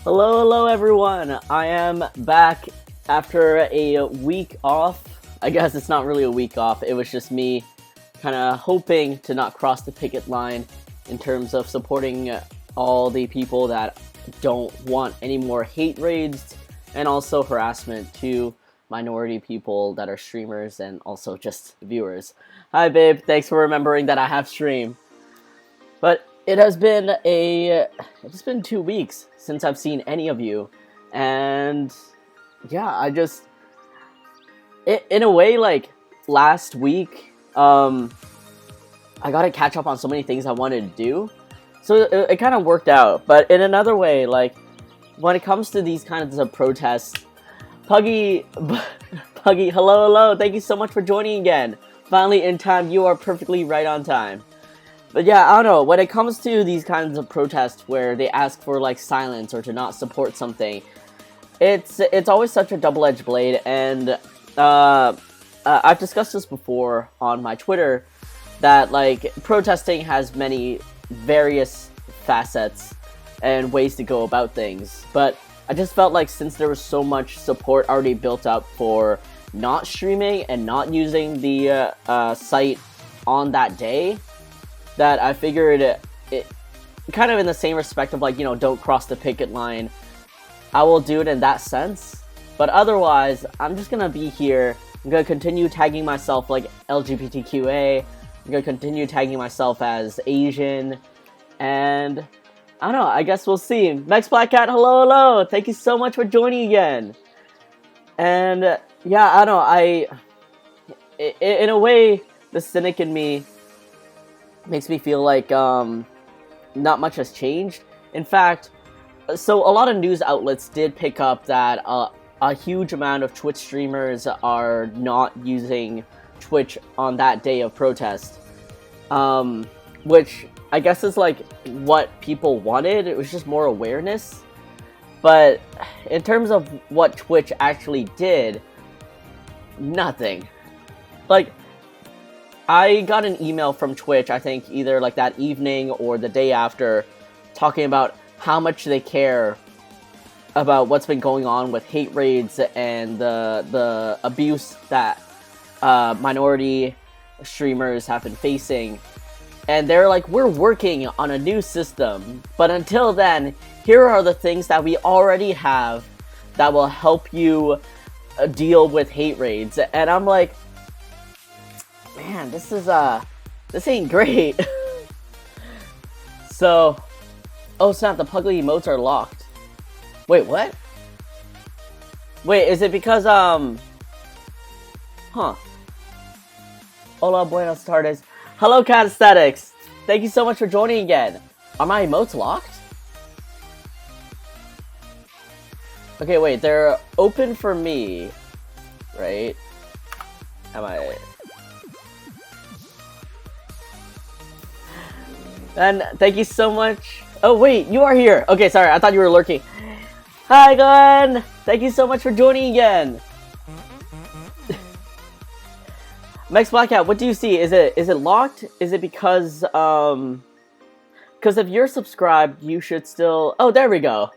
Hello everyone. I am back after a week off. I guess it's not really a week off. It was just me kind of hoping to not cross the picket line in terms of supporting all the people that don't want any more hate raids and also harassment to minority people that are streamers and also just viewers. Hi babe, thanks for remembering that I have stream. But it's been 2 weeks since I've seen any of you, and yeah, in a way, like, last week, I gotta catch up on so many things I wanted to do, so it kind of worked out. But in another way, like, when it comes to these kinds of protests, Puggie, hello, thank you so much for joining again. Finally in time, you are perfectly right on time. But yeah, I don't know, when it comes to these kinds of protests where they ask for, like, silence or to not support something, it's always such a double-edged blade, and I've discussed this before on my Twitter, that, like, protesting has many various facets and ways to go about things, but I just felt like since there was so much support already built up for not streaming and not using the site on that day, that I figured it kind of in the same respect of, like, you know, don't cross the picket line. I will do it in that sense, but otherwise, I'm just gonna be here. I'm gonna continue tagging myself like LGBTQA. I'm gonna continue tagging myself as Asian, and I don't know. I guess we'll see. Max Black Cat, hello. Thank you so much for joining again. And yeah, I don't know. In a way, the cynic in me makes me feel like not much has changed. In fact, so a lot of news outlets did pick up that a huge amount of Twitch streamers are not using Twitch on that day of protest, which I guess is like what people wanted. It was just more awareness. But in terms of what Twitch actually did, nothing. Like, I got an email from Twitch, I think either like that evening or the day after, talking about how much they care about what's been going on with hate raids and the abuse that minority streamers have been facing. And they're like, we're working on a new system, but until then, here are the things that we already have that will help you deal with hate raids. And I'm like, man, this ain't great. So, oh snap, the Puglie emotes are locked. Wait, what? Wait, is it because, Hola, buenas tardes. Hello, Cat Aesthetics. Thank you so much for joining again. Are my emotes locked? Okay, wait, they're open for me, right? Am I... And thank you so much. Oh wait, you are here. Okay, sorry, I thought you were lurking. Hi Glenn! Thank you so much for joining again. Max Blackout, what do you see? Is it locked? Is it because if you're subscribed, you should still... Oh, there we go.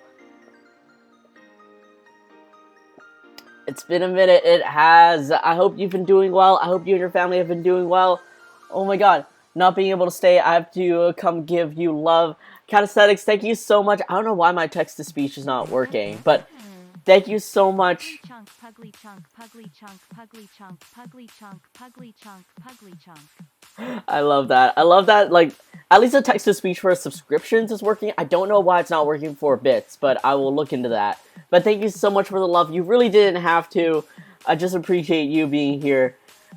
It's been a minute. It has. I hope you've been doing well. I hope you and your family have been doing well. Oh my god. Not being able to stay, I have to come give you love. Cat Aesthetics, thank you so much. I don't know why my text-to-speech is not working, but thank you so much. I love that. I love that, like, at least the text-to-speech for subscriptions is working. I don't know why it's not working for bits, but I will look into that. But thank you so much for the love. You really didn't have to. I just appreciate you being here.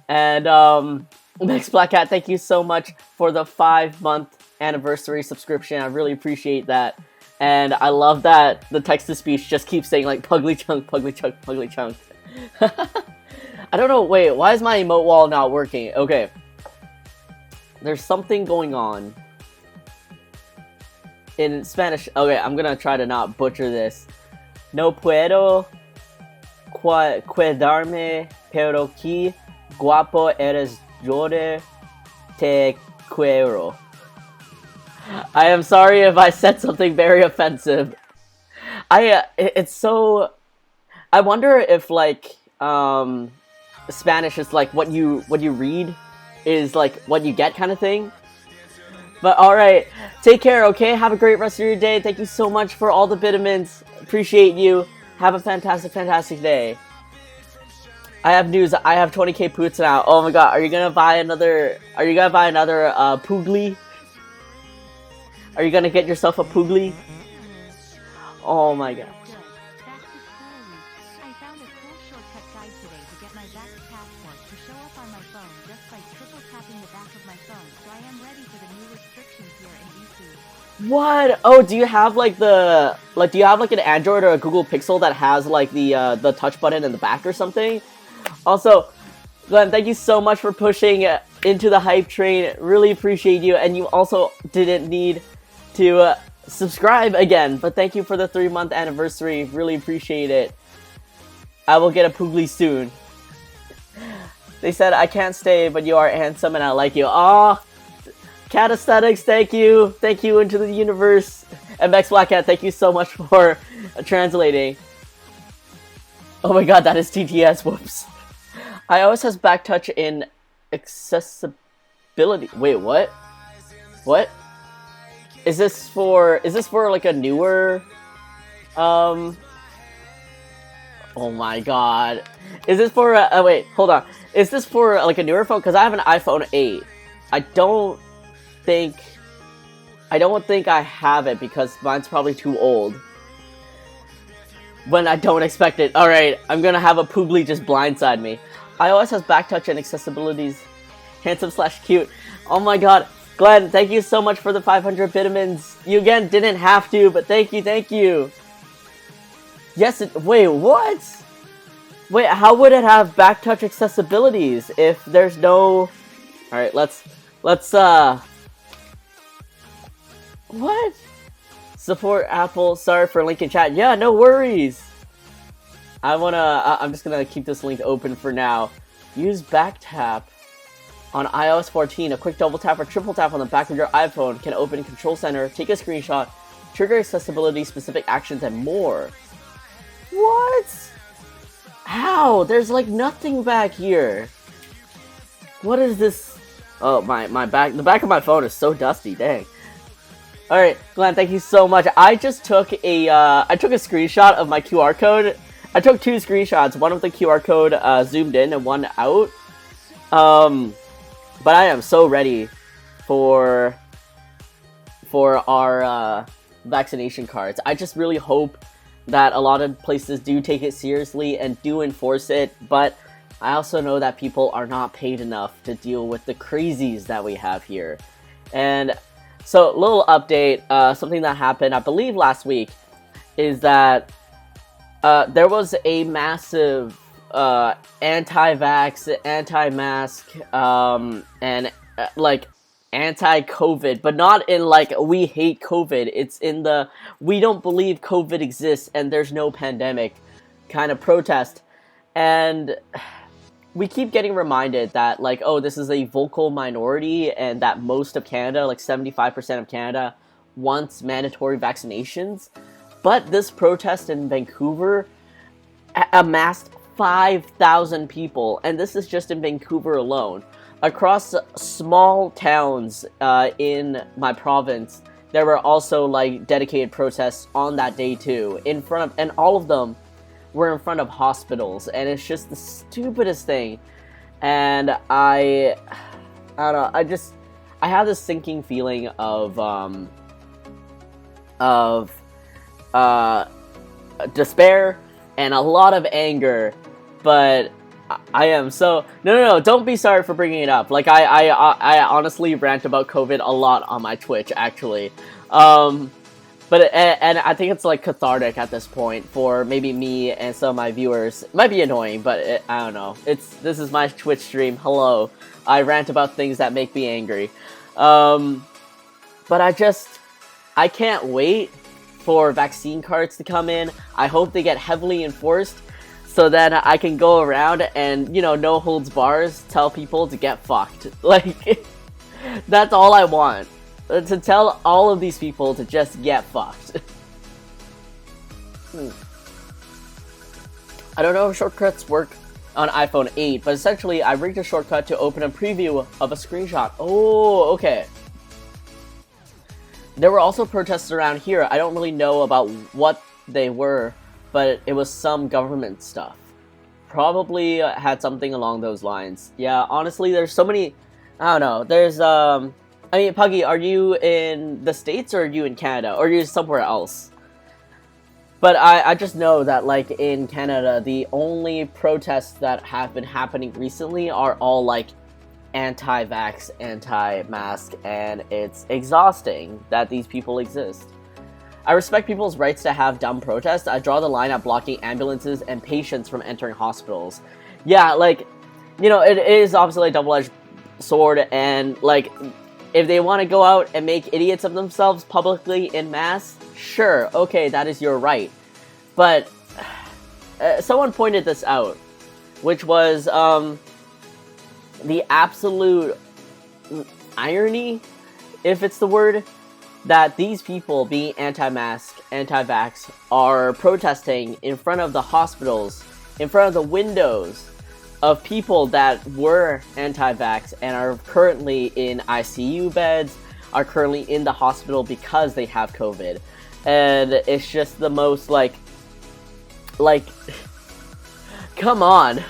And, Max Black Cat, thank you so much for the 5-month anniversary subscription. I really appreciate that. And I love that the text-to-speech just keeps saying, like, Puglie Chunk, Puglie Chunk, Puglie Chunk. I don't know, wait, why is my emote wall not working? Okay. There's something going on. In Spanish, okay, I'm gonna try to not butcher this. No puedo quedarme, pero que guapo eres. Llore te quiero. I am sorry if I said something very offensive. It's so. I wonder if like Spanish is like what you read is like what you get kind of thing. But alright, take care, okay? Have a great rest of your day. Thank you so much for all the vitamins. Appreciate you. Have a fantastic, fantastic day. I have news. I have 20k poots now. Oh my god, are you gonna buy another Puglie? Are you gonna get yourself a Puglie? Oh my god. What? Oh, do you have like do you have like an Android or a Google Pixel that has like the touch button in the back or something? Also, Glenn, thank you so much for pushing into the hype train. Really appreciate you, and you also didn't need to subscribe again, but thank you for the 3-month anniversary. Really appreciate it. I will get a Puglie soon. They said I can't stay, but you are handsome and I like you. Aw. Cat Aesthetics, thank you. Thank you, Into the Universe. MX Black Cat, thank you so much for translating. Oh my god, that is TTS, whoops. iOS has back touch in accessibility. Wait, what? What? Is this for like a newer, oh my god. Is this for, wait, hold on. Is this for like a newer phone? Because I have an iPhone 8. I don't think I have it because mine's probably too old. When I don't expect it. Alright, I'm gonna have a Puglie just blindside me. iOS has backtouch and accessibilities. Handsome/cute. Oh my god. Glenn, thank you so much for the 500 vitamins. You again didn't have to, but thank you, thank you. Yes, wait, what? Wait, how would it have backtouch accessibilities if there's no... Alright, let's what? Support Apple. Sorry for link in chat. Yeah, no worries. I'm just gonna keep this link open for now. Use back tap on iOS 14. A quick double tap or triple tap on the back of your iPhone can open Control Center, take a screenshot, trigger accessibility specific actions, and more. What? How? There's like nothing back here. What is this? Oh, the back of my phone is so dusty, dang. Alright, Glenn, thank you so much. I just took a screenshot of my QR code. I took 2 screenshots, one of the QR code zoomed in and one out. But I am so ready for our vaccination cards. I just really hope that a lot of places do take it seriously and do enforce it, but I also know that people are not paid enough to deal with the crazies that we have here. And so, little update, something that happened, I believe last week, is that there was a massive anti-vax, anti-mask, and like anti-COVID, but not in like we hate COVID. It's in the we don't believe COVID exists and there's no pandemic kind of protest. And we keep getting reminded that, like, oh, this is a vocal minority and that most of Canada, like 75% of Canada, wants mandatory vaccinations. But this protest in Vancouver amassed 5,000 people, and this is just in Vancouver alone. Across small towns in my province, there were also, like, dedicated protests on that day, too, in front of, and all of them were in front of hospitals, and it's just the stupidest thing. And I don't know, I have this sinking feeling of despair and a lot of anger, but I am so no, don't be sorry for bringing it up. Like I honestly rant about COVID a lot on my Twitch, actually. But and I think it's like cathartic at this point for maybe me and some of my viewers. It might be annoying, but I don't know. This is my Twitch stream. Hello, I rant about things that make me angry. But I can't wait for vaccine cards to come in. I hope they get heavily enforced, so that I can go around and, you know, no holds bars, tell people to get fucked. Like, that's all I want. To tell all of these people to just get fucked. I don't know if shortcuts work on iPhone 8, but essentially I rigged a shortcut to open a preview of a screenshot. Oh, okay. There were also protests around here. I don't really know about what they were, but it was some government stuff. Probably had something along those lines. Yeah, honestly, there's so many... I don't know. There's, I mean, Puggie, are you in the States or are you in Canada? Or are you somewhere else? But I just know that, like, in Canada, the only protests that have been happening recently are all, like, anti-vax, anti-mask, and it's exhausting that these people exist. I respect people's rights to have dumb protests. I draw the line at blocking ambulances and patients from entering hospitals. Yeah, like, you know, it is obviously a double-edged sword, and, like, if they want to go out and make idiots of themselves publicly en masse, sure, okay, that is your right. But someone pointed this out, which was the absolute irony, if it's the word, that these people being anti-mask, anti-vax, are protesting in front of the hospitals, in front of the windows of people that were anti-vax and are currently in ICU beds, are currently in the hospital because they have COVID. And it's just the most, like, come on.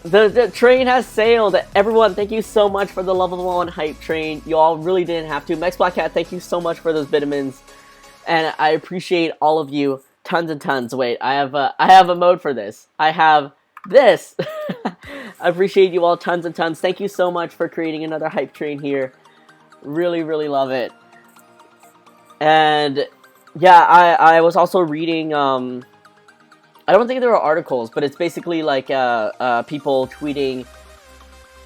The train has sailed. Everyone, thank you so much for the level 1 hype train. You all really didn't have to. Max Black Cat, thank you so much for those vitamins. And I appreciate all of you tons and tons. Wait, I have a mode for this. I have this. I appreciate you all tons and tons. Thank you so much for creating another hype train here. Really, really love it. And yeah, I was also reading, I don't think there were articles, but it's basically like people tweeting.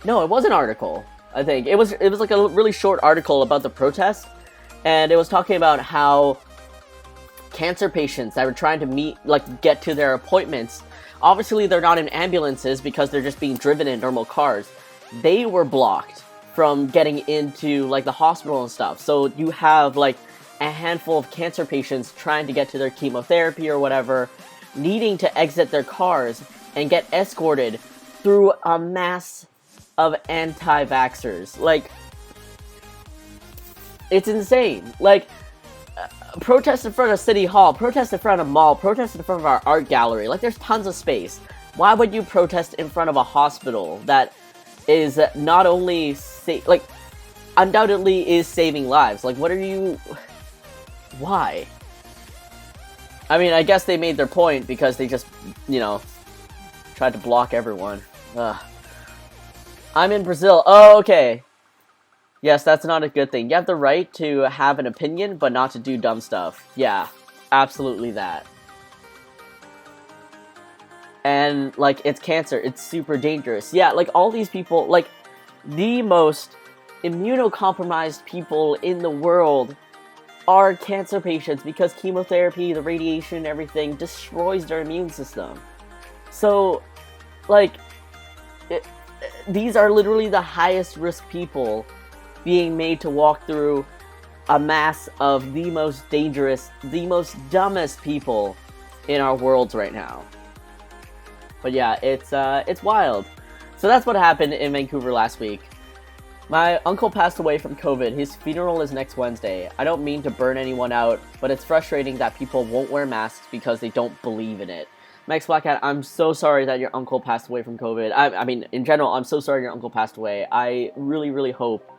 No, it was an article. I think it was like a really short article about the protest, and it was talking about how cancer patients that were trying to get to their appointments. Obviously, they're not in ambulances because they're just being driven in normal cars. They were blocked from getting into like the hospital and stuff. So you have like a handful of cancer patients trying to get to their chemotherapy or whatever, needing to exit their cars and get escorted through a mass of anti-vaxxers. Like, it's insane. Like, protest in front of City Hall, protest in front of mall, protest in front of our art gallery. Like, there's tons of space. Why would you protest in front of a hospital that is not only undoubtedly is saving lives? Like, what are you... Why? I mean, I guess they made their point because they just, you know, tried to block everyone. Ugh. I'm in Brazil. Oh, okay. Yes, that's not a good thing. You have the right to have an opinion, but not to do dumb stuff. Yeah, absolutely that. And, like, it's cancer. It's super dangerous. Yeah, like, all these people, like, the most immunocompromised people in the world are cancer patients because chemotherapy, the radiation, everything destroys their immune system. So, like, these are literally the highest risk people being made to walk through a mass of the most dangerous, the most dumbest people in our worlds right now. But yeah, it's wild. So that's what happened in Vancouver last week. My uncle passed away from COVID. His funeral is next Wednesday. I don't mean to burn anyone out, but it's frustrating that people won't wear masks because they don't believe in it. Max Blackcat, I'm so sorry that your uncle passed away from COVID. I mean, in general, I'm so sorry your uncle passed away. I really, really hope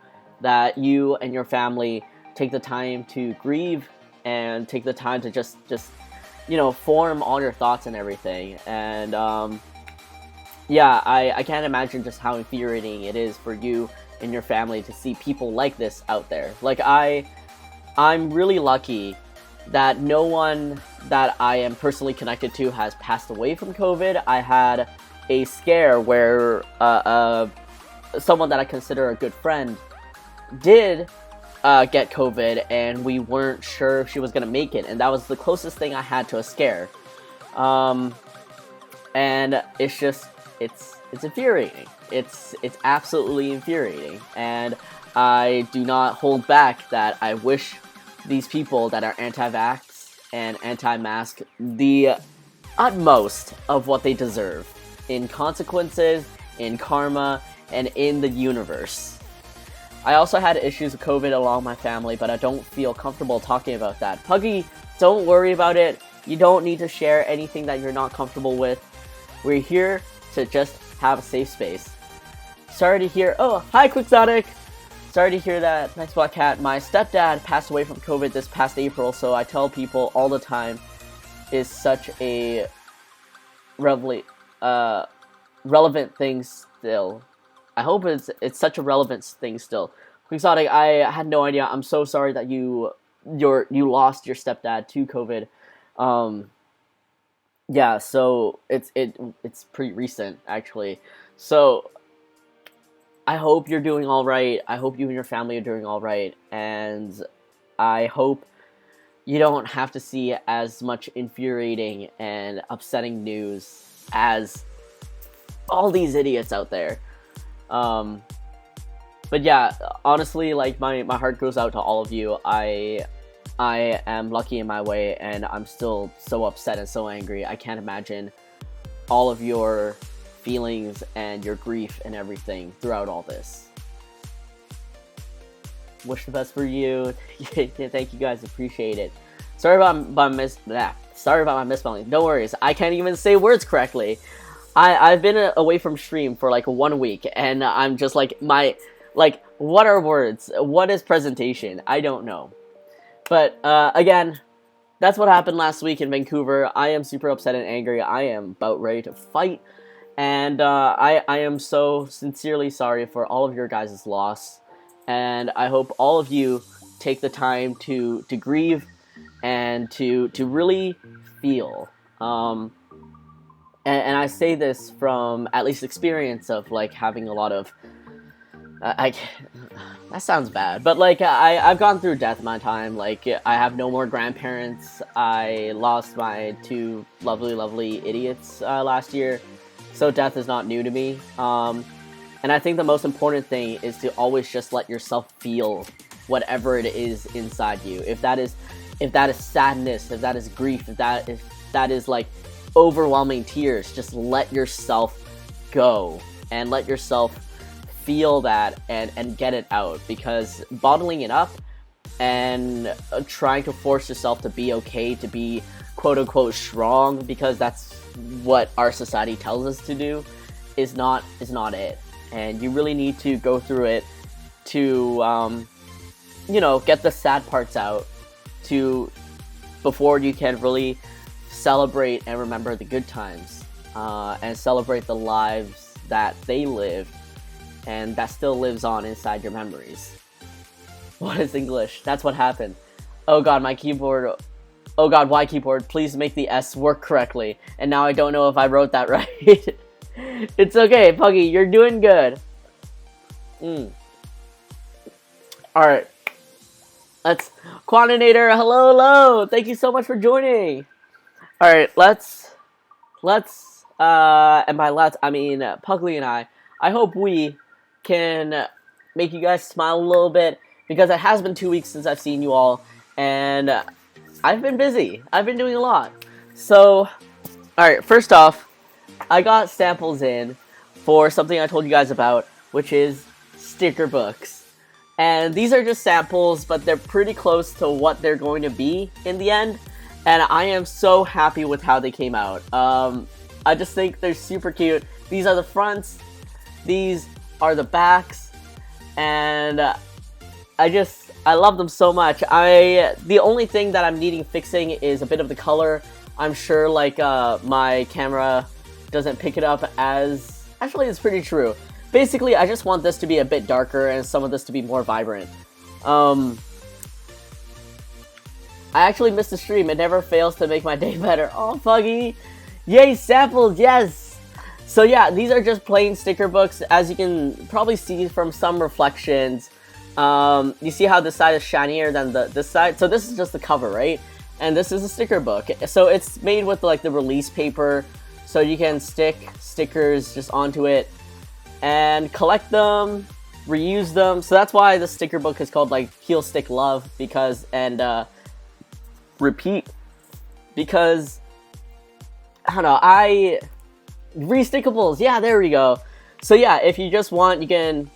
that you and your family take the time to grieve and take the time to just you know, form all your thoughts and everything. And, yeah, I can't imagine just how infuriating it is for you and your family to see people like this out there. Like, I'm really lucky that no one that I am personally connected to has passed away from COVID. I had a scare where someone that I consider a good friend did get COVID, and we weren't sure if she was gonna make it, and that was the closest thing I had to a scare. And it's just, it's infuriating. It's absolutely infuriating, and I do not hold back that I wish these people that are anti-vax and anti-mask the utmost of what they deserve in consequences, in karma, and in the universe. I also had issues with COVID along my family, but I don't feel comfortable talking about that. Puggie, don't worry about it. You don't need to share anything that you're not comfortable with. We're here to just have a safe space. Sorry to hear... Oh, hi, Quixotic! Sorry to hear that. Nice Black Cat. My stepdad passed away from COVID this past April, so I tell people all the time is such a relevant thing still. I hope it's such a relevant thing still. Quixotic, I had no idea. I'm so sorry that you lost your stepdad to COVID. Yeah, so it's pretty recent actually. So I hope you're doing all right. I hope you and your family are doing all right, and I hope you don't have to see as much infuriating and upsetting news as all these idiots out there. But yeah, honestly, like my heart goes out to all of you. I am lucky in my way, and I'm still so upset and so angry. I can't imagine all of your feelings and your grief and everything throughout all this. Wish the best for you. Thank you guys, appreciate it. Sorry about my misspelling. No worries. I can't even say words correctly. I've been away from stream for like 1 week, and I'm just like what are words? What is presentation? I don't know. But again, that's what happened last week in Vancouver. I am super upset and angry. I am about ready to fight. And I am so sincerely sorry for all of your guys' loss. And I hope all of you take the time to grieve and to really feel. And I say this from at least experience of like having a lot of... that sounds bad, but like I've gone through death in my time. Like I have no more grandparents. I lost my 2 lovely idiots last year. So death is not new to me, and I think the most important thing is to always just let yourself feel whatever it is inside you. If that is sadness, if that is grief, if that is like overwhelming tears, just let yourself go and let yourself feel that and get it out, because bottling it up and trying to force yourself to be okay, to be quote-unquote strong, because that's what our society tells us to do, is not it. And you really need to go through it to get the sad parts out before you can really celebrate and remember the good times, and celebrate the lives that they lived and that still lives on inside your memories. What is English? That's what happened. Oh god, my keyboard. Oh god, why keyboard? Please make the S work correctly. And now I don't know if I wrote that right. It's okay, Puggie, you're doing good. Alright. Let's... Quantinator, hello! Thank you so much for joining! Alright, let's... and by let's, I mean Puglie and I hope we can make you guys smile a little bit, because it has been 2 weeks since I've seen you all, and I've been busy. I've been doing a lot. So, alright, first off, I got samples in for something I told you guys about, which is sticker books. And these are just samples, but they're pretty close to what they're going to be in the end, and I am so happy with how they came out. I just think they're super cute. These are the fronts, these are the backs, and I love them so much. The only thing that I'm needing fixing is a bit of the color. I'm sure like my camera doesn't pick it up as... Actually, it's pretty true. Basically, I just want this to be a bit darker and some of this to be more vibrant. I actually missed the stream. It never fails to make my day better. Oh, Puggie! Yay, samples! Yes! So yeah, these are just plain sticker books. As you can probably see from some reflections, you see how this side is shinier than this side? So this is just the cover, right? And this is a sticker book. So it's made with like the release paper, so you can stick stickers just onto it and collect them reuse them. So that's why the sticker book is called like Heal Stick Love, because, and repeat, because I don't know, restickables, yeah, there we go. So yeah, if you just want, you can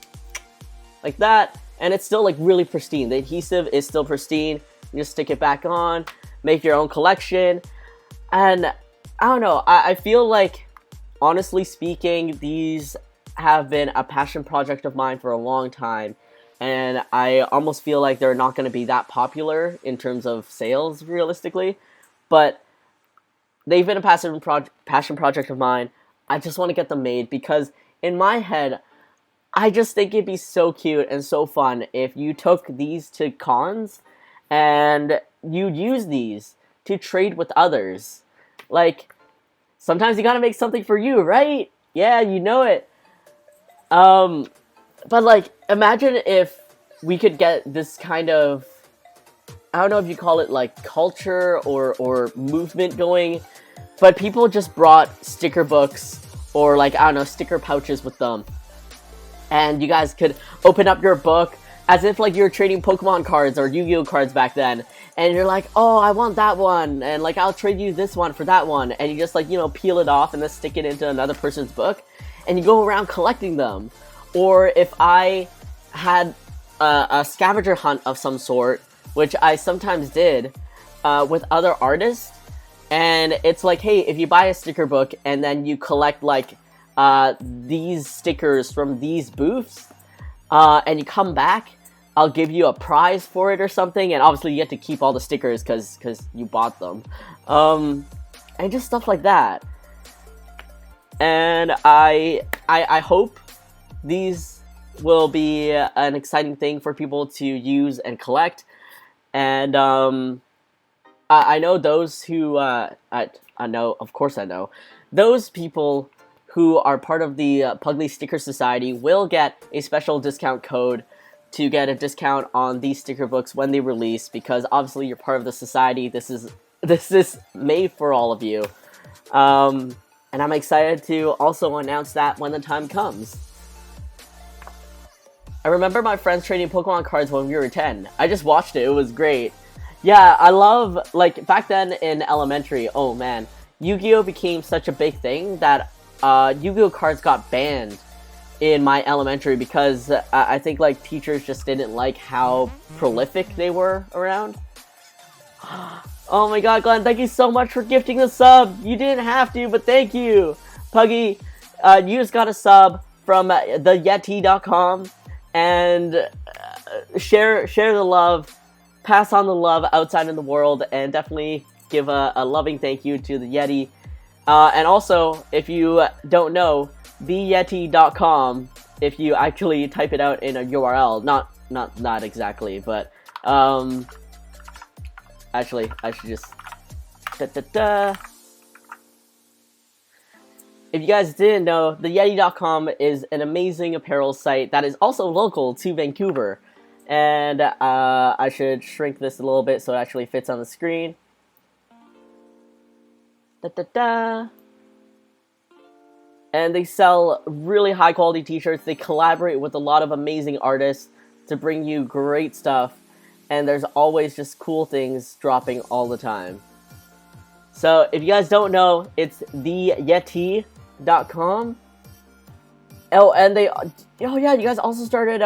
like that, and it's still like really pristine. The adhesive is still pristine. You just stick it back on, make your own collection, and I don't know, I feel like, honestly speaking, these have been a passion project of mine for a long time, and I almost feel like they're not going to be that popular in terms of sales, realistically, but they've been a passion project of mine. I just want to get them made, because in my head, I just think it'd be so cute and so fun if you took these to cons and you'd use these to trade with others. Like, sometimes you gotta make something for you, right? Yeah, you know it. But like, imagine if we could get this kind of, I don't know if you call it like culture or movement going, but people just brought sticker books or like, I don't know, sticker pouches with them. And you guys could open up your book as if like you were trading Pokemon cards or Yu-Gi-Oh cards back then. And you're like, oh, I want that one. And like, I'll trade you this one for that one. And you just like, you know, peel it off and then stick it into another person's book. And you go around collecting them. Or if I had a scavenger hunt of some sort, which I sometimes did with other artists. And it's like, hey, if you buy a sticker book and then you collect like these stickers from these booths, and you come back, I'll give you a prize for it or something, and obviously you get to keep all the stickers because you bought them, and just stuff like that. And I hope these will be an exciting thing for people to use and collect, and I know those who I know, of course I know, those people who are part of the Puglie Sticker Society will get a special discount code to get a discount on these sticker books when they release, because obviously you're part of the society. This is made for all of you. And I'm excited to also announce that when the time comes. I remember my friends trading Pokemon cards when we were 10. I just watched it. It was great. Yeah, I love, like, back then in elementary, oh man, Yu-Gi-Oh became such a big thing that Yu-Gi-Oh cards got banned in my elementary because I think like teachers just didn't like how prolific they were around. Oh my god, Glenn, thank you so much for gifting the sub. You didn't have to, but thank you. Puggy, you just got a sub from theyeti.com, and share the love, pass on the love outside in the world, and definitely give a loving thank you to the Yeti. And also, if you don't know, theyeti.com, if you actually type it out in a URL, not exactly, but actually, I should just If you guys didn't know, theyeti.com is an amazing apparel site that is also local to Vancouver. And I should shrink this a little bit so it actually fits on the screen. And they sell really high quality t-shirts. They collaborate with a lot of amazing artists to bring you great stuff. And there's always just cool things dropping all the time. So if you guys don't know, it's theyeti.com. Oh, and oh yeah, you guys also started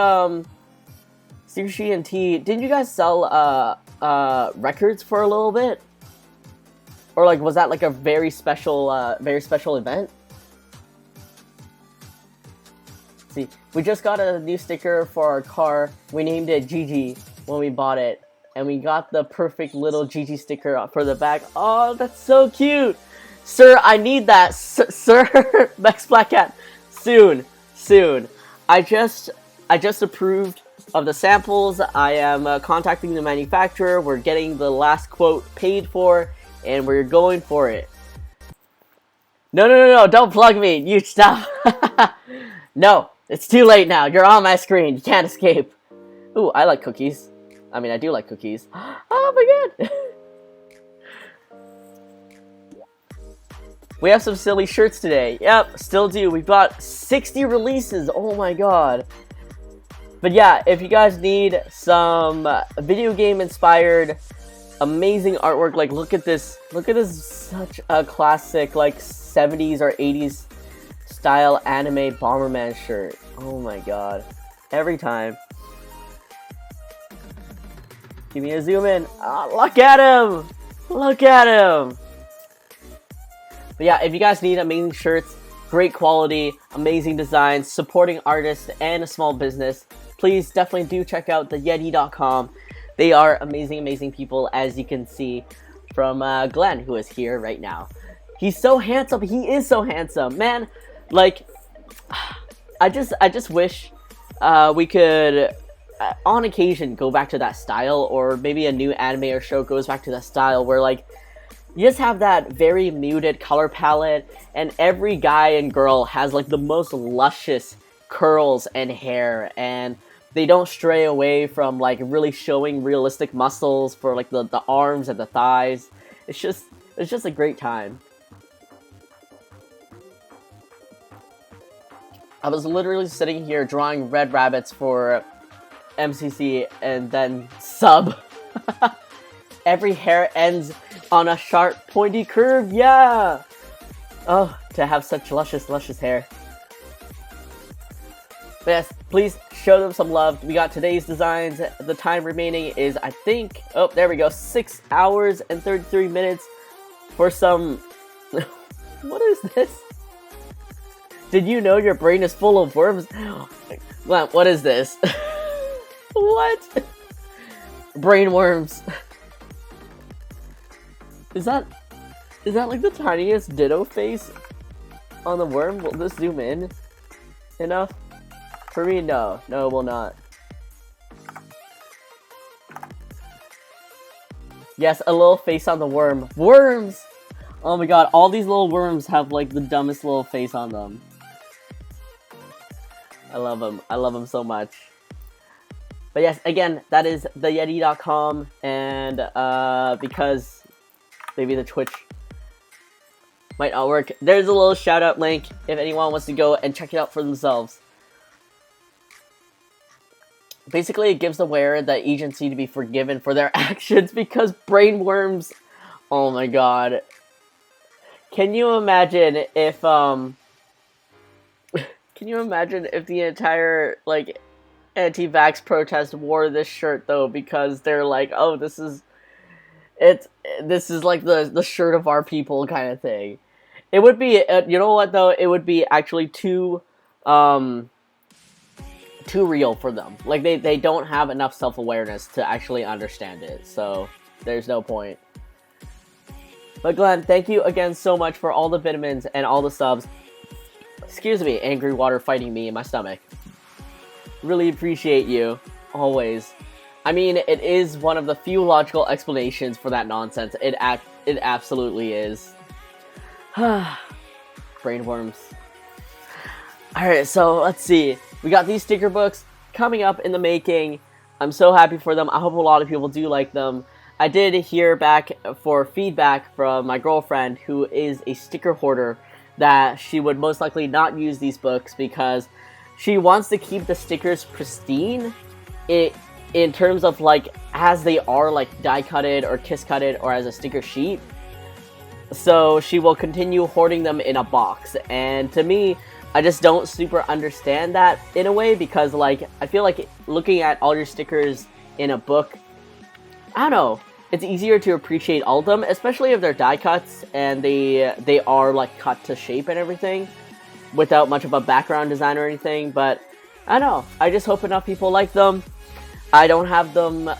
Sushi and Tea. Didn't you guys sell records for a little bit? Or like, was that like a very special event? See, we just got a new sticker for our car. We named it Gigi when we bought it, and we got the perfect little Gigi sticker for the back. Oh, that's so cute, sir. I need that, sir. Max Black Cat. Soon. I just approved of the samples. I am contacting the manufacturer. We're getting the last quote paid for, and we're going for it. No, don't plug me. You stop. No, it's too late now. You're on my screen. You can't escape. Ooh, I like cookies. I mean, I do like cookies. Oh my god. We have some silly shirts today. Yep, still do. We bought 60 releases. Oh my god. But yeah, if you guys need some video game inspired amazing artwork, like look at this, such a classic like 70s or 80s style anime Bomberman shirt. Oh my god, every time. Give me a zoom in. Oh, look at him, look at him. But yeah, if you guys need amazing shirts, great quality, amazing designs, supporting artists and a small business, please definitely do check out theyeti.com. They are amazing people, as you can see from Glenn, who is here right now. He's so handsome. He is so handsome, man. Like, I just wish we could, on occasion, go back to that style, or maybe a new anime or show goes back to that style where, like, you just have that very muted color palette, and every guy and girl has, like, the most luscious curls and hair, and they don't stray away from, like, really showing realistic muscles for, like, the arms and the thighs. It's just a great time. I was literally sitting here drawing red rabbits for MCC and then sub. Every hair ends on a sharp, pointy curve, yeah! Oh, to have such luscious hair. But yes, please show them some love. We got today's designs. The time remaining is, I think, oh, there we go, 6 hours and 33 minutes for some... What is this? Did you know your brain is full of worms? What is this? What? Brain worms. Is that like the tiniest ditto face on the worm? Will this zoom in enough? For me, no. No, it will not. Yes, a little face on the worm. Worms! Oh my god, all these little worms have, like, the dumbest little face on them. I love them. I love them so much. But yes, again, that is theyeti.com, and, because maybe the Twitch might not work, there's a little shout-out link if anyone wants to go and check it out for themselves. Basically, it gives the wearer the agency to be forgiven for their actions because brain worms... Oh my god. Can you imagine if, Can you imagine if the entire, like, anti-vax protest wore this shirt, though, because they're like, oh, this is like the shirt of our people kind of thing. It would be, you know what, though? It would be actually too real for them. Like, they don't have enough self-awareness to actually understand it, so there's no point. But Glenn, thank you again so much for all the vitamins and all the subs. Excuse me, angry water fighting me in my stomach. Really appreciate you, always. I mean, it is one of the few logical explanations for that nonsense. It absolutely is. Brain worms. Alright, so let's see. We got these sticker books coming up in the making. I'm so happy for them. I hope a lot of people do like them. I did hear back for feedback from my girlfriend, who is a sticker hoarder, that she would most likely not use these books because she wants to keep the stickers pristine in terms of, like, as they are, like, die-cutted or kiss-cutted or as a sticker sheet. So she will continue hoarding them in a box. And to me, I just don't super understand that in a way because, like, I feel like looking at all your stickers in a book, I don't know, it's easier to appreciate all of them, especially if they're die cuts and they are, like, cut to shape and everything without much of a background design or anything. But I don't know, I just hope enough people like them. I don't have them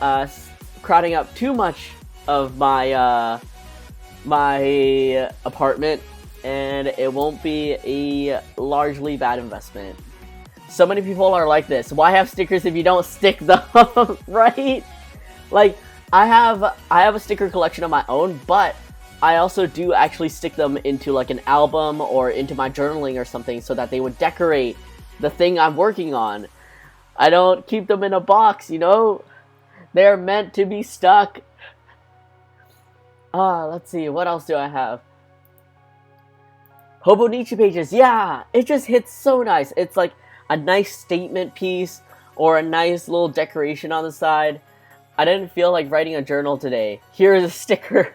crowding up too much of my my apartment, and it won't be a largely bad investment. So many people are like this. Why have stickers if you don't stick them? Right? Like, I have a sticker collection of my own, but I also do actually stick them into, like, an album or into my journaling or something so that they would decorate the thing I'm working on. I don't keep them in a box, you know? They're meant to be stuck. Let's see, what else do I have? Hobonichi pages, yeah! It just hits so nice. It's like a nice statement piece, or a nice little decoration on the side. I didn't feel like writing a journal today. Here is a sticker.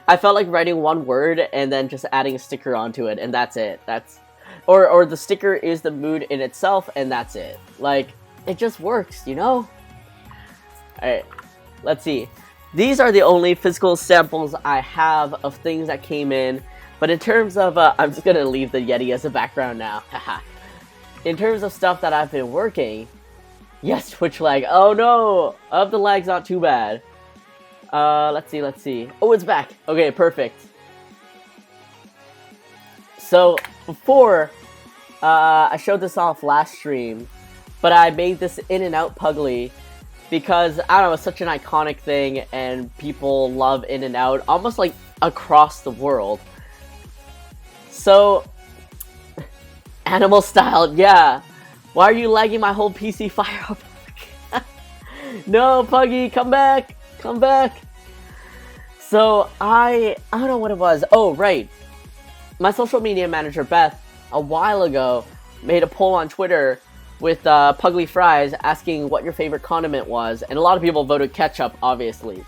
I felt like writing one word and then just adding a sticker onto it, and that's it. Or the sticker is the mood in itself, and that's it. Like, it just works, you know? Alright, let's see. These are the only physical samples I have of things that came in. But in terms of, I'm just gonna leave the Yeti as a background now. Haha. In terms of stuff that I've been working, yes, Twitch lag. Oh no! The lag's not too bad. Let's see. Oh, it's back. Okay, perfect. So, before, I showed this off last stream, but I made this In-N-Out Puglie because, I don't know, it's such an iconic thing, and people love In-N-Out, almost like across the world. So, animal style, yeah. Why are you lagging my whole PC fire up? No, Puggy, come back! Come back! So, I don't know what it was. Oh, right. My social media manager, Beth, a while ago, made a poll on Twitter with Puglie Fries asking what your favorite condiment was, and a lot of people voted ketchup, obviously.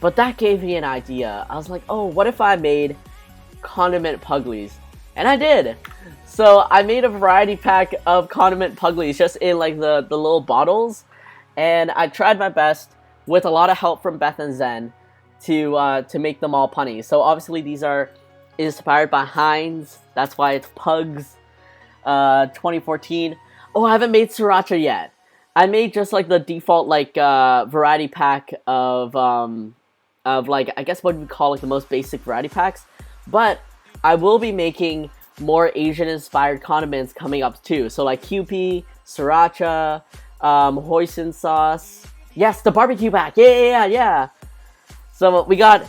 But that gave me an idea. I was like, oh, what if I made condiment Puglies? And I did! So I made a variety pack of condiment Puglies, just in like the little bottles, and I tried my best, with a lot of help from Beth and Zen, to make them all punny. So obviously these are inspired by Heinz, that's why it's Pugs 2014. Oh, I haven't made Sriracha yet. I made just like the default like variety pack of like, I guess what we call like the most basic variety packs. But I will be making more Asian inspired condiments coming up too. So like QP, Sriracha, hoisin sauce. Yes, the barbecue pack. Yeah. So we got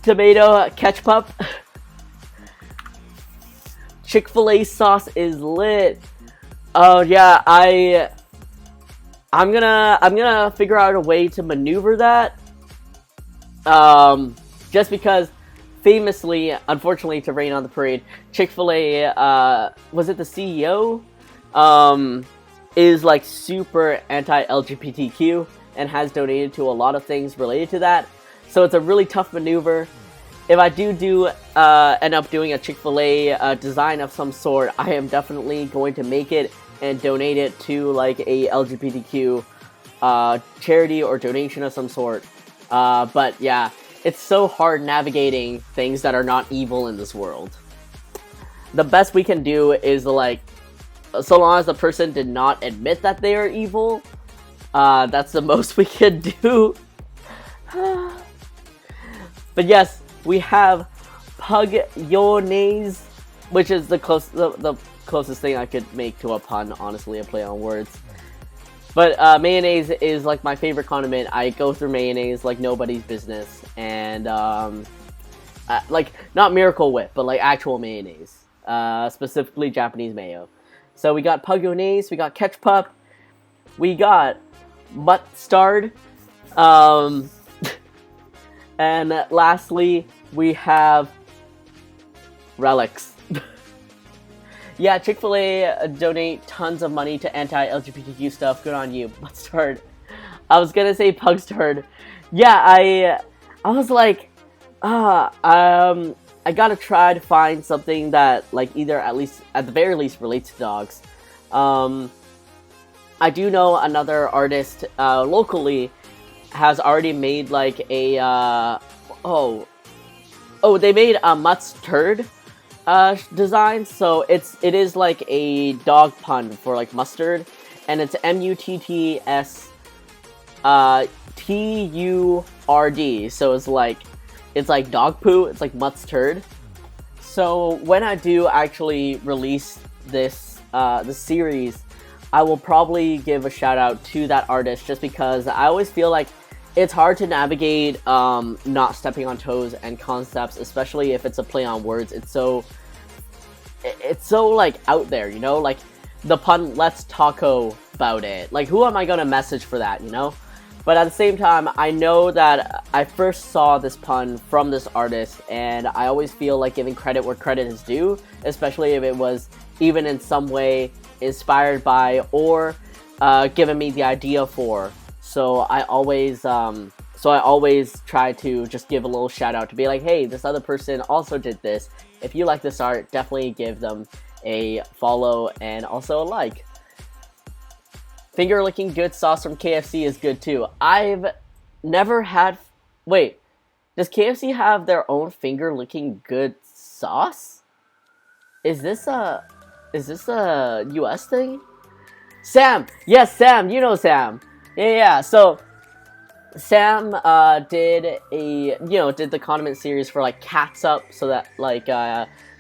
tomato ketchup. Chick-fil-A sauce is lit. Oh yeah, I'm gonna figure out a way to maneuver that. Just because, famously, unfortunately, to rain on the parade, Chick-fil-A, was it the CEO? Is like super anti-LGBTQ and has donated to a lot of things related to that. So it's a really tough maneuver. If I do end up doing a Chick-fil-A design of some sort, I am definitely going to make it and donate it to like a LGBTQ charity or donation of some sort. But yeah, it's so hard navigating things that are not evil in this world. The best we can do is like, so long as the person did not admit that they are evil, that's the most we can do. But yes, we have Puglie, which is the closest thing I could make to a pun, honestly, a play on words. But mayonnaise is like my favorite condiment. I go through mayonnaise like nobody's business, and like not Miracle Whip, but like actual mayonnaise, specifically Japanese mayo. So we got Puglie, we got ketchup, we got mustard, and lastly we have relics. Yeah, Chick-fil-A donate tons of money to anti-LGBTQ stuff. Good on you, mustard. I was gonna say Pugstard. Yeah, I was like, I gotta try to find something that like either at the very least relates to dogs. I do know another artist locally has already made like a they made a mustard design. So it is like a dog pun for like mustard, and it's MUTTS TURD. So it's like dog poo. It's like mustard. So when I do actually release this series, I will probably give a shout out to that artist, just because I always feel like it's hard to navigate not stepping on toes and concepts, especially if it's a play on words. It's so like out there, you know, like the pun "let's taco about it." Like, who am I gonna message for that, you know? But at the same time, I know that I first saw this pun from this artist, and I always feel like giving credit where credit is due, especially if it was even in some way inspired by or given me the idea for. So I always try to just give a little shout out to be like, hey, this other person also did this. If you like this art, definitely give them a follow and also a like. Finger licking good sauce from KFC is good too. I've never had. Wait, does KFC have their own finger licking good sauce? Is this a US thing? Sam, yes, Sam. You know Sam. Yeah. So Sam did the condiment series for like catsup, so that like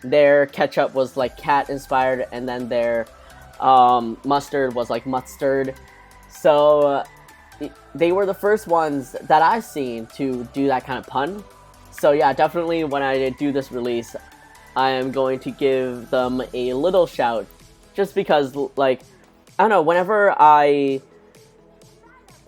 their ketchup was like cat inspired, and then their mustard was like mustard. So they were the first ones that I've seen to do that kind of pun. So yeah, definitely when I do this release, I am going to give them a little shout, just because like, I don't know, whenever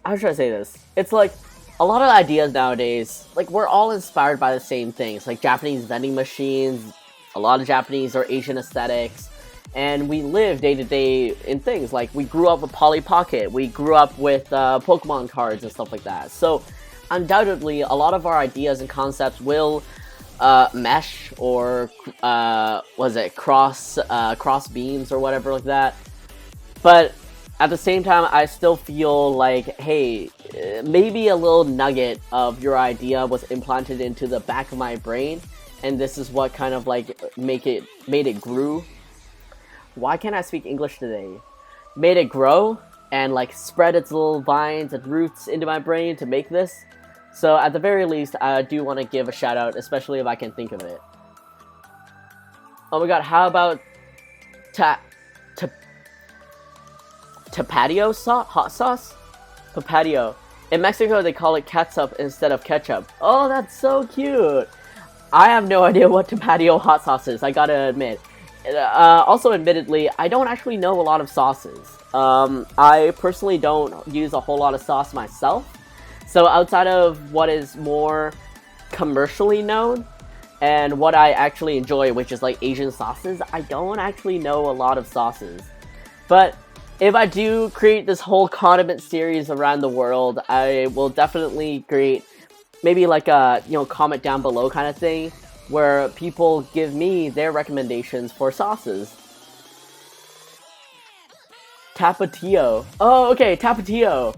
how should I say this? It's like a lot of ideas nowadays, like we're all inspired by the same things, like Japanese vending machines, a lot of Japanese or Asian aesthetics, and we live day to day in things like we grew up with Polly Pocket, we grew up with Pokemon cards and stuff like that. So undoubtedly, a lot of our ideas and concepts will mesh or cross beams or whatever like that. But at the same time, I still feel like, hey, maybe a little nugget of your idea was implanted into the back of my brain, and this is what kind of like made it grew. Why can't I speak English today? Made it grow and like spread its little vines and roots into my brain to make this. So at the very least, I do want to give a shout out, especially if I can think of it. Oh my god, how about tapatio hot sauce? Tapatio. In Mexico, they call it catsup instead of ketchup. Oh, that's so cute. I have no idea what tapatio hot sauce is, I gotta admit. Also, admittedly, I don't actually know a lot of sauces. I personally don't use a whole lot of sauce myself. So outside of what is more commercially known and what I actually enjoy, which is like Asian sauces, I don't actually know a lot of sauces. But if I do create this whole condiment series around the world, I will definitely create maybe like a, comment down below kind of thing, where people give me their recommendations for sauces. Tapatio. Oh, okay, Tapatio.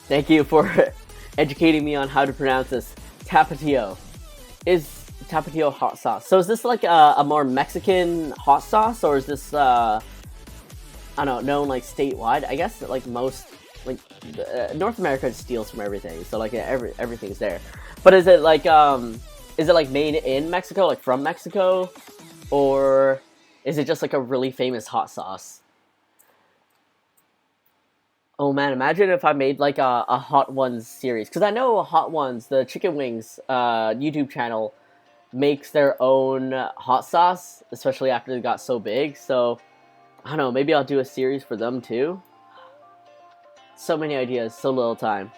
Thank you for educating me on how to pronounce this. Tapatio. Is Tapatio hot sauce. So is this like a more Mexican hot sauce, or is this, I don't know, known like statewide? I guess like most, like North America steals from everything, so like everything's there. But is it like made in Mexico, like from Mexico, or is it just like a really famous hot sauce? Oh man, imagine if I made like a Hot Ones series, because I know Hot Ones, the chicken wings YouTube channel, makes their own hot sauce, especially after they got so big. So I don't know, maybe I'll do a series for them too. So many ideas, so little time.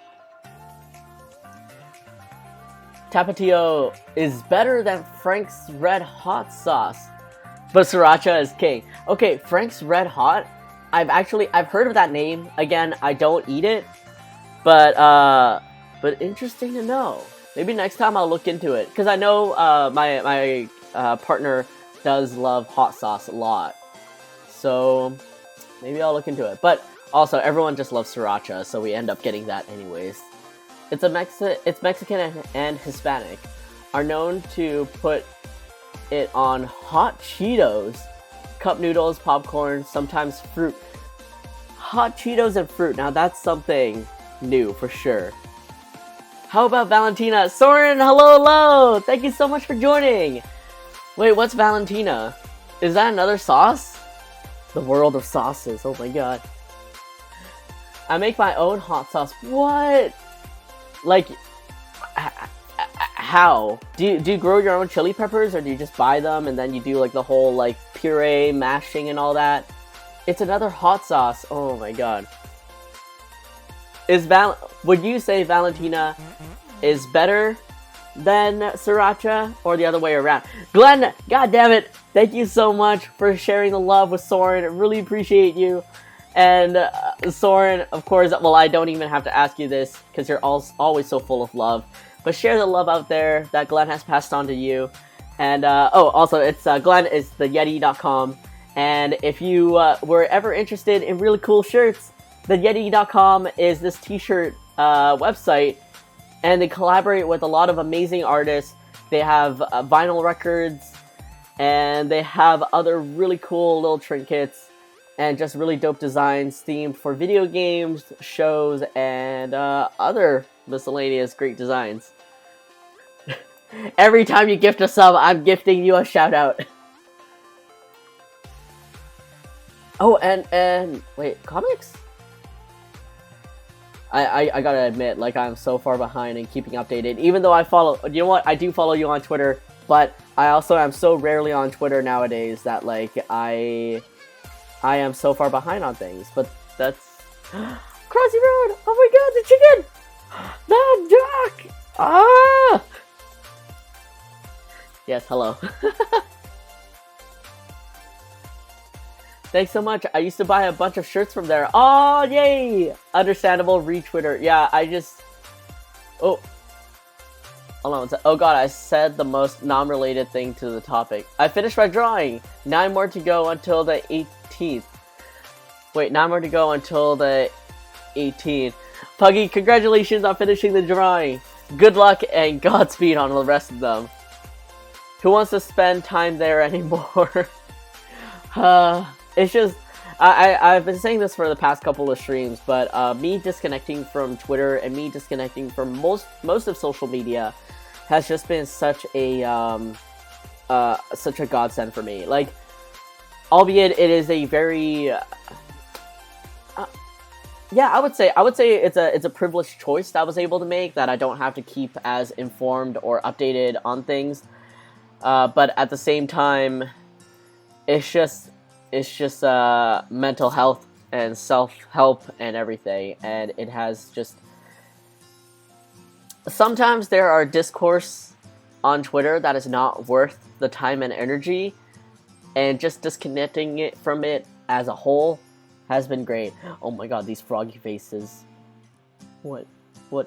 Tapatio is better than Frank's Red Hot sauce, but Sriracha is king. Okay, Frank's Red Hot, I've heard of that name. Again, I don't eat it, but interesting to know. Maybe next time I'll look into it, because I know my partner does love hot sauce a lot, so maybe I'll look into it. But also, everyone just loves Sriracha, so we end up getting that anyways. It's Mexican and Hispanic are known to put it on hot Cheetos, cup noodles, popcorn, sometimes fruit. Hot Cheetos and fruit. Now that's something new for sure. How about Valentina? Soren, hello! Thank you so much for joining! Wait, what's Valentina? Is that another sauce? The world of sauces, oh my god. I make my own hot sauce. What? Like, how? Do you grow your own chili peppers, or do you just buy them and then you do like the whole like puree mashing and all that? It's another hot sauce. Oh my god. Would you say Valentina is better than Sriracha, or the other way around? Glenn, god damn it, Thank you so much for sharing the love with Soren. I really appreciate you. And Soren, of course, well, I don't even have to ask you this because you're always so full of love. But share the love out there that Glenn has passed on to you. And, also, it's Glenn is theyeti.com. And if you were ever interested in really cool shirts, theyeti.com is this t-shirt website. And they collaborate with a lot of amazing artists. They have vinyl records. And they have other really cool little trinkets and just really dope designs themed for video games, shows, and other miscellaneous great designs. Every time you gift a sub, I'm gifting you a shout out. Oh, and wait, comics? I gotta admit, like, I'm so far behind in keeping updated. Even though I follow, you know what? I do follow you on Twitter, but I also am so rarely on Twitter nowadays that, like, I am so far behind on things. But that's Crossy Road. Oh my God, the chicken, the duck. Ah. Yes, hello. Thanks so much. I used to buy a bunch of shirts from there. Oh, yay! Understandable, retwitter. Yeah, I just... Oh. Hold on. Oh god, I said the most non-related thing to the topic. I finished my drawing. 9 more to go until the 18th. Wait, 9 more to go until the 18th. Puggy, congratulations on finishing the drawing. Good luck and Godspeed on the rest of them. Who wants to spend time there anymore? It's just, I've been saying this for the past couple of streams, but me disconnecting from Twitter and me disconnecting from most of social media has just been such a godsend for me. Like, albeit it is a very, yeah, I would say it's a privileged choice that I was able to make, that I don't have to keep as informed or updated on things. But at the same time, it's just mental health and self-help and everything, and it has just... Sometimes there are discourse on Twitter that is not worth the time and energy, and just disconnecting it from it as a whole has been great. Oh my god, these froggy faces. What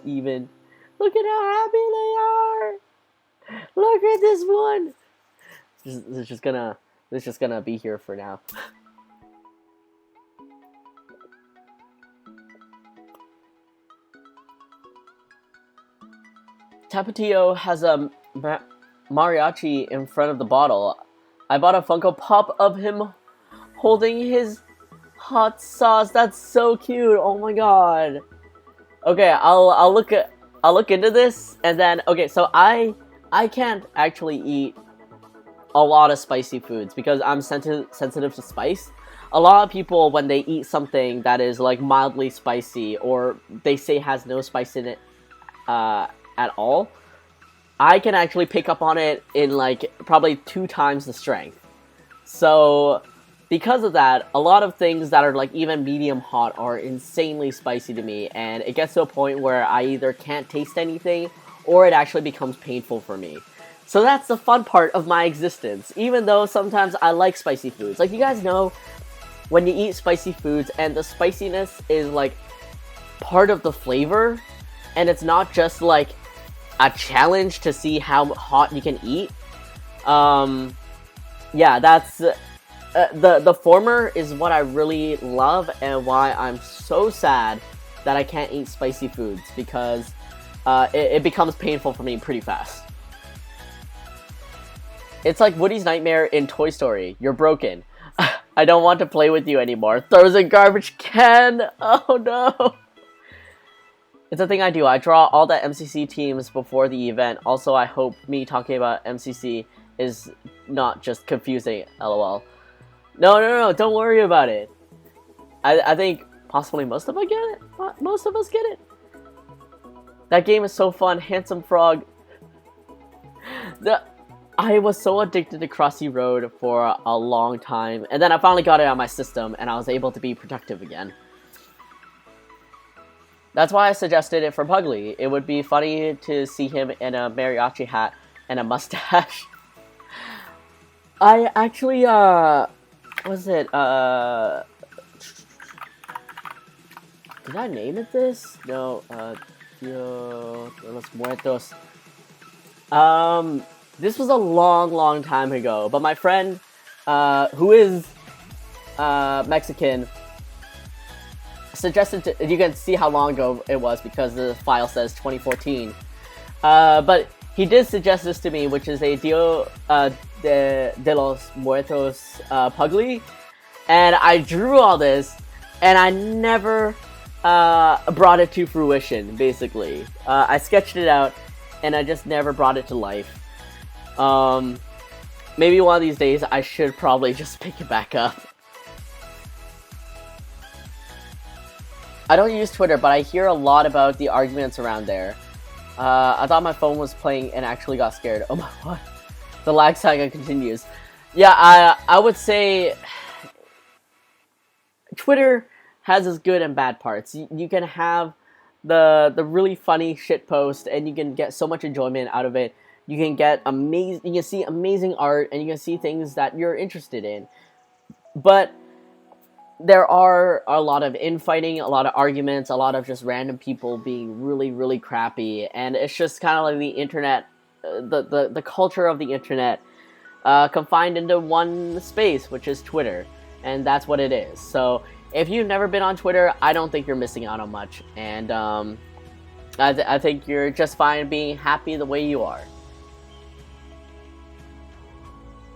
even? Look at how happy they are! Look at this one! This is just gonna be here for now. Tapatio has a mariachi in front of the bottle. I bought a Funko Pop of him holding his hot sauce. That's so cute. Oh my god. Okay, I'll look into this, and then okay, so I can't actually eat a lot of spicy foods because I'm sensitive to spice. A lot of people, when they eat something that is like mildly spicy, or they say has no spice in it at all, I can actually pick up on it in like probably 2 times the strength. So because of that, a lot of things that are like even medium hot are insanely spicy to me, and it gets to a point where I either can't taste anything or it actually becomes painful for me. So that's the fun part of my existence, even though sometimes I like spicy foods. Like, you guys know, when you eat spicy foods and the spiciness is like part of the flavor, and it's not just like a challenge to see how hot you can eat. Yeah, that's the former is what I really love, and why I'm so sad that I can't eat spicy foods, because it becomes painful for me pretty fast. It's like Woody's nightmare in Toy Story. You're broken. I don't want to play with you anymore. Throws a garbage can. Oh no. It's a thing I do. I draw all the MCC teams before the event. Also, I hope me talking about MCC is not just confusing. LOL. No. Don't worry about it. I think possibly most of us get it. Most of us get it. That game is so fun. Handsome Frog. I was so addicted to Crossy Road for a long time, and then I finally got it on my system, and I was able to be productive again. That's why I suggested it for Puglie. It would be funny to see him in a mariachi hat and a mustache. I actually, was it, did I name it this? No, Dia de los Muertos. This was a long time ago, but my friend, who is, Mexican, suggested to, you can see how long ago it was because the file says 2014. But he did suggest this to me, which is a Dia de los Muertos Puglie, and I drew all this, and I never brought it to fruition. Basically, I sketched it out, and I just never brought it to life. Maybe one of these days I should probably just pick it back up. I don't use Twitter, but I hear a lot about the arguments around there. I thought my phone was playing and actually got scared. Oh my god. The lag saga continues. Yeah, I would say Twitter has its good and bad parts. You can have the really funny shit post, and you can get so much enjoyment out of it. You can get you can see amazing art, and you can see things that you're interested in. But there are a lot of infighting, a lot of arguments, a lot of just random people being really crappy, and it's just kind of like the internet, the culture of the internet, confined into one space, which is Twitter, and that's what it is. So if you've never been on Twitter, I don't think you're missing out on much, and I think you're just fine being happy the way you are.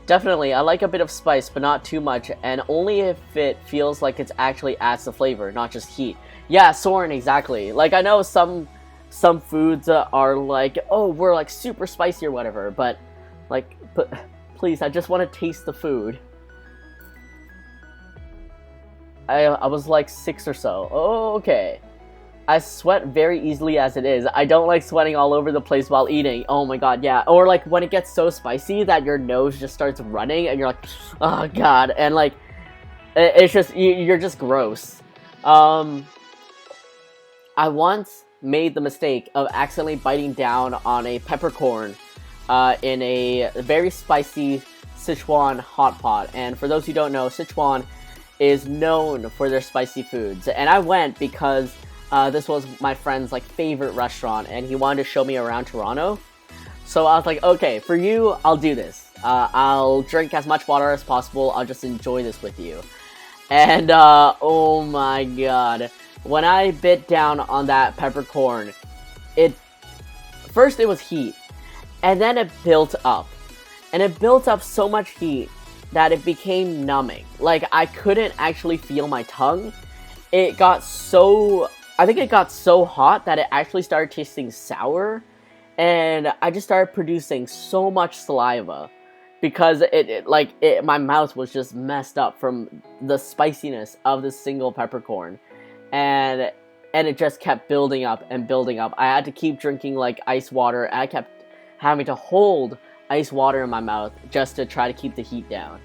Definitely, I like a bit of spice, but not too much, and only if it feels like it actually adds the flavor, not just heat. Yeah, Soren, exactly. Like, I know some foods are like, oh, we're like super spicy or whatever, but like, please, I just want to taste the food. I was like 6 or so. Oh, okay. I sweat very easily as it is. I don't like sweating all over the place while eating. Oh my god, yeah. Or like when it gets so spicy that your nose just starts running and you're like, oh god. And like, it's just, you're just gross. I once made the mistake of accidentally biting down on a peppercorn in a very spicy Sichuan hot pot. And for those who don't know, Sichuan is known for their spicy foods. And I went because this was my friend's like favorite restaurant, and he wanted to show me around Toronto. So I was like, okay, for you, I'll do this. I'll drink as much water as possible. I'll just enjoy this with you. And oh my god, when I bit down on that peppercorn, first it was heat, and then it built up, and it built up so much heat that it became numbing. Like, I couldn't actually feel my tongue. I think it got so hot that it actually started tasting sour, and I just started producing so much saliva because my mouth was just messed up from the spiciness of this single peppercorn, and it just kept building up and building up. I had to keep drinking like ice water, and I kept having to hold ice water in my mouth just to try to keep the heat down.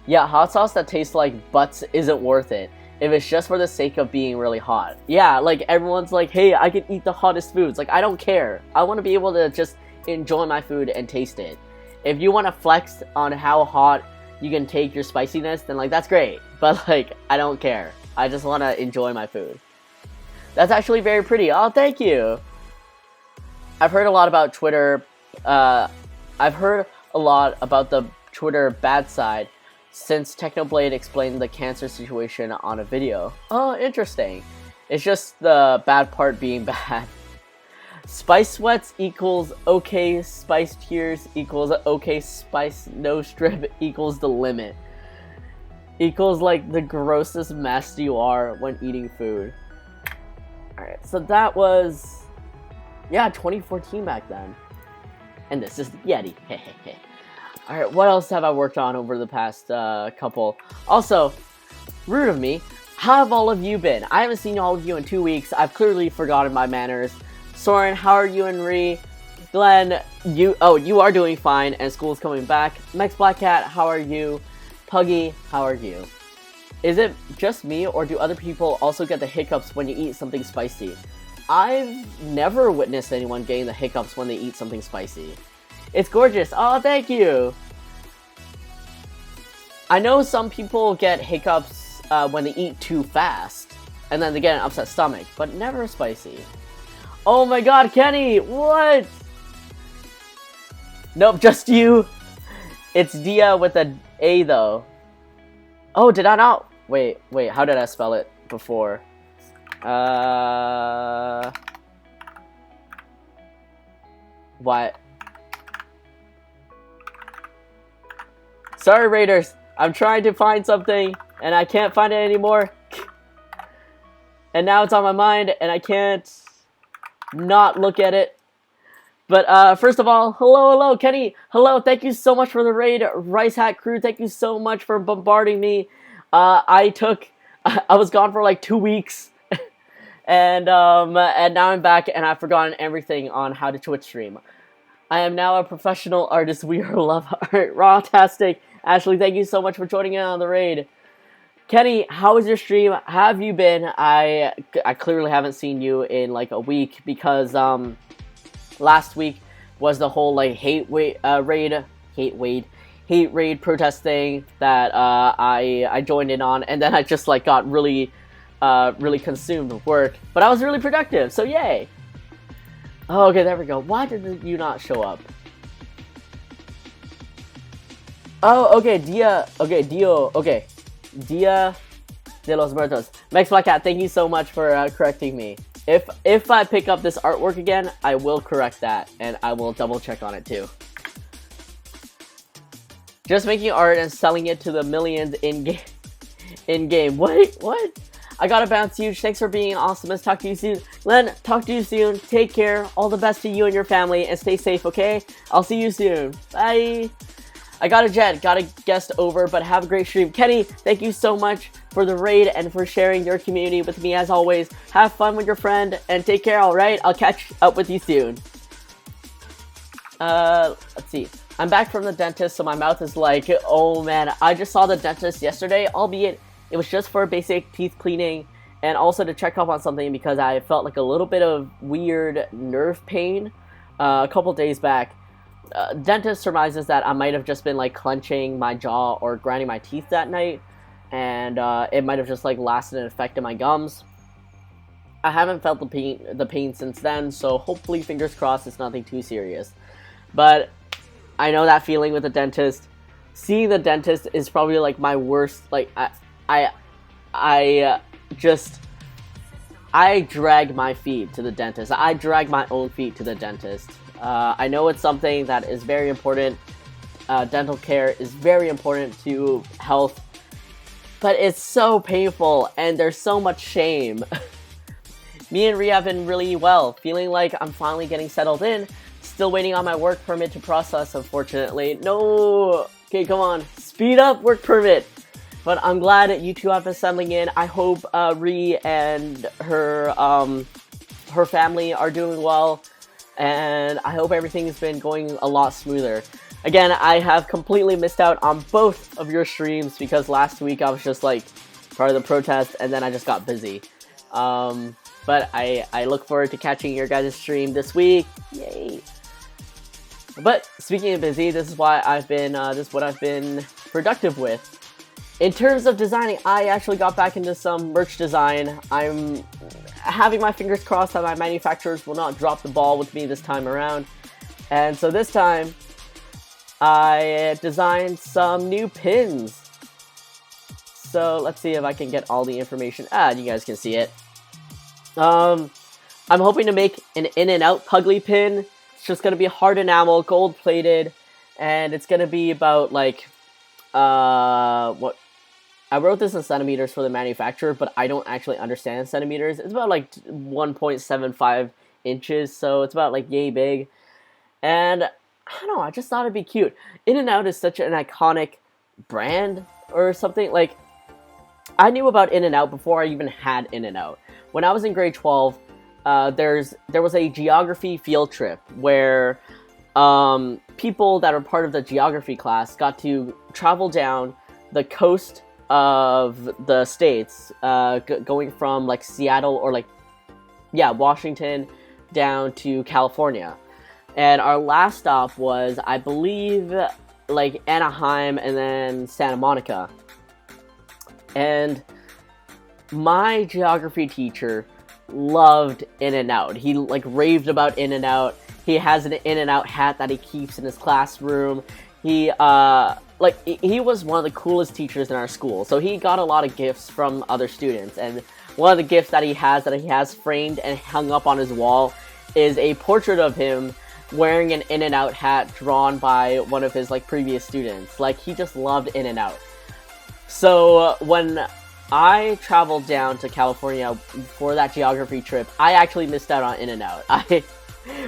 Yeah, hot sauce that tastes like butts isn't worth it if it's just for the sake of being really hot. Yeah, like, everyone's like, hey, I can eat the hottest foods. Like, I don't care. I want to be able to just enjoy my food and taste it. If you want to flex on how hot you can take your spiciness, then, like, that's great. But, like, I don't care. I just want to enjoy my food. That's actually very pretty. Oh, thank you. I've heard a lot about Twitter. I've heard a lot about the Twitter bad side since Technoblade explained the cancer situation on a video. Oh, interesting. It's just the bad part being bad. Spice sweats equals okay spice tears equals okay spice no strip equals the limit. Equals like the grossest mess you are when eating food. Alright, so that was, yeah, 2014 back then. And this is the Yeti. Alright, what else have I worked on over the past couple? Also, rude of me, how have all of you been? I haven't seen all of you in 2 weeks. I've clearly forgotten my manners. Soren, how are you and Ree? Glenn, you are doing fine, and school's coming back. Mex Black Cat, how are you? Puggy, how are you? Is it just me, or do other people also get the hiccups when you eat something spicy? I've never witnessed anyone getting the hiccups when they eat something spicy. It's gorgeous. Oh, thank you. I know some people get hiccups when they eat too fast, and then they get an upset stomach, but never spicy. Oh my god, Kenny! What? Nope, just you. It's Dia with an A, though. Oh, did I not? Wait, how did I spell it before? What? Sorry, Raiders. I'm trying to find something, and I can't find it anymore. And now it's on my mind, and I can't not look at it. But first of all, hello, Kenny. Hello, thank you so much for the raid, Rice Hat Crew. Thank you so much for bombarding me. I was gone for like 2 weeks, and now I'm back, and I've forgotten everything on how to Twitch stream. I am now a professional artist. We are love art. Rawtastic. Ashley, thank you so much for joining in on the raid. Kenny, how was your stream? How have you been? I clearly haven't seen you in like a week because last week was the whole like hate raid protest thing that I joined in on, and then I just like got really consumed with work. But I was really productive, so yay. Oh, okay, there we go. Why did you not show up? Oh, okay, Dia de los Muertos. Max Black Cat, thank you so much for correcting me. If I pick up this artwork again, I will correct that, and I will double check on it too. Just making art and selling it to the millions in game. Wait, what? I gotta bounce, huge. Thanks for being awesome. Let's talk to you soon. Len, talk to you soon. Take care. All the best to you and your family, and stay safe, okay? I'll see you soon. Bye. I got a jet, got a guest over, but have a great stream. Kenny, thank you so much for the raid and for sharing your community with me as always. Have fun with your friend, and take care, alright? I'll catch up with you soon. Let's see. I'm back from the dentist, so my mouth is like, oh man, I just saw the dentist yesterday, albeit it was just for basic teeth cleaning and also to check up on something because I felt like a little bit of weird nerve pain a couple days back. Dentist surmises that I might have just been like clenching my jaw or grinding my teeth that night, and it might have just like lasted an effect in my gums. I haven't felt the pain since then, so hopefully, fingers crossed, it's nothing too serious. But I know that feeling with the dentist. Seeing the dentist is probably like my worst. Like I drag my feet to the dentist. I drag my own feet to the dentist. I know it's something that is very important. Dental care is very important to health, but it's so painful and there's so much shame. Me and Rhea have been really well, feeling like I'm finally getting settled in. Still waiting on my work permit to process, unfortunately. No! Okay, come on. Speed up, work permit! But I'm glad you two have been settling in. I hope Rhea and her family are doing well. And I hope everything has been going a lot smoother. Again, I have completely missed out on both of your streams because last week I was just like part of the protest and then I just got busy. But I look forward to catching your guys' stream this week. Yay! But speaking of busy, this is what I've been productive with. In terms of designing, I actually got back into some merch design. I'm having my fingers crossed that my manufacturers will not drop the ball with me this time around. And so this time, I designed some new pins. So let's see if I can get all the information. You guys can see it. I'm hoping to make an In-N-Out Puglie pin. It's just going to be hard enamel, gold plated, and it's going to be about like, what? I wrote this in centimeters for the manufacturer, but I don't actually understand centimeters. It's about like 1.75 inches, so it's about like yay big. And I don't know, I just thought it'd be cute. In-N-Out is such an iconic brand or something. Like, I knew about In-N-Out before I even had In-N-Out. When I was in grade 12, there was a geography field trip where people that are part of the geography class got to travel down the coast of the states, going from like Seattle or like, yeah, Washington down to California. And our last stop was, I believe, like Anaheim and then Santa Monica. And my geography teacher loved In-N-Out. He like raved about In-N-Out. He has an In-N-Out hat that he keeps in his classroom. He was one of the coolest teachers in our school. So he got a lot of gifts from other students. And one of the gifts that he has framed and hung up on his wall is a portrait of him wearing an In-N-Out hat drawn by one of his like previous students. Like, he just loved In-N-Out. So when I traveled down to California for that geography trip, I actually missed out on In-N-Out.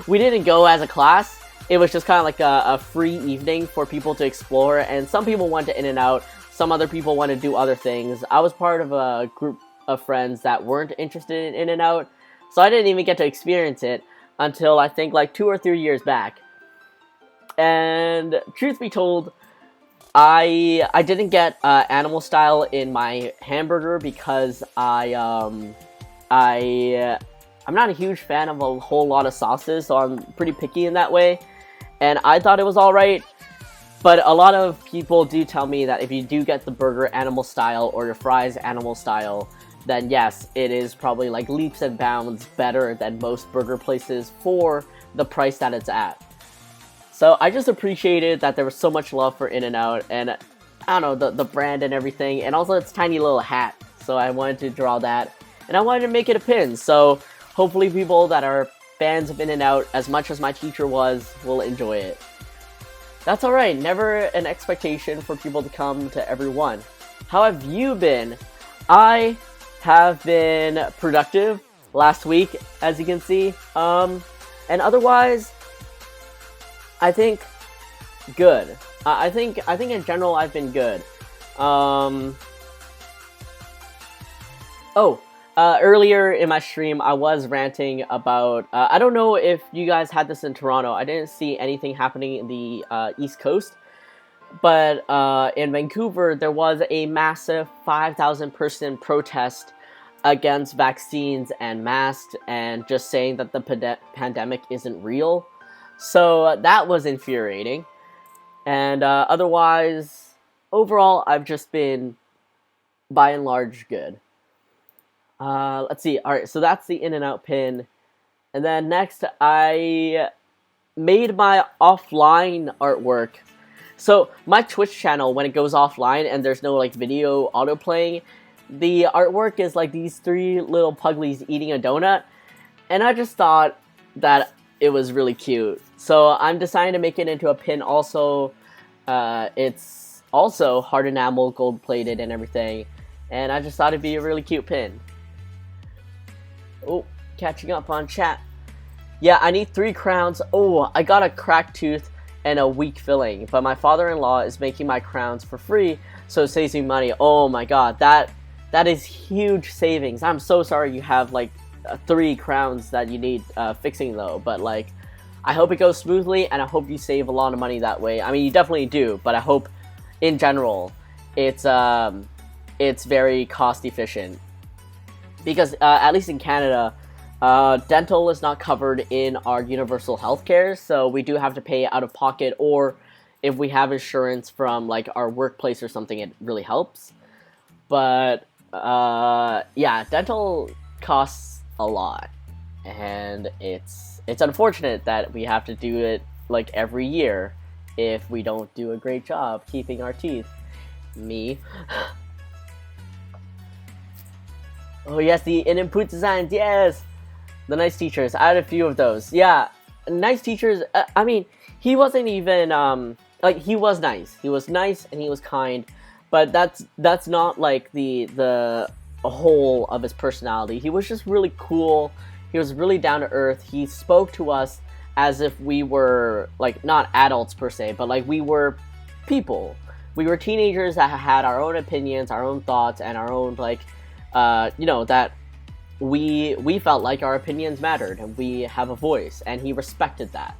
We didn't go as a class. It was just kind of like a free evening for people to explore, and some people went to In-N-Out, some other people wanted to do other things. I was part of a group of friends that weren't interested in In-N-Out, so I didn't even get to experience it until I think like 2 or 3 years back. And truth be told, I didn't get animal style in my hamburger because I'm not a huge fan of a whole lot of sauces, so I'm pretty picky in that way. And I thought it was alright, but a lot of people do tell me that if you do get the burger animal style or your fries animal style, then yes, it is probably like leaps and bounds better than most burger places for the price that it's at. So I just appreciated that there was so much love for In-N-Out, and I don't know, the brand and everything, and also its tiny little hat. So I wanted to draw that, and I wanted to make it a pin. So hopefully people that are fans of In-N-Out as much as my teacher was will enjoy it. That's alright, never an expectation for people to come to every one. How have you been? I have been productive last week, as you can see, and otherwise, I think good. I think in general I've been good. Earlier in my stream I was ranting about, I don't know if you guys had this in Toronto. I didn't see anything happening in the East Coast, but in Vancouver there was a massive 5,000 person protest against vaccines and masks and just saying that the pandemic isn't real. So that was infuriating. And otherwise, overall, I've just been, by and large, good. Let's see. Alright, so that's the In-N-Out pin. And then next, I made my offline artwork. So my Twitch channel, when it goes offline and there's no like video auto-playing, the artwork is like these 3 little Puglies eating a donut. And I just thought that it was really cute. So I'm deciding to make it into a pin also. It's also hard enamel, gold plated and everything. And I just thought it'd be a really cute pin. Oh, catching up on chat. Yeah, I need 3 crowns. Oh, I got a cracked tooth and a weak filling. But my father-in-law is making my crowns for free, so it saves me money. Oh my god, that is huge savings. I'm so sorry you have like 3 crowns that you need fixing though, but like I hope it goes smoothly and I hope you save a lot of money that way. I mean, you definitely do, but I hope in general it's very cost efficient, because at least in Canada, dental is not covered in our universal healthcare, so we do have to pay out of pocket, or if we have insurance from like our workplace or something, it really helps. But yeah, dental costs a lot, and it's unfortunate that we have to do it like every year if we don't do a great job keeping our teeth. Me. Oh yes, the input designs, yes! The nice teachers, I had a few of those. Yeah, nice teachers, I mean, he wasn't even, like, he was nice. He was nice and he was kind, but that's not like the whole of his personality. He was just really cool. He was really down to earth. He spoke to us as if we were, like, not adults per se, but like we were people. We were teenagers that had our own opinions, our own thoughts, and our own, like, you know, that we felt like our opinions mattered and we have a voice, and he respected that.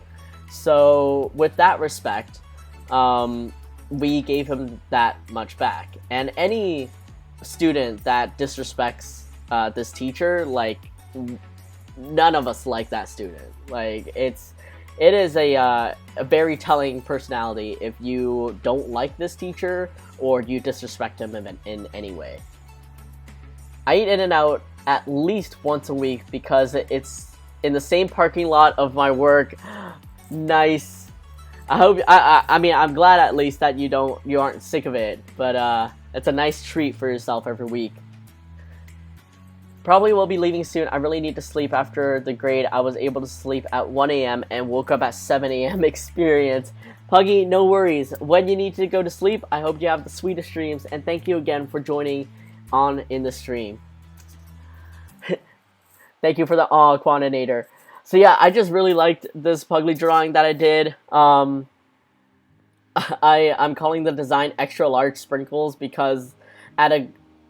So with that respect, we gave him that much back. And any student that disrespects this teacher, like, none of us like that student. Like, it's it is a very telling personality if you don't like this teacher or you disrespect him in any way. I eat In-N-Out at least once a week because it's in the same parking lot of my work. Nice. I mean, I'm glad at least that you aren't sick of it, but it's a nice treat for yourself every week. Probably will be leaving soon. I really need to sleep after the grade. I was able to sleep at 1 a.m. and woke up at 7 a.m. experience. Puggie, no worries. When you need to go to sleep, I hope you have the sweetest dreams, and thank you again for joining on in the stream. Thank you for the Quantinator. So yeah, I just really liked this Puglie drawing that I did. I'm calling the design extra large sprinkles because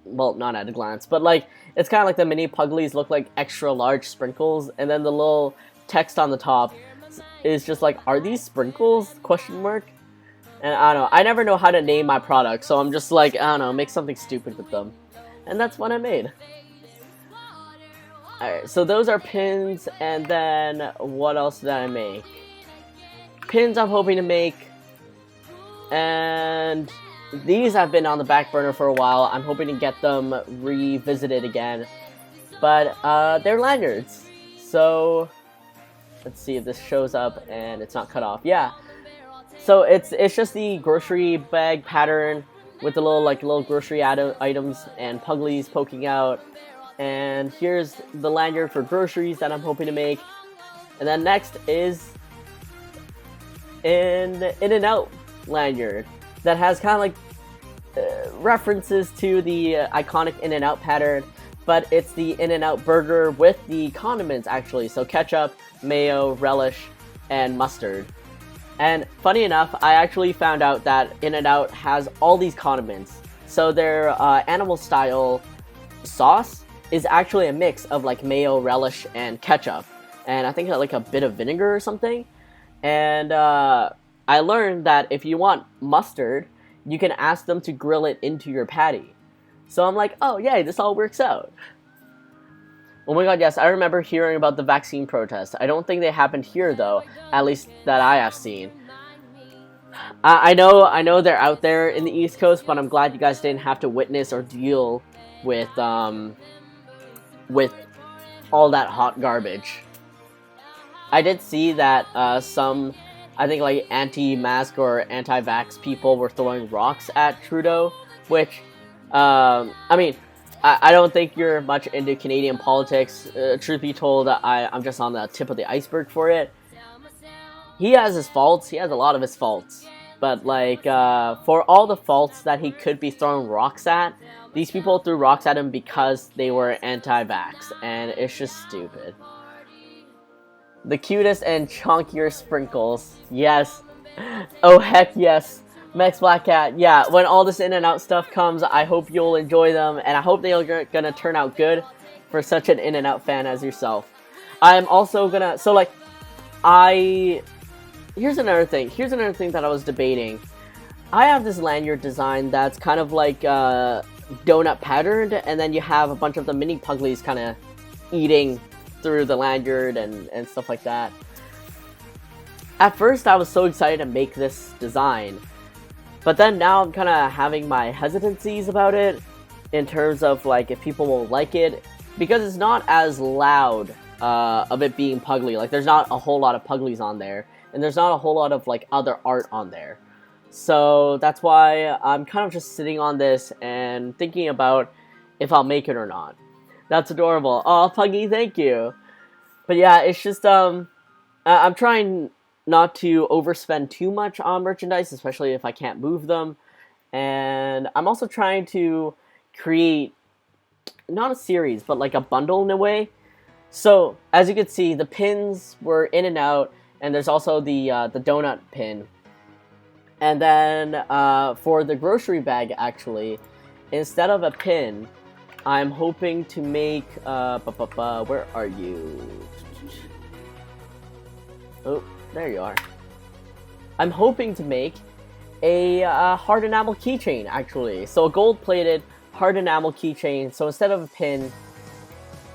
well, not at a glance, but like it's kind of like the mini Puglies look like extra large sprinkles, and then the little text on the top is just like, are these sprinkles? Question mark. And I don't know, I never know how to name my product, so I'm just like, I don't know, make something stupid with them. And that's what I made. Alright, so those are pins, and then what else did I make? Pins I'm hoping to make, and these have been on the back burner for a while. I'm hoping to get them revisited again, but they're lanyards. So let's see if this shows up and it's not cut off. Yeah, so it's just the grocery bag pattern with the little grocery items and Puglies poking out. And here's the lanyard for groceries that I'm hoping to make. And then next is an In-N-Out lanyard that has kind of like references to the iconic In-N-Out pattern, but it's the In-N-Out burger with the condiments actually. So ketchup, mayo, relish, and mustard. And funny enough, I actually found out that In-N-Out has all these condiments. So their animal style sauce is actually a mix of like mayo, relish, and ketchup, and I think like a bit of vinegar or something. And I learned that if you want mustard, you can ask them to grill it into your patty. So I'm like, oh yay, this all works out. Oh my god, yes, I remember hearing about the vaccine protests. I don't think they happened here though, at least that I have seen. I know they're out there in the East Coast, but I'm glad you guys didn't have to witness or deal with all that hot garbage. I did see that some, I think like anti-mask or anti-vax people were throwing rocks at Trudeau, which, I mean, I don't think you're much into Canadian politics. Truth be told, I'm just on the tip of the iceberg for it. He has his faults, he has a lot of his faults, but like, for all the faults that he could be throwing rocks at, these people threw rocks at him because they were anti-vax, and it's just stupid. The cutest and chunkier sprinkles. Yes. Oh heck yes. Max Black Cat. Yeah, when all this In-N-Out stuff comes, I hope you'll enjoy them, and I hope they're gonna turn out good for such an In-N-Out fan as yourself. I'm also gonna, so like, here's another thing that I was debating. I have this lanyard design that's kind of like, donut patterned, and then you have a bunch of the mini Puglies kind of eating through the lanyard and stuff like that. At first I was so excited to make this design, but then now I'm kind of having my hesitancies about it in terms of like if people will like it, because it's not as loud of it being Puglie. Like there's not a whole lot of Puglies on there, and there's not a whole lot of like other art on there. So that's why I'm kind of just sitting on this and thinking about if I'll make it or not. That's adorable. Oh, Puggie, thank you. But yeah, it's just, I'm trying not to overspend too much on merchandise, especially if I can't move them. And I'm also trying to create, not a series, but like a bundle in a way. So, as you can see, the pins were In-N-Out, and there's also the donut pin. And then for the grocery bag, actually, instead of a pin, I'm hoping to make, where are you? Oh, there you are. I'm hoping to make a hard enamel keychain, actually. So a gold-plated hard enamel keychain. So instead of a pin,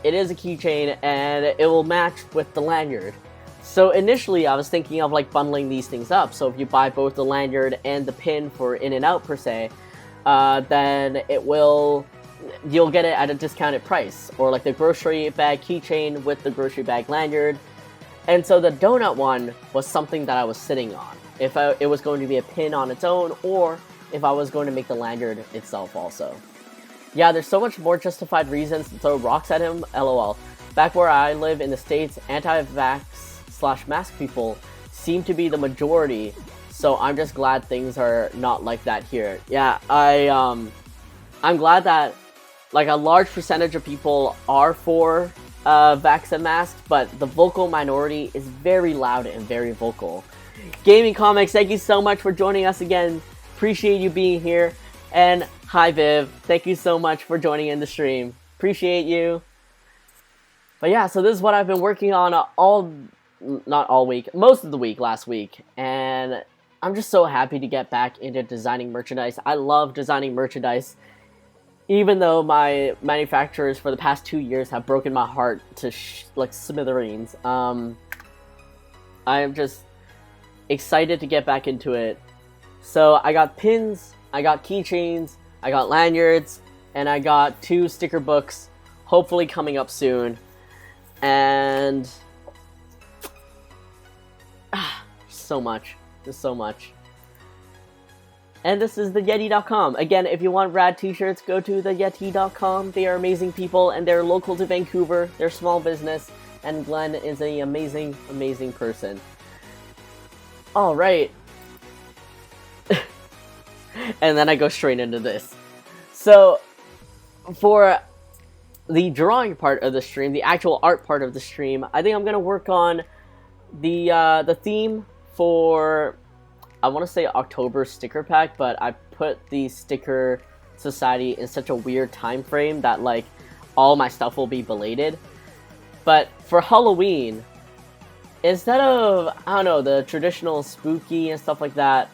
it is a keychain, and it will match with the lanyard. So initially I was thinking of like bundling these things up. So if you buy both the lanyard and the pin for in and out per se, then you'll get it at a discounted price, or like the grocery bag keychain with the grocery bag lanyard. And so the donut one was something that I was sitting on, if it was going to be a pin on its own, or if I was going to make the lanyard itself also. Yeah, there's so much more justified reasons to throw rocks at him, lol. Back where I live in the States, anti-vax/mask people seem to be the majority, so I'm just glad things are not like that here. Yeah, I'm glad that like a large percentage of people are for vax and masks, but the vocal minority is very loud and very vocal. Gaming Comics, thank you so much for joining us again. Appreciate you being here. And hi Viv, thank you so much for joining in the stream. Appreciate you. But yeah, so this is what I've been working on not all week, most of the week last week. And I'm just so happy to get back into designing merchandise. I love designing merchandise, even though my manufacturers for the past 2 years have broken my heart to like smithereens. I am just excited to get back into it. So I got pins, I got keychains, I got lanyards, and I got 2 sticker books, hopefully coming up soon. And so much, just so much. And this is theyeti.com. Again, if you want rad t-shirts, go to theyeti.com. They are amazing people, and they're local to Vancouver. They're small business, and Glenn is an amazing, amazing person. All right. And then I go straight into this. So, for the drawing part of the stream, the actual art part of the stream, I think I'm gonna work on the theme for, I want to say October sticker pack, but I put the sticker society in such a weird time frame that like all my stuff will be belated. But for Halloween, instead of, I don't know, the traditional spooky and stuff like that,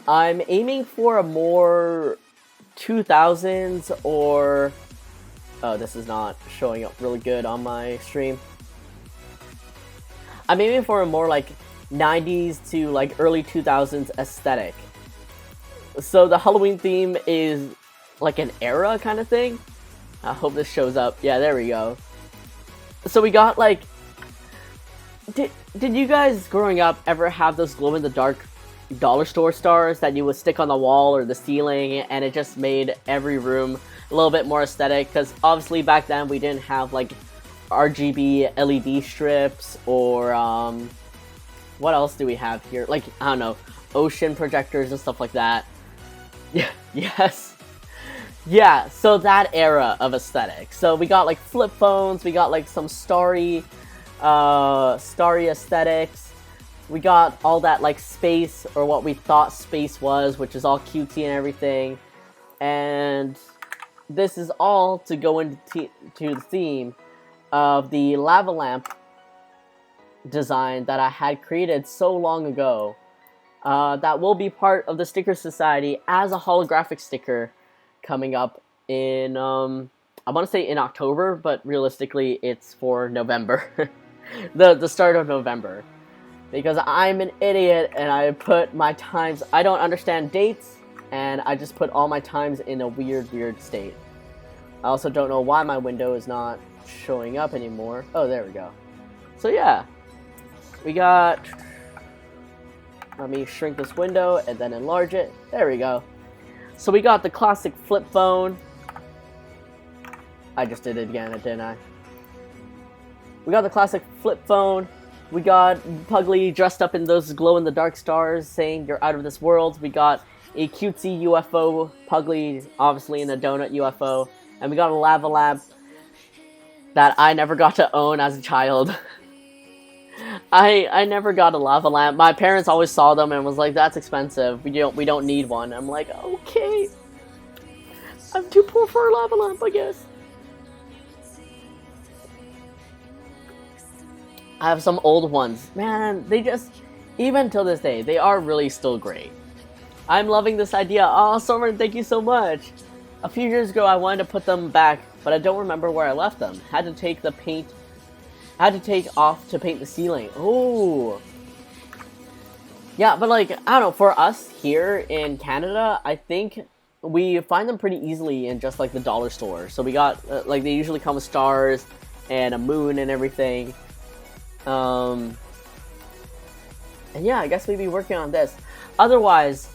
I'm aiming for a more 2000s or... Oh, this is not showing up really good on my stream. I'm aiming for a more like 90s to like early 2000s aesthetic. So the Halloween theme is like an era kind of thing. I hope this shows up. Yeah, there we go. So we got like... Did you guys growing up ever have those glow-in-the-dark dollar store stars that you would stick on the wall or the ceiling, and it just made every room a little bit more aesthetic? Because obviously back then we didn't have like RGB LED strips or what else do we have here? Like, I don't know, ocean projectors and stuff like that. Yeah, yes. Yeah, so that era of aesthetic. So we got like flip phones, we got like some starry aesthetics. We got all that like space, or what we thought space was, which is all cutesy and everything. And this is all to go into the theme of the lava lamp design that I had created so long ago. That will be part of the Sticker Society as a holographic sticker coming up in, I want to say in October, but realistically it's for November. the start of November. Because I'm an idiot and I put my times, I don't understand dates, and I just put all my times in a weird state. I also don't know why my window is not showing up anymore. Oh, there we go. So yeah, we got, let me shrink this window and then enlarge it. There we go. So we got the classic flip phone. I just did it again, didn't I? We got the classic flip phone. We got Puglie dressed up in those glow-in-the-dark stars saying you're out of this world. We got a cutesy UFO, Puglie obviously in a donut UFO. And we got a lava lamp that I never got to own as a child. I never got a lava lamp. My parents always saw them and was like, that's expensive. We don't need one. I'm like, okay. I'm too poor for a lava lamp, I guess. I have some old ones. Man, they just, even till this day, they are really still great. I'm loving this idea. Oh, Soren, thank you so much. A few years ago, I wanted to put them back, but I don't remember where I left them. Had to take the paint I had to take off to paint the ceiling. Oh. Yeah, but like, I don't know, for us here in Canada, I think we find them pretty easily in just like the dollar store. So we got, like, they usually come with stars and a moon and everything. And yeah, I guess we'd be working on this. Otherwise,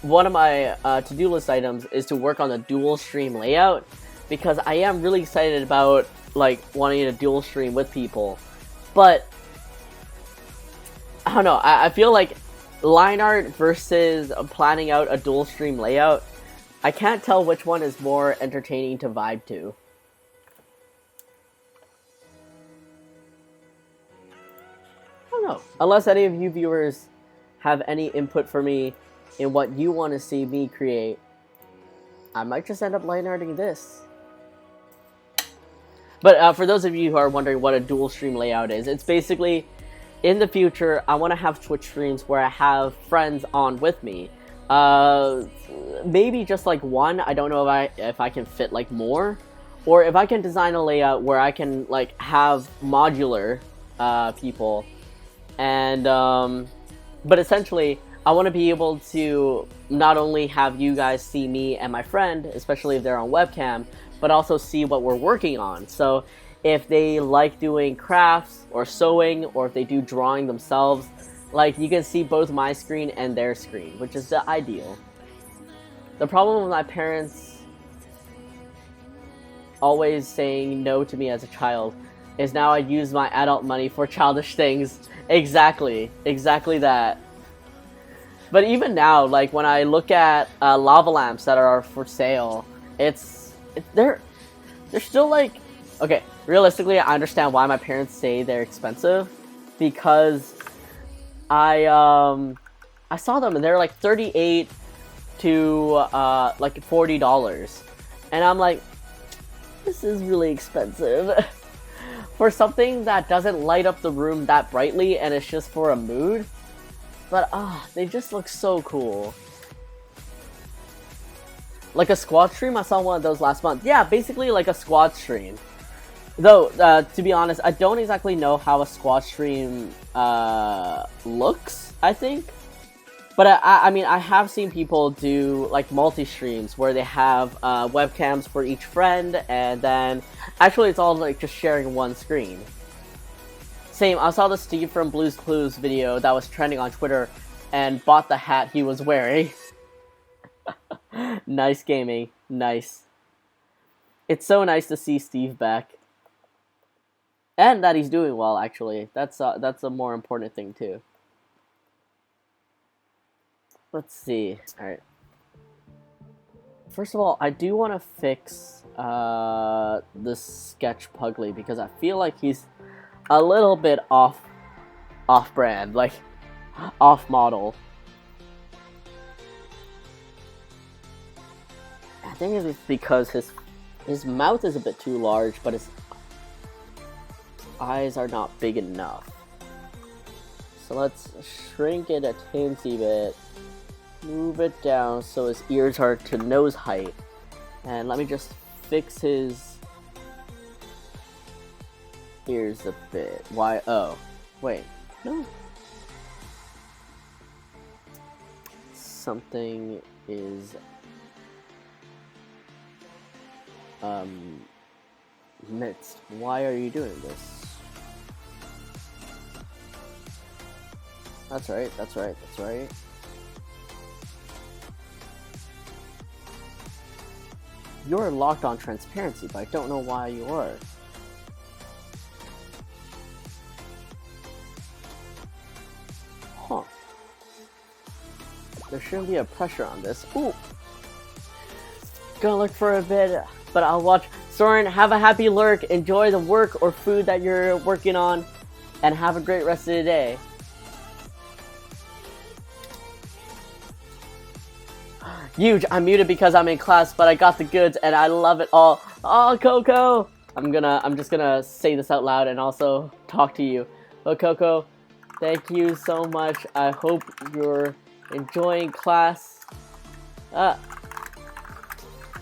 one of my to-do list items is to work on the dual stream layout, because I am really excited about like wanting to dual stream with people. But I don't know, I feel like line art versus planning out a dual stream layout, I can't tell which one is more entertaining to vibe to. I don't know. Unless any of you viewers have any input for me in what you want to see me create, I might just end up line arting this. But for those of you who are wondering what a dual stream layout is, it's basically, in the future, I want to have Twitch streams where I have friends on with me. Maybe just like one. I don't know if I can fit like more, or if I can design a layout where I can like have modular people, and but essentially I want to be able to not only have you guys see me and my friend, especially if they're on webcam, but also see what we're working on. So if they like doing crafts or sewing, or if they do drawing themselves, like, you can see both my screen and their screen, which is the ideal. The problem with my parents always saying no to me as a child is now I use my adult money for childish things. Exactly that. But even now, like, when I look at lava lamps that are for sale, they're still like, okay, realistically, I understand why my parents say they're expensive, because I saw them and they're like $38 to like $40, and I'm like, this is really expensive for something that doesn't light up the room that brightly and it's just for a mood. But they just look so cool. Like a squad stream, I saw one of those last month. Yeah, basically like a squad stream. Though, to be honest, I don't exactly know how a squad stream looks, I think. But I mean, I have seen people do like multi-streams where they have webcams for each friend, and then actually it's all like just sharing one screen. Same, I saw the Steve from Blue's Clues video that was trending on Twitter and bought the hat he was wearing. Nice gaming. Nice. It's so nice to see Steve back. And that he's doing well, actually. That's a more important thing, too. Let's see. Alright. First of all, I do want to fix this sketch Puglie, because I feel like he's a little bit off-brand, like, off-model. I think it's because his mouth is a bit too large, but his eyes are not big enough. So let's shrink it a teensy bit, move it down so his ears are to nose height, and let me just fix his ears a bit. Why? Oh, wait, no. Something is mixed. Why are you doing this? That's right, that's right, that's right. You're locked on transparency, but I don't know why you are. Huh. There shouldn't be a pressure on this. Ooh! Gonna look for a bit, but I'll watch. Soren, have a happy lurk. Enjoy the work or food that you're working on, and have a great rest of the day. Huge, I'm muted because I'm in class, but I got the goods and I love it all. Oh, Coco! I'm just gonna say this out loud and also talk to you. But Coco, thank you so much. I hope you're enjoying class.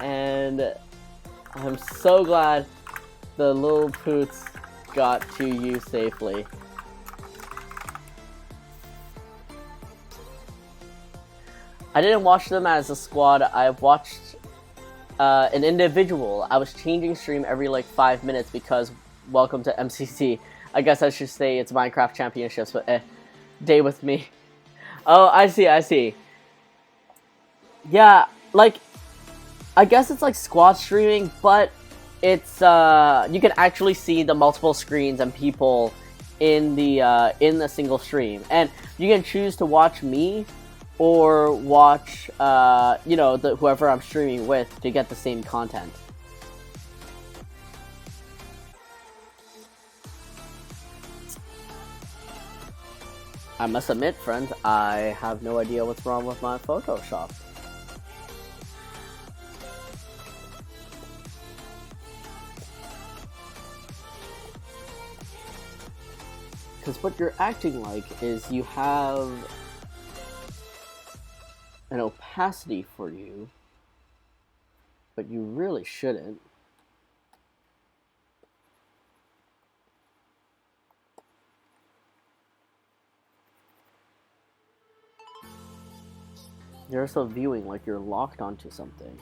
And I'm so glad the little poots got to you safely. I didn't watch them as a squad. I watched an individual. I was changing stream every like 5 minutes because welcome to MCC. I guess I should say it's Minecraft Championships, but day with me. Oh, I see. Yeah, like, I guess it's like squad streaming, but it's you can actually see the multiple screens and people in the single stream, and you can choose to watch me or watch you know, whoever I'm streaming with to get the same content. I must admit, friends, I have no idea what's wrong with my Photoshop. Because what you're acting like is you have an opacity for you, but you really shouldn't. You're also viewing like you're locked onto something.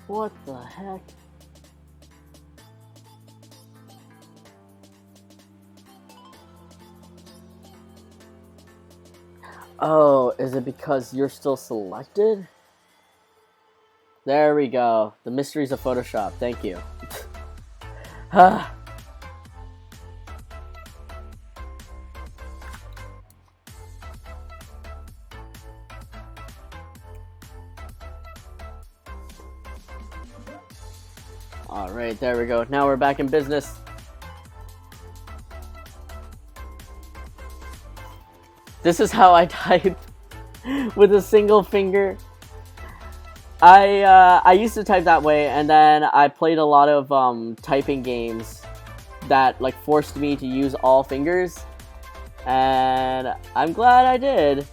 What the heck? Oh, is it because you're still selected? There we go. The mysteries of Photoshop. Thank you. Alright, there we go. Now we're back in business. This is how I type with a single finger. I used to type that way, and then I played a lot of typing games that like forced me to use all fingers, and I'm glad I did.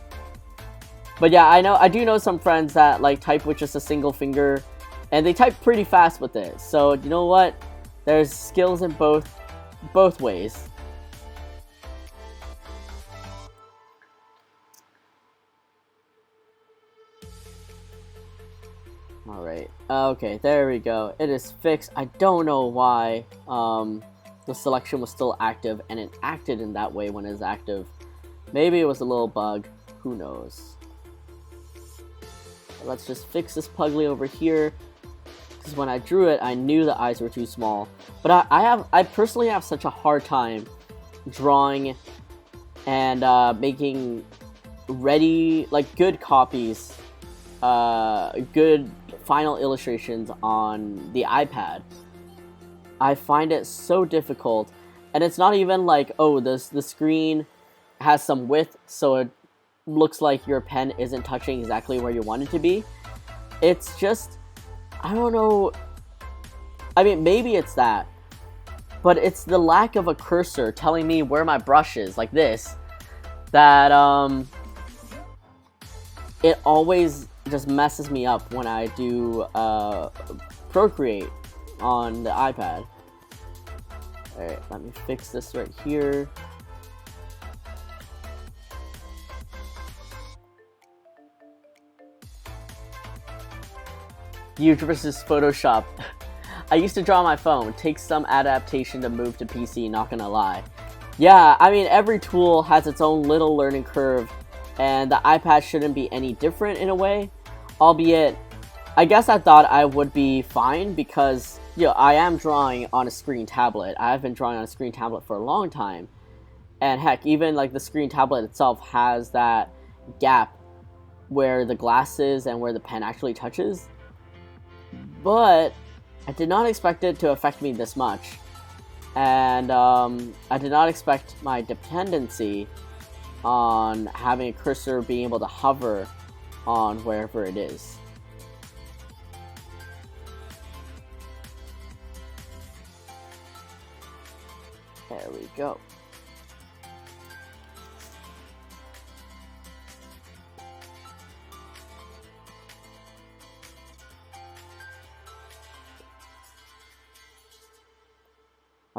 But yeah, I do know some friends that like type with just a single finger, and they type pretty fast with it. So you know what? There's skills in both ways. Alright, okay, there we go. It is fixed. I don't know why the selection was still active and it acted in that way when it's active. Maybe it was a little bug. Who knows? Let's just fix this Puglie over here. Because when I drew it, I knew the eyes were too small. But I personally have such a hard time drawing and making ready, like, good copies, good final illustrations on the iPad. I find it so difficult, and it's not even like, oh, the screen has some width, so it looks like your pen isn't touching exactly where you want it to be. It's just, I don't know, I mean, maybe it's that, but it's the lack of a cursor telling me where my brush is, like this, that, it always just messes me up when I do Procreate on the iPad. Alright, let me fix this right here. Huge versus Photoshop. I used to draw on my phone. Takes some adaptation to move to PC, not gonna lie. Yeah, I mean, every tool has its own little learning curve, and the iPad shouldn't be any different in a way. Albeit, I guess I thought I would be fine because, you know, I am drawing on a screen tablet. I've been drawing on a screen tablet for a long time. And heck, even like the screen tablet itself has that gap where the glass is and where the pen actually touches. But I did not expect it to affect me this much. And I did not expect my dependency on having a cursor being able to hover on wherever it is. There we go.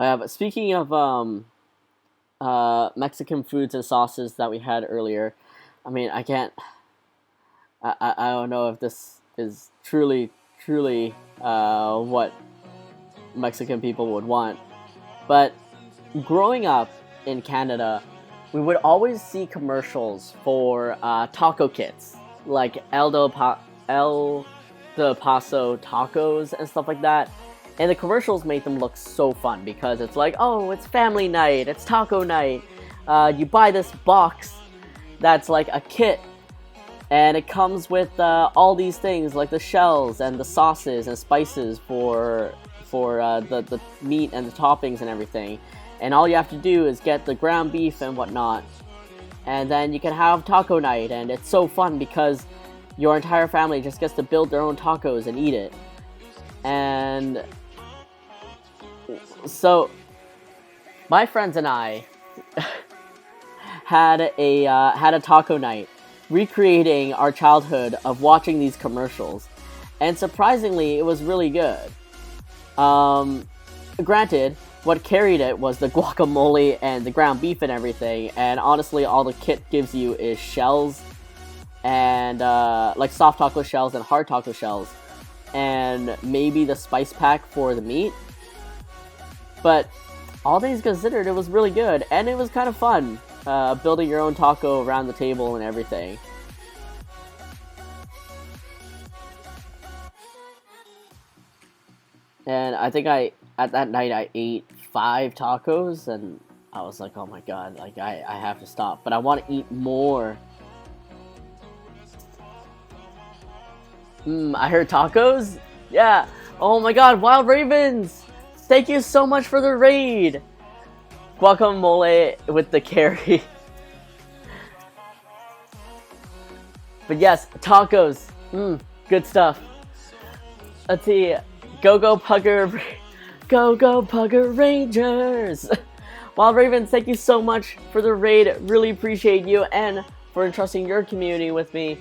But speaking of Mexican foods and sauces that we had earlier, I mean, I can't. I don't know if this is truly what Mexican people would want, but growing up in Canada, we would always see commercials for taco kits, like El Del Paso tacos and stuff like that. And the commercials made them look so fun because it's like, oh, it's family night, it's taco night. You buy this box that's like a kit, and it comes with all these things like the shells and the sauces and spices for the meat and the toppings and everything. And all you have to do is get the ground beef and whatnot, and then you can have taco night, and it's so fun because your entire family just gets to build their own tacos and eat it. And so my friends and I had a taco night, recreating our childhood of watching these commercials, and surprisingly, it was really good. Granted, what carried it was the guacamole and the ground beef and everything, and honestly, all the kit gives you is shells, and like soft taco shells and hard taco shells, and maybe the spice pack for the meat. But all things considered, it was really good, and it was kind of fun, building your own taco around the table and everything. And I think at that night I ate 5 tacos, and I was like, oh my god, like I have to stop, but I want to eat more. I heard tacos? Yeah. Oh my god, Wild Ravens! Thank you so much for the raid! Guacamole with the carry. But yes, tacos. Good stuff. Let's see. Go Pugger Rangers! Wild Ravens, thank you so much for the raid. Really appreciate you and for entrusting your community with me.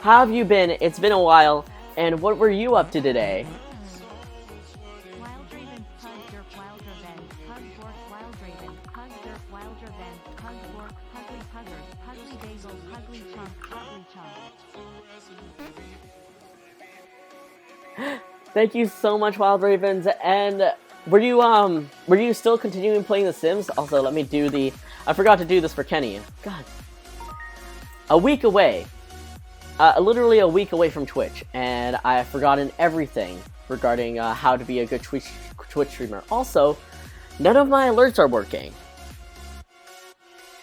How have you been? It's been a while. And what were you up to today? Wild Ravens, Pug, Wild Revenge, Pug, Bork, Wild Ravens, Pug, Wild Revenge, Pug, Bork, Puglie, Puggers, Puglie, Bagel, Puglie, Chunk, Puglie, Chunk. Thank you so much, Wild Ravens. And were you still continuing playing The Sims? Also, let me do the... I forgot to do this for Kenny. God. A week away. Literally a week away from Twitch, and I've forgotten everything regarding how to be a good Twitch streamer. Also, none of my alerts are working.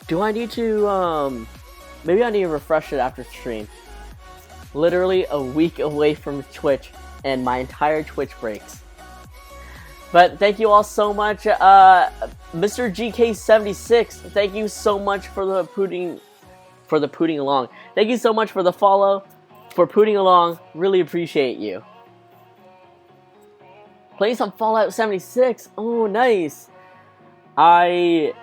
Do I need to, maybe I need to refresh it after stream. Literally a week away from Twitch, and my entire Twitch breaks. But thank you all so much. Mr. GK76, thank you so much for the pooting along. Thank you so much for the follow, for pooting along. Really appreciate you. Playing some Fallout 76. Oh, nice. I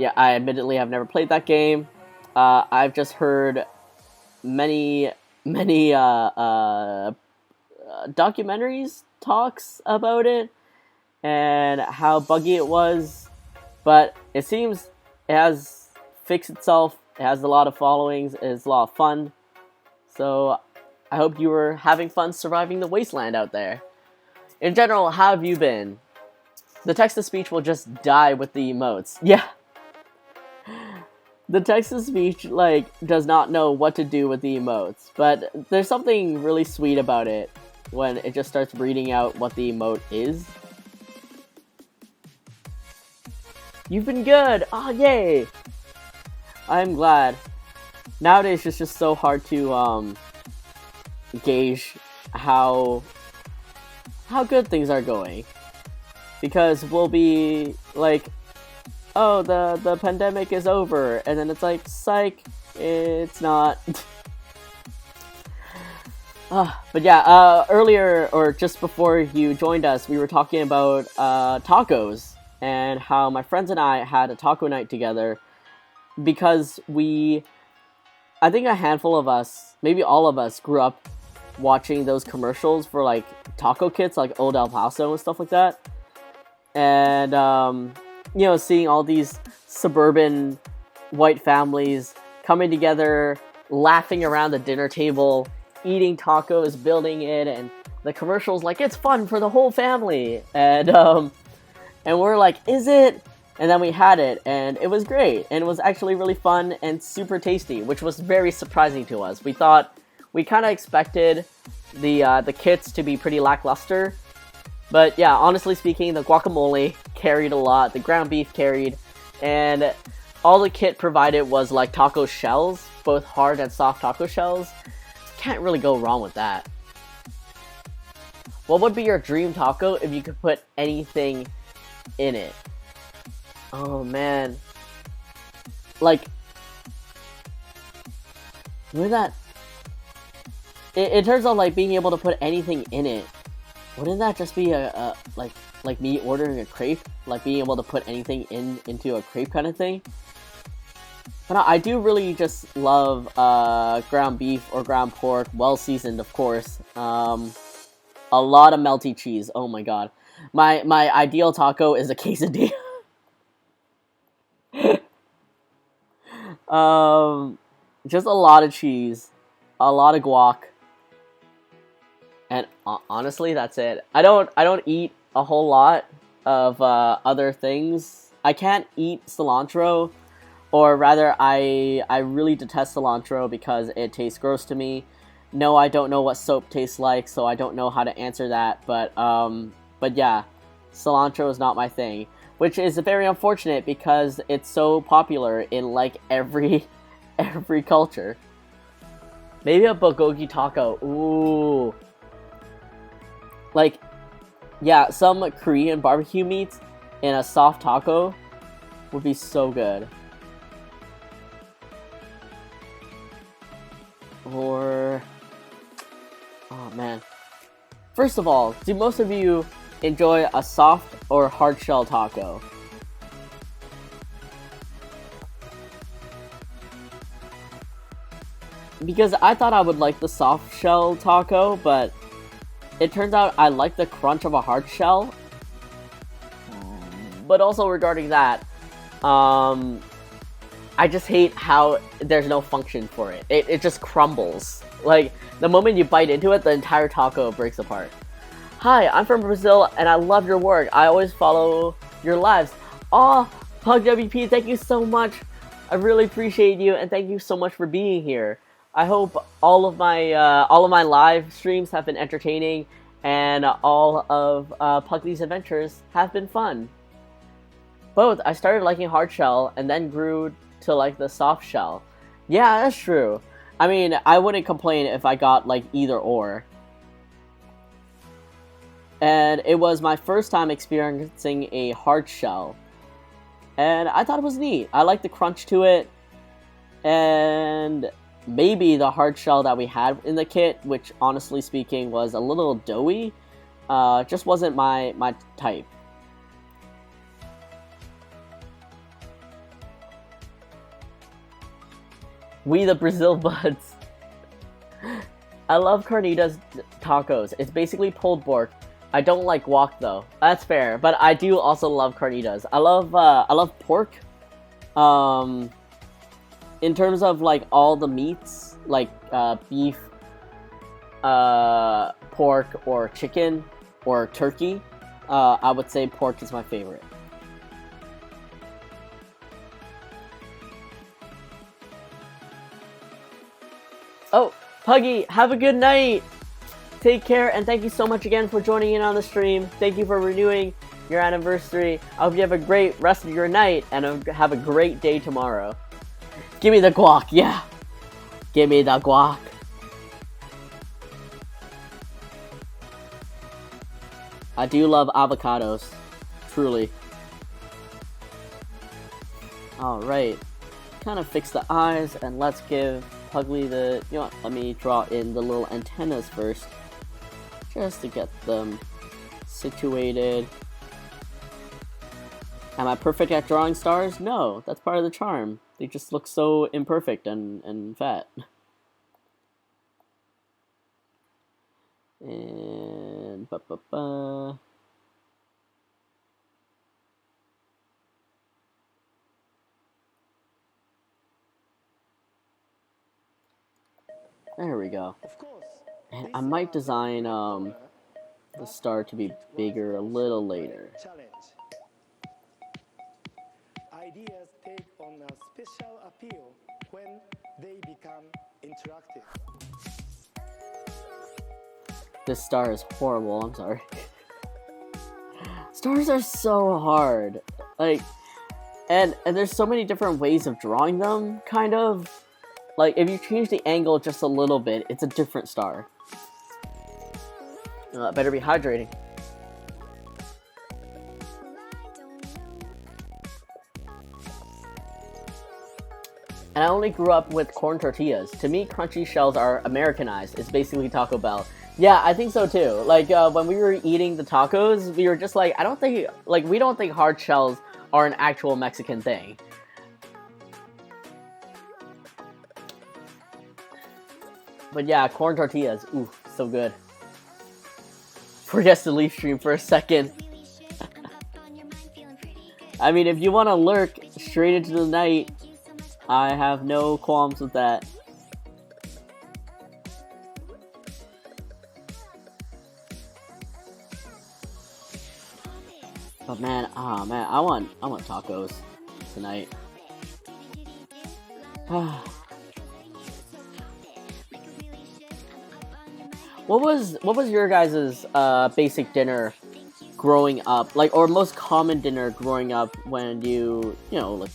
admittedly have never played that game. I've just heard many documentaries, talks about it, and how buggy it was. But it seems it has fixed itself. It has a lot of followings. It's a lot of fun. So I hope you were having fun surviving the wasteland out there. In general, how have you been? The text-to-speech will just die with the emotes. Yeah. The text-to-speech, like, does not know what to do with the emotes. But there's something really sweet about it when it just starts reading out what the emote is. You've been good! Oh, yay! I'm glad. Nowadays, it's just so hard to gauge how good things are going, because we'll be like, oh, the pandemic is over, and then it's like, psych, it's not. But yeah, earlier, or just before you joined us, we were talking about tacos, and how my friends and I had a taco night together. Because I think a handful of us, maybe all of us, grew up watching those commercials for, like, taco kits, like Old El Paso and stuff like that. and you know, seeing all these suburban white families coming together, laughing around the dinner table, eating tacos, building it, and the commercials like it's fun for the whole family, and we're like, is it? And then we had it, and it was great, and it was actually really fun and super tasty, which was very surprising to us. We kind of expected the kits to be pretty lackluster, but yeah, honestly speaking, the guacamole carried a lot, the ground beef carried, and all the kit provided was like taco shells, both hard and soft taco shells. Can't really go wrong with that. What would be your dream taco if you could put anything in it? Oh man. Like, with that, in terms of like being able to put anything in it, wouldn't that just be a like me ordering a crepe? Like being able to put anything into a crepe kind of thing? But no, I do really just love ground beef or ground pork, well seasoned, of course. A lot of melty cheese. Oh my god, my ideal taco is a quesadilla. Just a lot of cheese, a lot of guac, and honestly, that's it. I don't eat a whole lot of other things. I can't eat cilantro. Or rather, I really detest cilantro because it tastes gross to me. No, I don't know what soap tastes like, so I don't know how to answer that. But yeah, cilantro is not my thing, which is very unfortunate because it's so popular in like every every culture. Maybe a bulgogi taco. Ooh, like yeah, some Korean barbecue meats in a soft taco would be so good. Or, oh man. First of all, do most of you enjoy a soft or hard shell taco? Because I thought I would like the soft shell taco, but it turns out I like the crunch of a hard shell. But also regarding that, I just hate how there's no function for it. It just crumbles. Like, the moment you bite into it, the entire taco breaks apart. Hi, I'm from Brazil, and I love your work. I always follow your lives. Aw, Pug WP, thank you so much. I really appreciate you, and thank you so much for being here. I hope all of my live streams have been entertaining, and all of Puglie's adventures have been fun. Both. I started liking hard shell, and then grew to like the soft shell. Yeah, that's true. I mean, I wouldn't complain if I got like either or. And it was my first time experiencing a hard shell. And I thought it was neat. I liked the crunch to it. And maybe the hard shell that we had in the kit, which honestly speaking was a little doughy, just wasn't my type. We the Brazil buds. I love carnitas tacos. It's basically pulled pork. I don't like guac though. That's fair, but I do also love carnitas. I love pork. In terms of like all the meats, like beef, pork, or chicken, or turkey, I would say pork is my favorite. Oh, Puggy, have a good night! Take care, and thank you so much again for joining in on the stream. Thank you for renewing your anniversary. I hope you have a great rest of your night, and have a great day tomorrow. Give me the guac, yeah! Give me the guac. I do love avocados. Truly. Alright. Kind of fix the eyes, and let's give Puglie the... You know what, let me draw in the little antennas first. Just to get them situated. Am I perfect at drawing stars? No, that's part of the charm. They just look so imperfect and fat. And... There we go. And I might design the star to be bigger a little later. Ideas take on a special appeal when they become interactive. This star is horrible, I'm sorry. Stars are so hard. Like, and there's so many different ways of drawing them, kind of. Like, if you change the angle just a little bit, it's a different star. Better be hydrating. And I only grew up with corn tortillas. To me, crunchy shells are Americanized. It's basically Taco Bell. Yeah, I think so too. Like, when we were eating the tacos, we were just like, we don't think hard shells are an actual Mexican thing. But yeah, corn tortillas. Ooh, so good. Forget to leave stream for a second. I mean, if you want to lurk straight into the night, I have no qualms with that. But man, I want tacos tonight. What was your guys' basic dinner growing up, like, or most common dinner growing up when you know, like,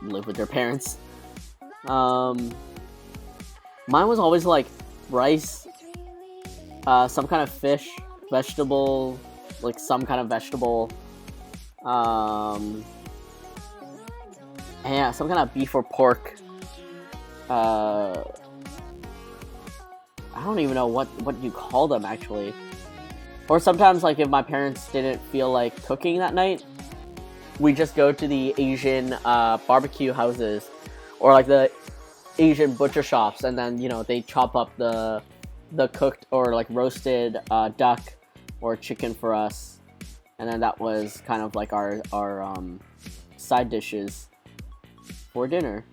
live with your parents? Mine was always like rice, some kind of fish, vegetable, like some kind of vegetable, and yeah, some kind of beef or pork. I don't even know what you call them actually. Or sometimes, like, if my parents didn't feel like cooking that night, we just go to the Asian barbecue houses, or like the Asian butcher shops, and then, you know, they chop up the cooked or like roasted duck or chicken for us, and then that was kind of like our side dishes for dinner.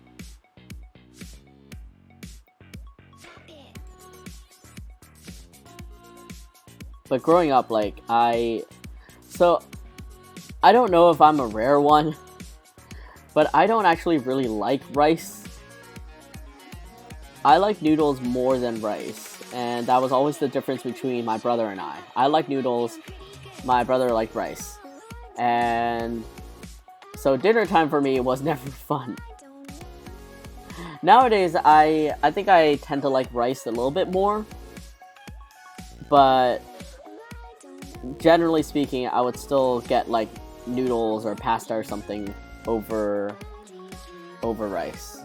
But growing up, like, I don't know if I'm a rare one, but I don't actually really like rice. I like noodles more than rice, and that was always the difference between my brother and I. I like noodles, my brother liked rice. And so dinner time for me was never fun. Nowadays, I think I tend to like rice a little bit more, but generally speaking, I would still get like noodles or pasta or something over rice.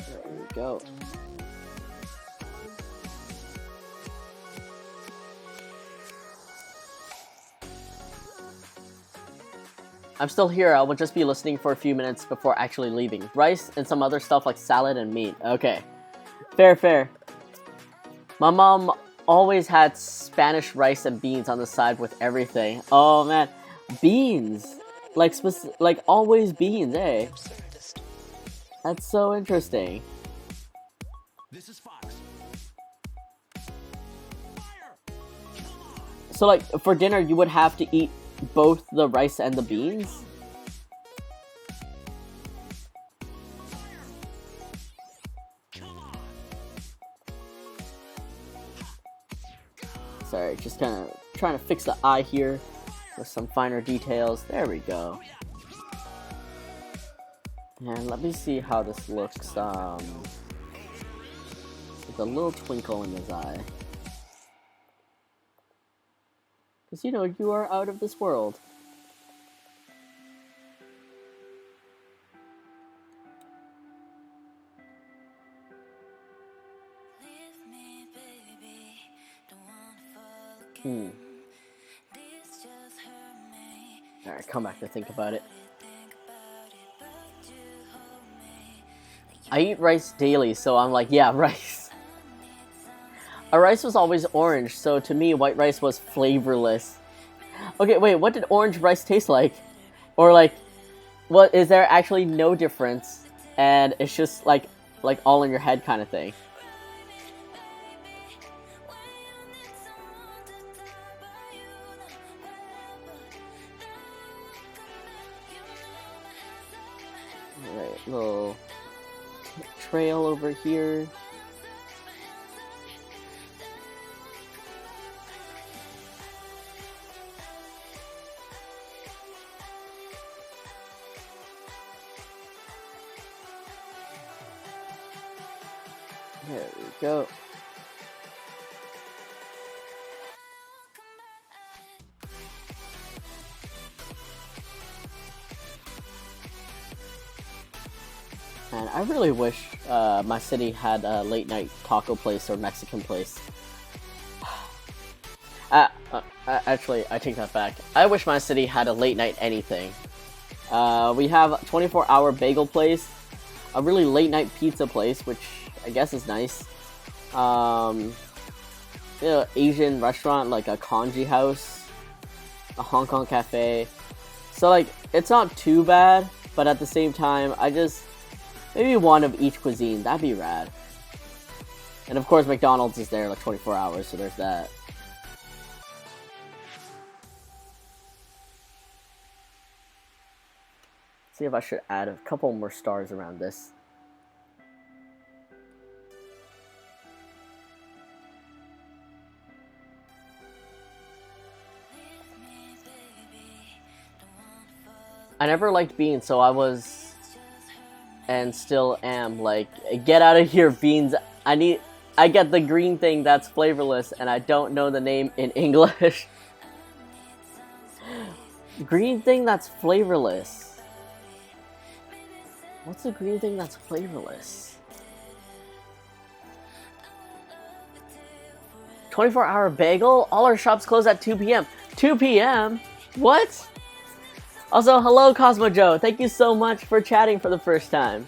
There we go. I'm still here. I will just be listening for a few minutes before actually leaving. Rice and some other stuff like salad and meat. Okay. Fair. My mom always had Spanish rice and beans on the side with everything. Oh man. Beans. Like always beans, eh? That's so interesting. This is Fox. So like for dinner you would have to eat both the rice and the beans? Sorry, just kind of trying to fix the eye here with some finer details. There we go. And let me see how this looks with a little twinkle in his eye. Because, you know, you are out of this world. Alright, come back to think about it. I eat rice daily, so I'm like, yeah, rice. Our rice was always orange, so to me, white rice was flavorless. Okay, wait, what did orange rice taste like? Or like, what is there actually no difference, and it's just like all in your head kind of thing. Alright, little trail over here. There we go. And I really wish my city had a late night taco place or Mexican place. Actually, I take that back. I wish my city had a late night anything. We have a 24-hour bagel place, a really late night pizza place, which I guess is nice. Asian restaurant like a kanji house, a Hong Kong cafe. So like, it's not too bad, but at the same time, maybe one of each cuisine. That'd be rad. And of course, McDonald's is there like 24 hours, so there's that. See if I should add a couple more stars around this. I never liked beans, so I was, and still am, like, get out of here, beans. I get the green thing that's flavorless, and I don't know the name in English. Green thing that's flavorless. What's the green thing that's flavorless? 24-hour bagel? All our shops close at 2 p.m. 2 p.m.? What? Also, hello Cosmo Joe. Thank you so much for chatting for the first time.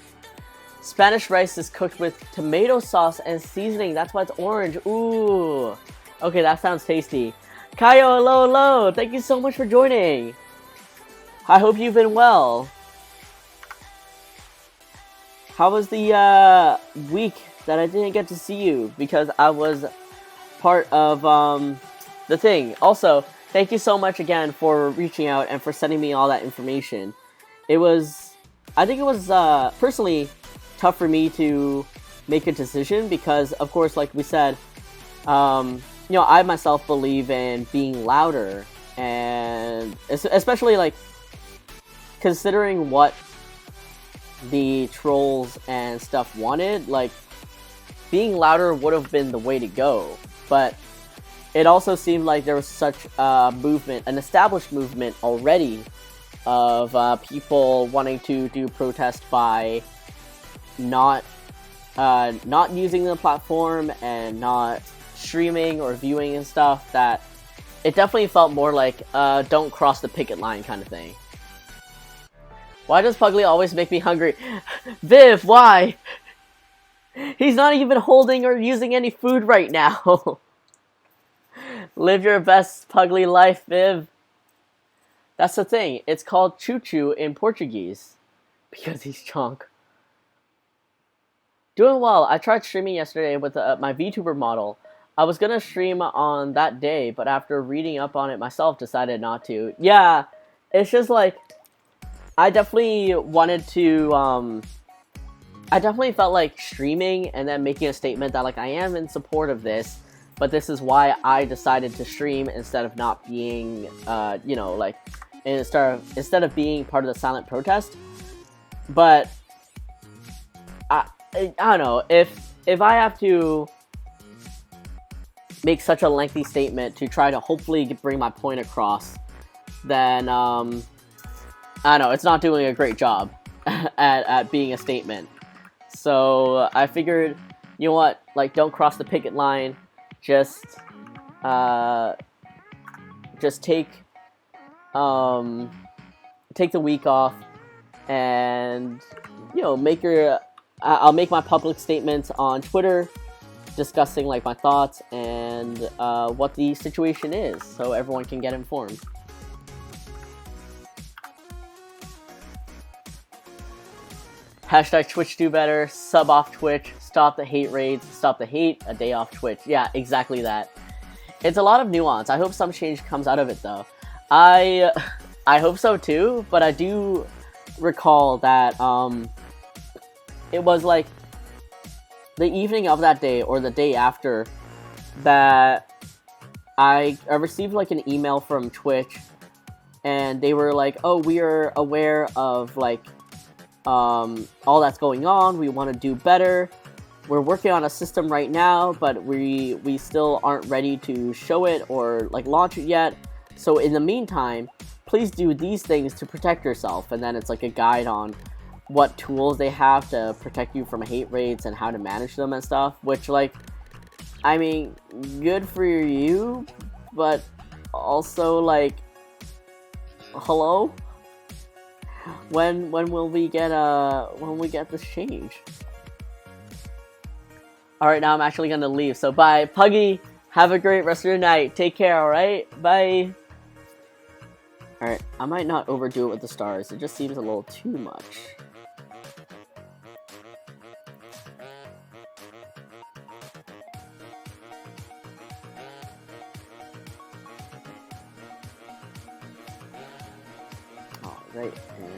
Spanish rice is cooked with tomato sauce and seasoning. That's why it's orange. Ooh. Okay, that sounds tasty. Kaio, hello. Thank you so much for joining. I hope you've been well. How was the week that I didn't get to see you because I was part of the thing? Also, thank you so much again for reaching out and for sending me all that information. I think it was personally tough for me to make a decision because, of course, like we said, I myself believe in being louder, and especially like considering what the trolls and stuff wanted, like being louder would have been the way to go, but it also seemed like there was such a movement, an established movement already of people wanting to do protest by not using the platform and not streaming or viewing and stuff, that it definitely felt more like don't cross the picket line kind of thing. Why does Puglie always make me hungry? Viv, why? He's not even holding or using any food right now. Live your best Puglie life, Viv. That's the thing. It's called choo-choo in Portuguese. Because he's chonk. Doing well. I tried streaming yesterday with my VTuber model. I was gonna stream on that day, but after reading up on it myself, decided not to. Yeah, it's just like, I definitely wanted to, I definitely felt like streaming and then making a statement that, like, I am in support of this, but this is why I decided to stream instead of not being, like, instead of being part of the silent protest. But I don't know, if I have to make such a lengthy statement to try to hopefully bring my point across, then I don't know, it's not doing a great job at being a statement. So I figured, you know what, like, don't cross the picket line. Just take the week off, and make your. I'll make my public statements on Twitter, discussing like my thoughts and what the situation is, so everyone can get informed. Hashtag Twitch do better, sub off Twitch, stop the hate raids, stop the hate, a day off Twitch. Yeah, exactly that. It's a lot of nuance. I hope some change comes out of it though. I hope so too, but I do recall that it was like the evening of that day or the day after that I received like an email from Twitch, and they were like, oh, we are aware of like all that's going on, we want to do better, we're working on a system right now, but we still aren't ready to show it or like launch it yet, so in the meantime please do these things to protect yourself. And then it's like a guide on what tools they have to protect you from hate raids and how to manage them and stuff, which, like, I mean, good for you, but also, like, hello? When will we get this change? Alright, now I'm actually gonna leave, so bye. Puggie, have a great rest of your night. Take care, alright? Bye. Alright, I might not overdo it with the stars. It just seems a little too much. Alright, and... you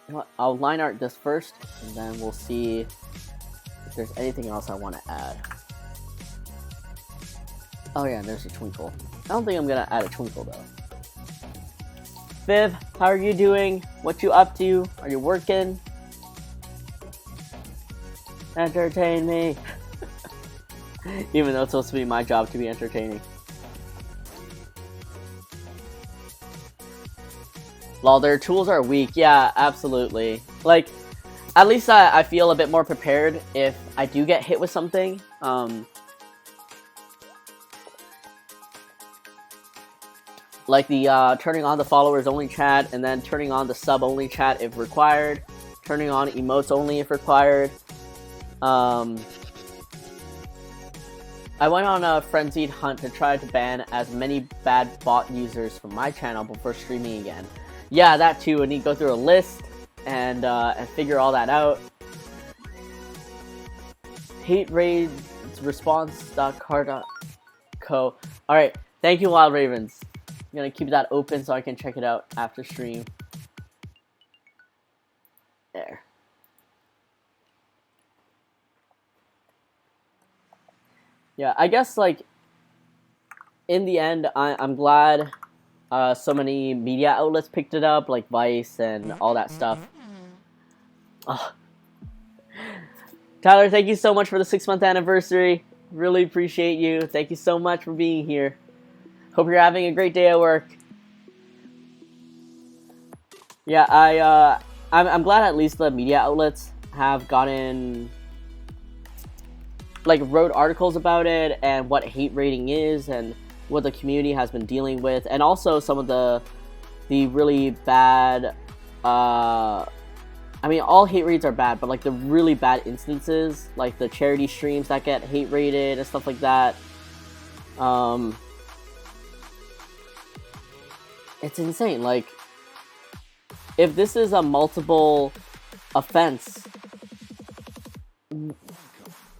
know what? I'll line art this first, and then we'll see if there's anything else I want to add. Oh yeah, there's a twinkle. I don't think I'm gonna add a twinkle though. Viv, how are you doing? What you up to? Are you working? Entertain me. Even though it's supposed to be my job to be entertaining. Lol, their tools are weak. Yeah, absolutely. Like, at least I feel a bit more prepared if I do get hit with something. Like the turning on the followers only chat, and then turning on the sub only chat if required, turning on emotes only if required. I went on a frenzied hunt to try to ban as many bad bot users from my channel before streaming again. Yeah, that too. I need to go through a list and figure all that out. Hate raids response.car.co. Alright, thank you, Wild Ravens. I'm gonna keep that open so I can check it out after stream. There. Yeah, I guess, like, in the end, I'm glad so many media outlets picked it up, like Vice and all that stuff. Oh. Tyler, thank you so much for the 6-month anniversary. Really appreciate you. Thank you so much for being here. Hope you're having a great day at work. Yeah, I'm glad at least the media outlets have gotten, like, wrote articles about it and what hate rating is and what the community has been dealing with, and also some of the really bad, I mean, all hate raids are bad, but like the really bad instances, like the charity streams that get hate rated and stuff like that. It's insane. Like, if this is a multiple offense,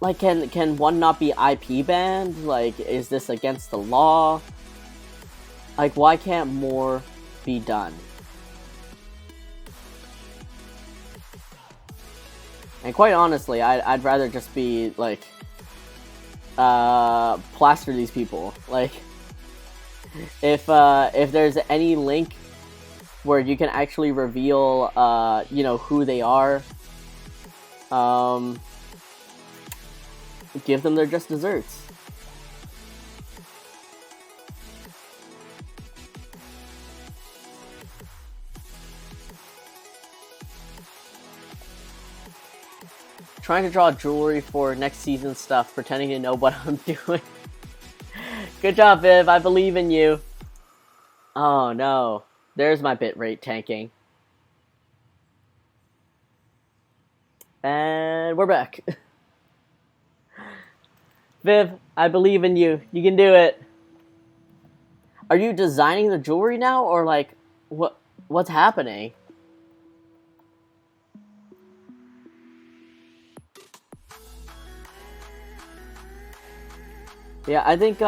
like, can one not be IP banned? Like, is this against the law? Like, why can't more be done? And quite honestly, I'd rather just be, like, plaster these people. Like, if there's any link where you can actually reveal, you know, who they are, give them their just desserts. Trying to draw jewelry for next season stuff, pretending to know what I'm doing. Good job, Viv. I believe in you. Oh no. There's my bitrate tanking. And we're back. Viv, I believe in you. You can do it. Are you designing the jewelry now, or like what's happening? Yeah, I think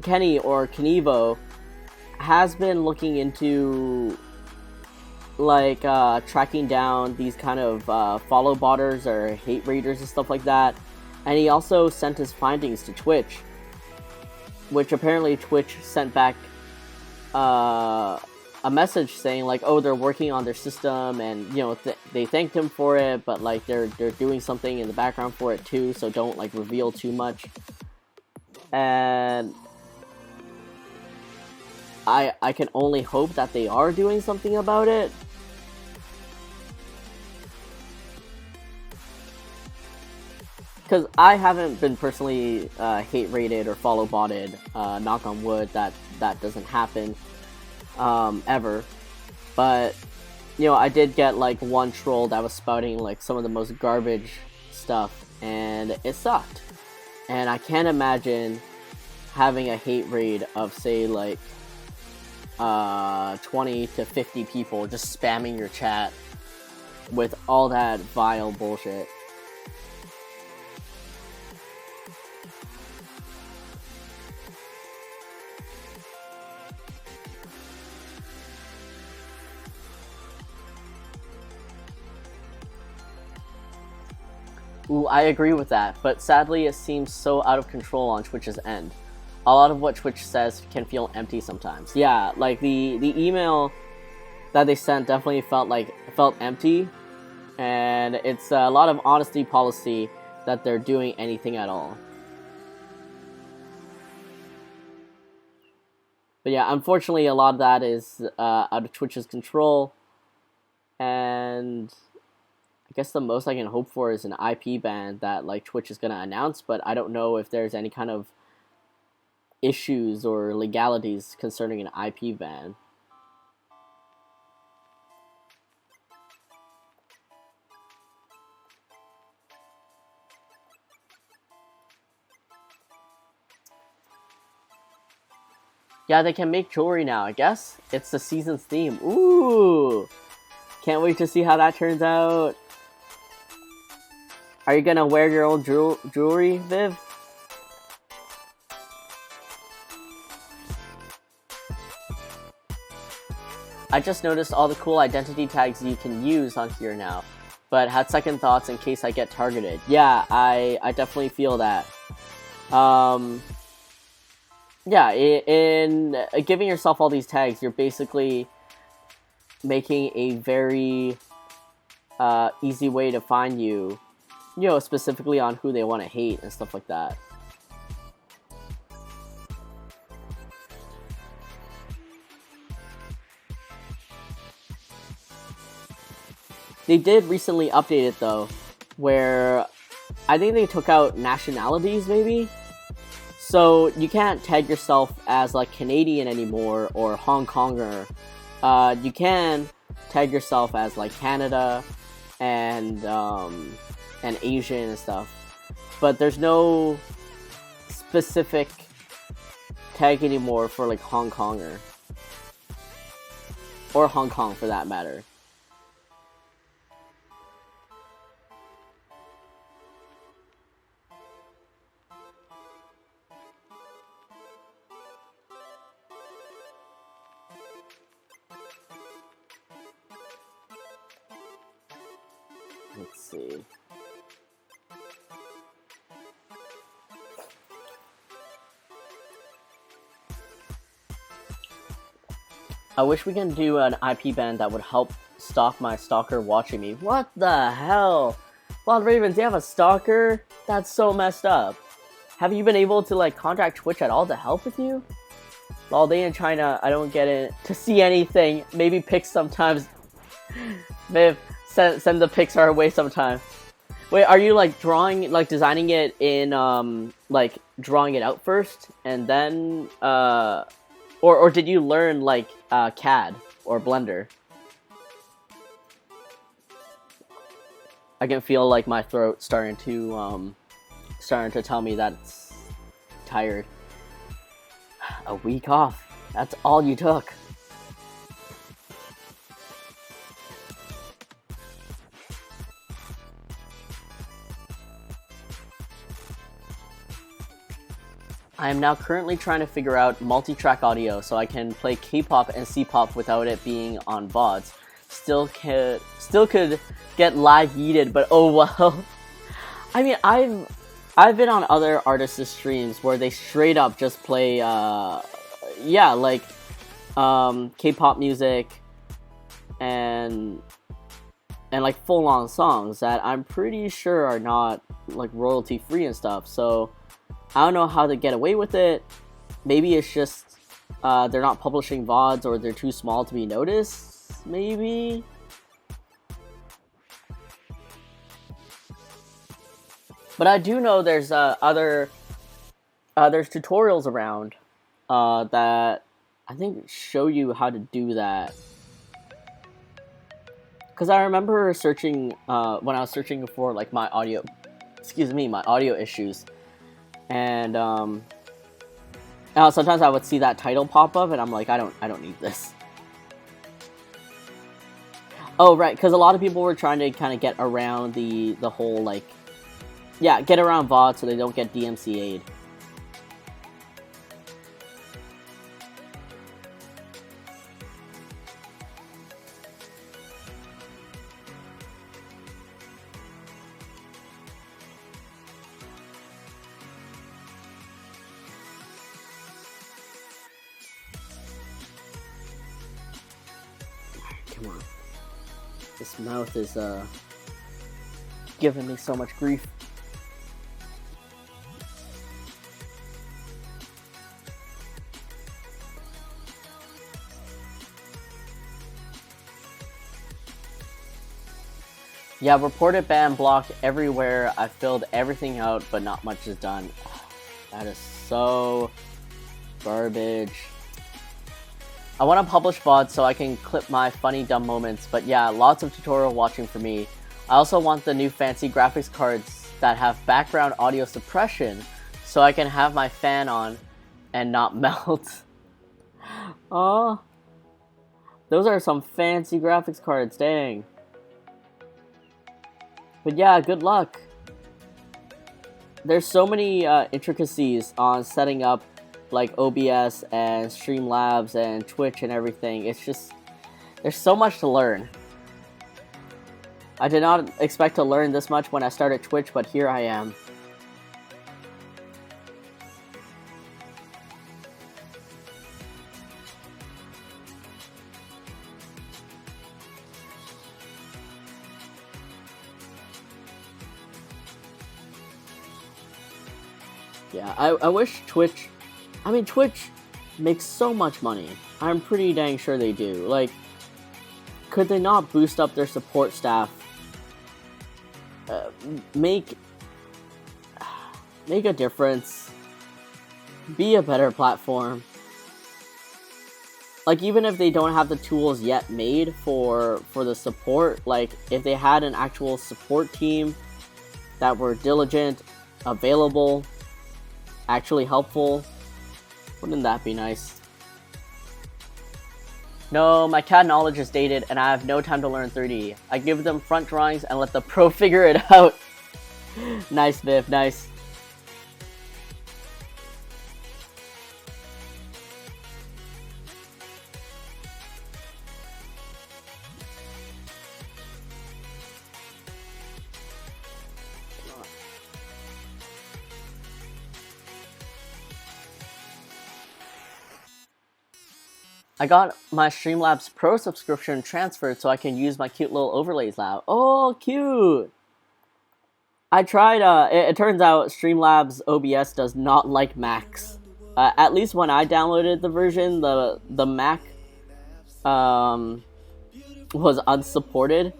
Kenny or Knievo has been looking into like tracking down these kind of follow botters or hate raiders and stuff like that, and he also sent his findings to Twitch, which apparently Twitch sent back a message saying like, oh, they're working on their system, and you know they thanked him for it, but like they're doing something in the background for it too, so don't like reveal too much. And I can only hope that they are doing something about it. Because I haven't been personally hate rated or follow botted. Knock on wood, that doesn't happen ever. But you know, I did get like one troll that was spouting like some of the most garbage stuff, and it sucked. And I can't imagine having a hate raid of say like 20 to 50 people just spamming your chat with all that vile bullshit. Ooh, I agree with that, but sadly it seems so out of control on Twitch's end. A lot of what Twitch says can feel empty sometimes. Yeah, like the email that they sent definitely felt empty, and it's a lot of honesty policy that they're doing anything at all. But yeah, unfortunately a lot of that is out of Twitch's control, and I guess the most I can hope for is an IP ban that like Twitch is gonna announce, but I don't know if there's any kind of issues or legalities concerning an IP ban. Yeah, they can make jewelry now, I guess. It's the season's theme. Ooh! Can't wait to see how that turns out. Are you gonna wear your old jewelry, Viv? I just noticed all the cool identity tags you can use on here now, but had second thoughts in case I get targeted. Yeah, I definitely feel that. Yeah, in giving yourself all these tags, you're basically making a very easy way to find you, you know, specifically on who they want to hate and stuff like that. They did recently update it though, where I think they took out nationalities maybe. So you can't tag yourself as like Canadian anymore or Hong Konger. You can tag yourself as like Canada and Asian and stuff, but there's no specific tag anymore for like Hong Konger or Hong Kong for that matter. Let's see. I wish we can do an IP ban that would help stop my stalker watching me. What the hell? Wild Ravens, you have a stalker? That's so messed up. Have you been able to like contact Twitch at all to help with you? While they in China, I don't get it to see anything. Maybe pics sometimes. Maybe send the pics our way sometime. Wait, are you like drawing, like designing it in like drawing it out first and then or did you learn like CAD or Blender? I can feel like my throat starting to tell me that it's tired. A week off. That's all you took. I am now currently trying to figure out multi-track audio so I can play K-pop and C-pop without it being on VODs. Still could get lag yeeted, but oh well. I mean, I've been on other artists' streams where they straight up just play, yeah, like, K-pop music and like full-on songs that I'm pretty sure are not like royalty free and stuff. So I don't know how to get away with it. Maybe it's just they're not publishing VODs or they're too small to be noticed. Maybe. But I do know there's there's tutorials around that I think show you how to do that. Because I remember searching, when I was searching for like my audio issues, and sometimes I would see that title pop up, and I'm like, I don't need this. Oh right, because a lot of people were trying to kind of get around the whole like, yeah, get around VOD so they don't get DMCA'd. Come on. This mouth is giving me so much grief. Yeah, reported ban blocked everywhere. I filled everything out, but not much is done. That is so garbage. I want to publish VODs so I can clip my funny dumb moments, but yeah, lots of tutorial watching for me. I also want the new fancy graphics cards that have background audio suppression so I can have my fan on and not melt. Oh, those are some fancy graphics cards, dang. But yeah, good luck. There's so many intricacies on setting up like OBS and Streamlabs and Twitch and everything. It's just, there's so much to learn. I did not expect to learn this much when I started Twitch, but here I am. Yeah, I wish Twitch... I mean, Twitch makes so much money. I'm pretty dang sure they do. Like, could they not boost up their support staff? Make a difference. Be a better platform. Like, even if they don't have the tools yet made for the support, like, if they had an actual support team that were diligent, available, actually helpful, wouldn't that be nice? No, my CAD knowledge is dated and I have no time to learn 3D. I give them front drawings and let the pro figure it out. Nice, Viv, nice. I got my Streamlabs Pro subscription transferred so I can use my cute little overlays now. Oh, cute! I tried, it turns out Streamlabs OBS does not like Macs. At least when I downloaded the version, the Mac was unsupported,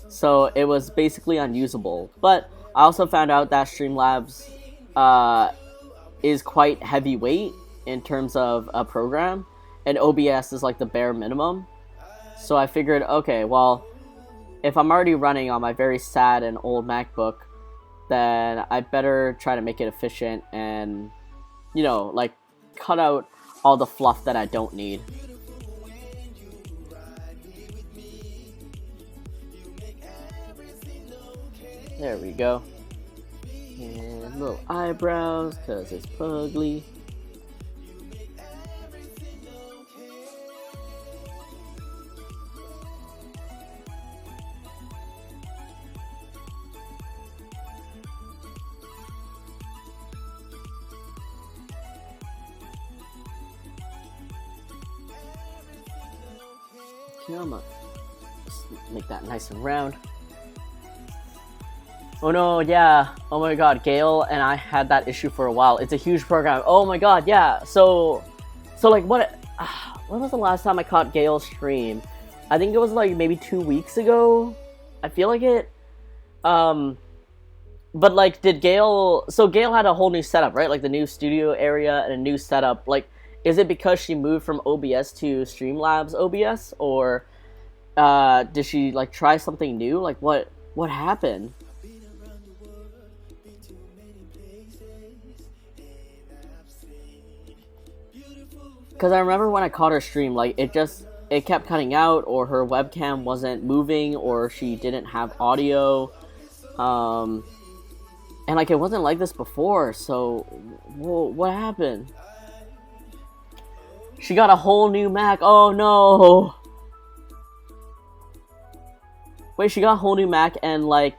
so it was basically unusable. But I also found out that Streamlabs is quite heavyweight in terms of a program, and OBS is like the bare minimum. So I figured, okay, well, if I'm already running on my very sad and old MacBook, then I better try to make it efficient and, you know, like, cut out all the fluff that I don't need. There we go. And little eyebrows, because it's Puglie. here. I'm gonna make that nice and round. Oh no, yeah. Oh my god, Gale and I had that issue for a while. It's a huge program. Oh my god, yeah. So like what? When was the last time I caught Gale's stream? I think it was like maybe 2 weeks ago. I feel like it. But like, did Gale? So Gale had a whole new setup, right? Like the new studio area and a new setup. Like, is it because she moved from OBS to Streamlabs OBS, or did she like try something new? Like what happened? Because I remember when I caught her stream, like it kept cutting out, or her webcam wasn't moving, or she didn't have audio, and like it wasn't like this before. So what happened? She got a whole new Mac. Oh no! Wait, she got a whole new Mac and like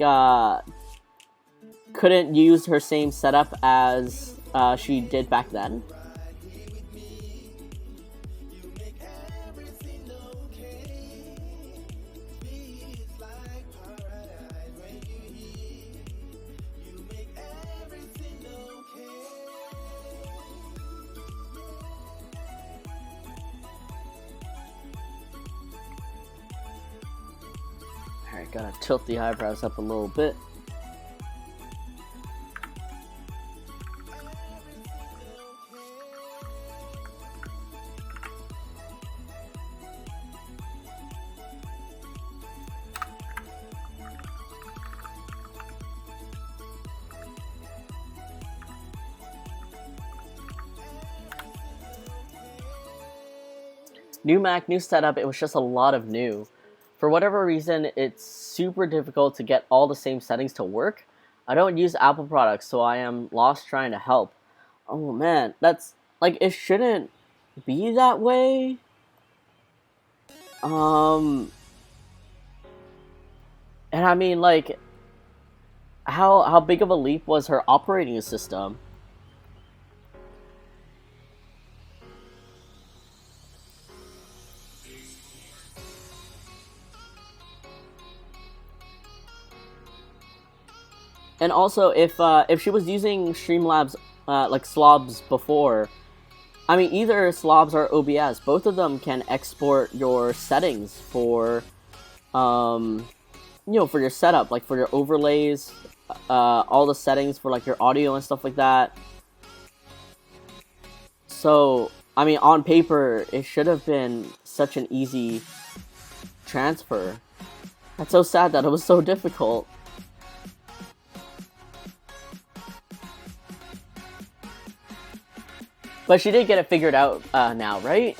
couldn't use her same setup as she did back then. Alright, gotta tilt the eyebrows up a little bit. New Mac, new setup, it was just a lot of new. For whatever reason, it's super difficult to get all the same settings to work. I don't use Apple products, so I am lost trying to help. Oh man, that's, like, it shouldn't be that way. And I mean, like, how big of a leap was her operating system? And also, if she was using Streamlabs, like Slobs before, I mean, either Slobs or OBS, both of them can export your settings for, you know, for your setup, like for your overlays, all the settings for like your audio and stuff like that. So, I mean, on paper, it should have been such an easy transfer. That's so sad that it was so difficult. But she did get it figured out now, right?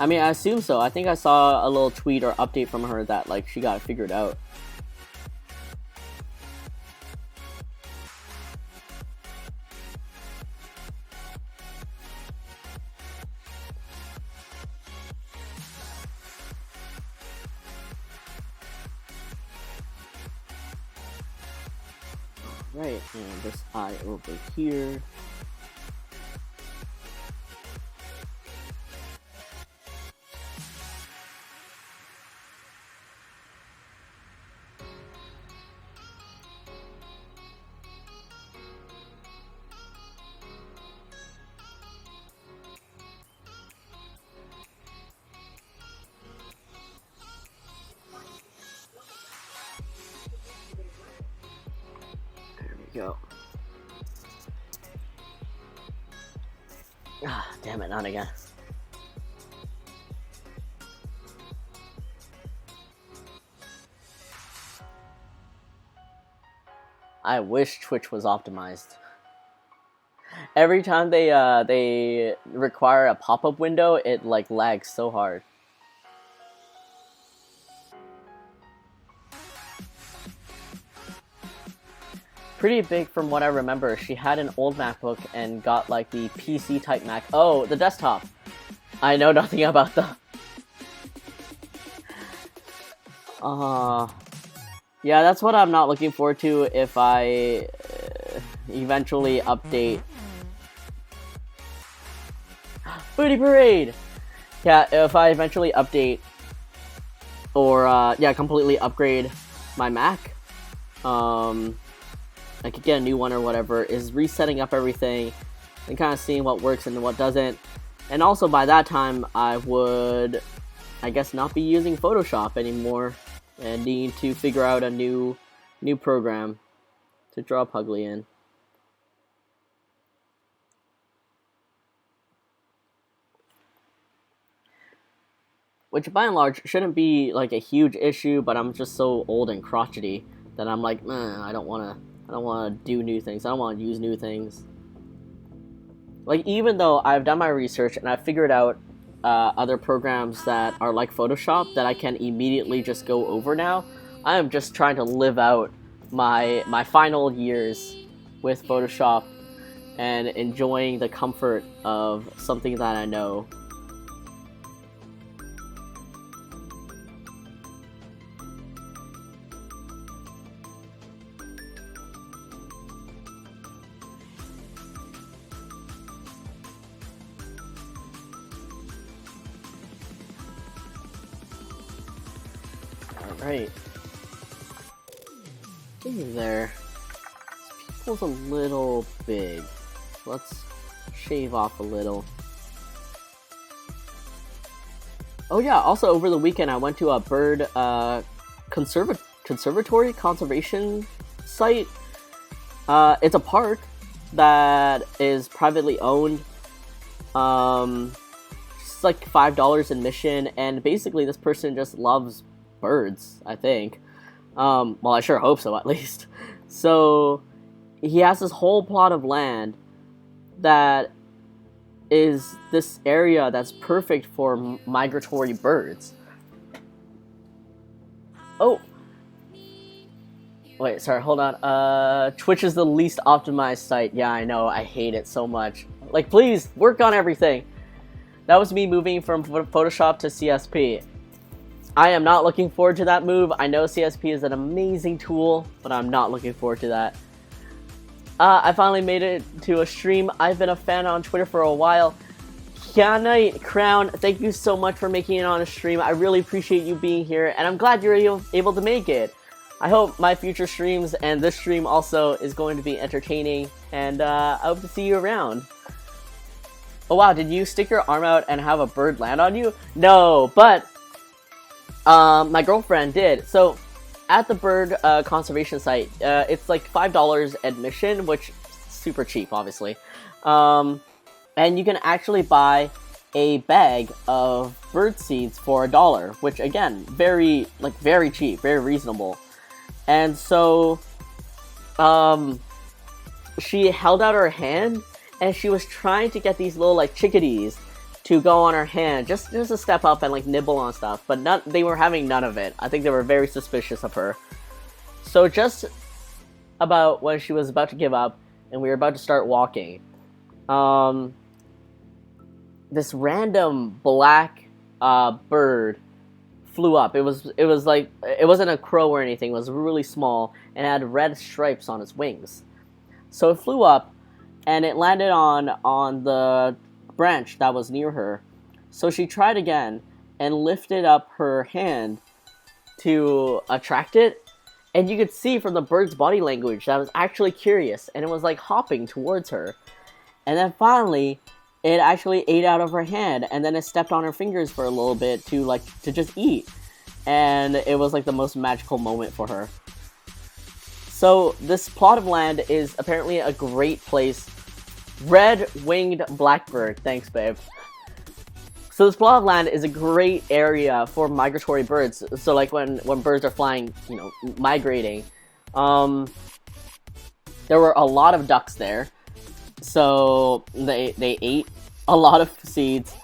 I mean, I assume so. I think I saw a little tweet or update from her that, like, she got it figured out. Right, and this eye over here. Go. Ah, damn it, not again. I wish Twitch was optimized. Every time they require a pop-up window, it like lags so hard. Pretty big from what I remember. She had an old MacBook and got like the PC type Mac. Oh, the desktop. I know nothing about the... Yeah, that's what I'm not looking forward to if I eventually update. Booty Parade! Yeah, if I eventually update or yeah, completely upgrade my Mac, I could get a new one or whatever, is resetting up everything and kind of seeing what works and what doesn't. And also by that time, I would, I guess, not be using Photoshop anymore and need to figure out a new program to draw Puglie in. Which by and large shouldn't be like a huge issue, but I'm just so old and crotchety that I'm like, I don't wanna do new things. I don't wanna use new things. Like, even though I've done my research and I've figured out other programs that are like Photoshop that I can immediately just go over now, I am just trying to live out my final years with Photoshop and enjoying the comfort of something that I know. Alright. There. This pupil's a little big. Let's shave off a little. Oh yeah, also over the weekend I went to a bird conservation site. It's a park that is privately owned. It's like $5 admission, and basically this person just loves birds, I think. Well, I sure hope so, at least. So he has this whole plot of land that is this area that's perfect for migratory birds. Oh! Wait, sorry, hold on. Twitch is the least optimized site. Yeah, I know, I hate it so much. Like, please, work on everything! That was me moving from Photoshop to CSP. I am not looking forward to that move. I know CSP is an amazing tool, but I'm not looking forward to that. I finally made it to a stream. I've been a fan on Twitter for a while. Knight Crown, thank you so much for making it on a stream. I really appreciate you being here, and I'm glad you're able to make it. I hope my future streams and this stream also is going to be entertaining, and I hope to see you around. Oh wow, did you stick your arm out and have a bird land on you? No, but my girlfriend did. So at the bird conservation site, it's like $5 admission, which is super cheap, obviously. And you can actually buy a bag of bird seeds for $1, which again, very cheap, very reasonable. And so, she held out her hand, and she was trying to get these little like chickadees to go on her hand, just to step up and like nibble on stuff, but they were having none of it. I think they were very suspicious of her. So just about when she was about to give up, and we were about to start walking, this random black bird flew up. It was like, it wasn't a crow or anything. It was really small and had red stripes on its wings. So it flew up, and it landed on the branch that was near her. So she tried again and lifted up her hand to attract it, and you could see from the bird's body language that it was actually curious, and it was like hopping towards her. And then finally it actually ate out of her hand, and then it stepped on her fingers for a little bit to just eat, and it was like the most magical moment for her. So this plot of land is apparently a great place. Red-winged blackbird, thanks babe. So this plot of land is a great area for migratory birds. So like when birds are flying, you know, migrating, there were a lot of ducks there. So they ate a lot of seeds.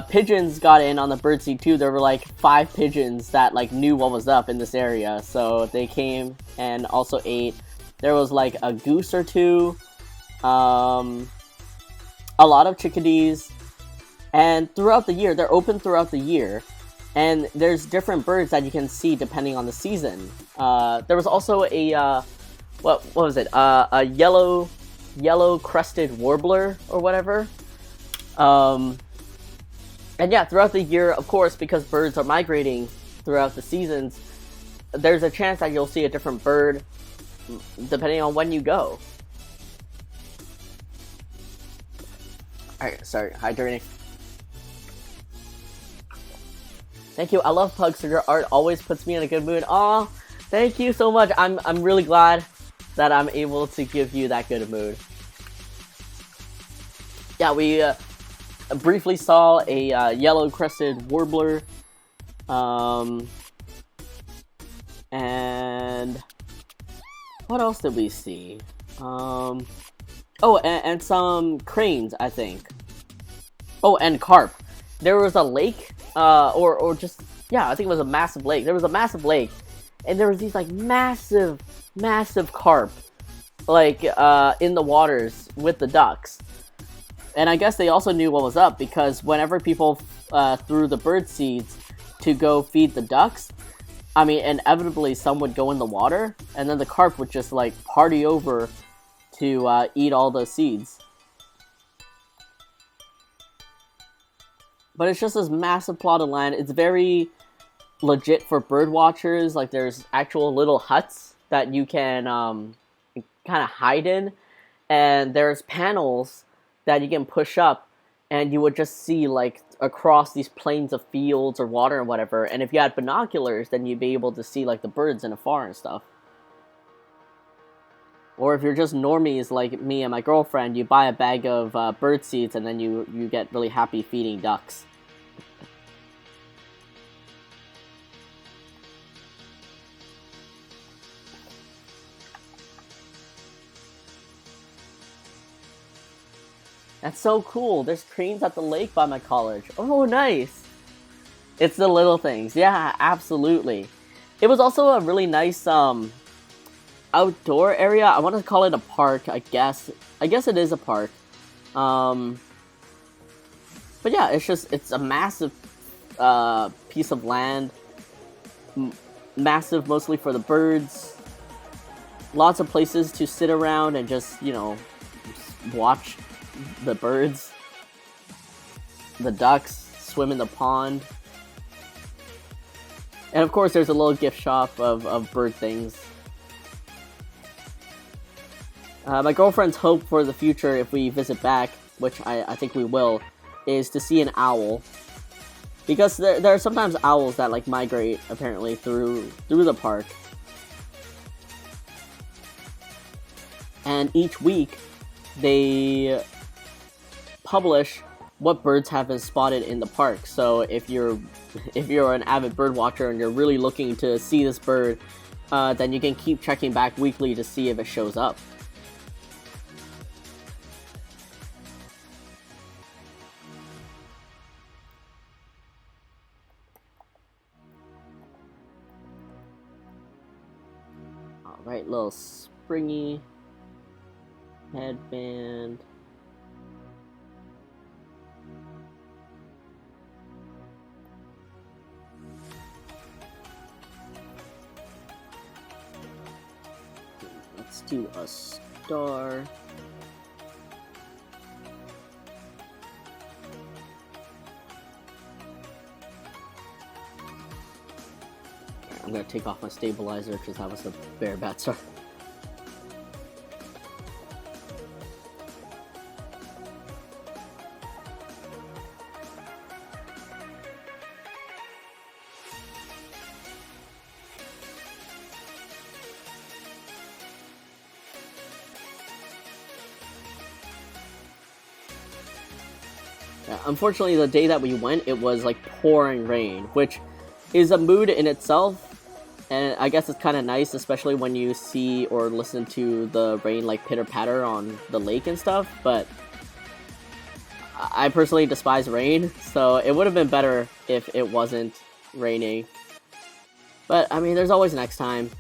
Pigeons got in on the birdseed too. There were like 5 pigeons that like knew what was up in this area, so they came and also ate. There was like a goose or two, a lot of chickadees, and throughout the year, they're open throughout the year, and there's different birds that you can see depending on the season. There was also a what was it? A yellow crested warbler or whatever. And yeah, throughout the year, of course, because birds are migrating throughout the seasons, there's a chance that you'll see a different bird depending on when you go. Alright, sorry, hydrating. Thank you, I love pugs, so your art always puts me in a good mood. Aw, thank you so much. I'm really glad that I'm able to give you that good mood. Yeah, we briefly saw a yellow-crested warbler, and what else did we see? Oh, and some cranes, I think. Oh, and carp. There was a lake, or just, yeah, I think it was a massive lake. There was a massive lake, and there was these, like, massive carp, like, in the waters with the ducks. And I guess they also knew what was up, because whenever people threw the bird seeds to go feed the ducks, I mean, inevitably some would go in the water, and then the carp would just, like, party over to eat all those seeds. But it's just this massive plot of land. It's very legit for bird watchers. Like, there's actual little huts that you can kind of hide in, and there's panels that you can push up, and you would just see, like, across these plains of fields or water and whatever. And if you had binoculars, then you'd be able to see, like, the birds in afar and stuff. Or if you're just normies like me and my girlfriend, you buy a bag of bird seeds, and then you get really happy feeding ducks. That's so cool. There's cranes at the lake by my college. Oh, nice. It's the little things. Yeah, absolutely. It was also a really nice outdoor area. I want to call it a park, I guess. I guess it is a park. But yeah, it's a massive piece of land. Massive mostly for the birds. Lots of places to sit around and just, you know, watch the birds. The ducks swim in the pond. And of course there's a little gift shop of bird things. My girlfriend's hope for the future, if we visit back, which I think we will, is to see an owl. Because there are sometimes owls that, like, migrate, apparently, through the park. And each week, they publish what birds have been spotted in the park. So if you're an avid bird watcher and you're really looking to see this bird, then you can keep checking back weekly to see if it shows up. Alright, little springy headband. Let's do a star. I'm gonna take off my stabilizer because that was the bare bat star. Unfortunately, the day that we went, it was like pouring rain, which is a mood in itself, and I guess it's kind of nice, especially when you see or listen to the rain like pitter-patter on the lake and stuff, but I personally despise rain, so it would have been better if it wasn't raining. But, I mean, there's always next time.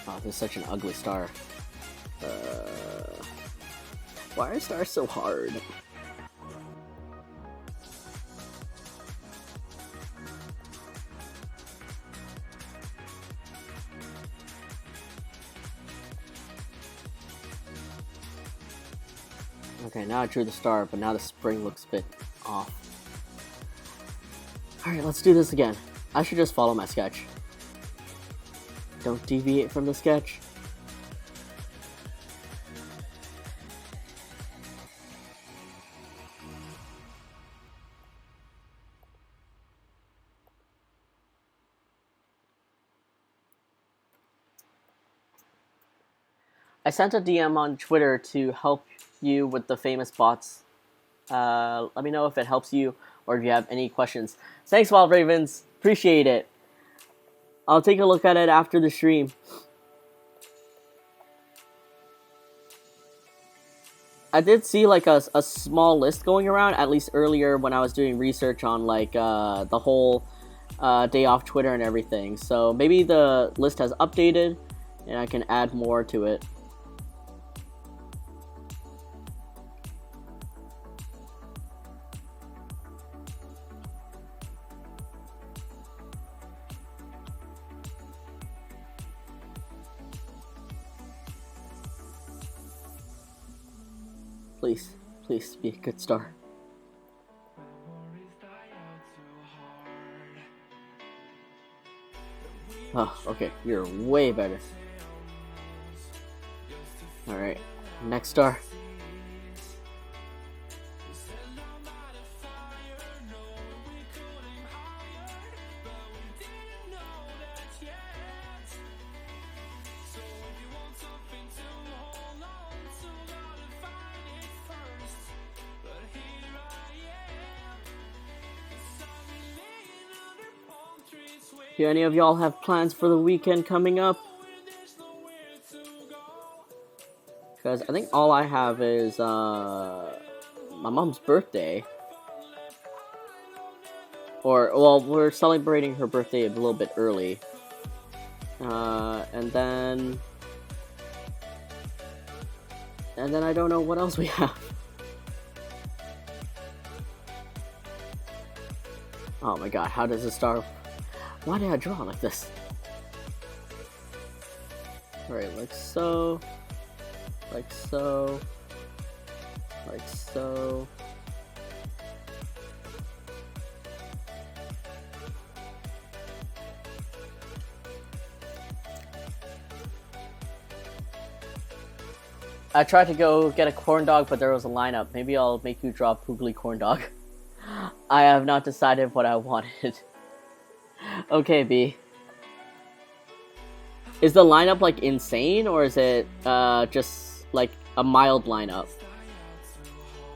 Oh, this is such an ugly star. Why are stars so hard? Okay, now I drew the star, but now the spring looks a bit off. Alright, let's do this again. I should just follow my sketch. Don't deviate from the sketch. I sent a DM on Twitter to help you with the famous bots. Let me know if it helps you or if you have any questions. Thanks, Wild Ravens. Appreciate it. I'll take a look at it after the stream. I did see like a small list going around, at least earlier when I was doing research on like the whole day off Twitter and everything. So maybe the list has updated and I can add more to it. Please, please be a good star. Oh, okay, you're way better. Alright, next star. Do any of y'all have plans for the weekend coming up? Because I think all I have is my mom's birthday. Or, well, we're celebrating her birthday a little bit early. And then I don't know what else we have. Oh my god, how does it start? Why did I draw like this? Alright, like so. Like so. Like so. I tried to go get a corn dog, but there was a lineup. Maybe I'll make you draw Puglie corn dog. I have not decided what I wanted. Okay, B. Is the lineup like insane, or is it just like a mild lineup?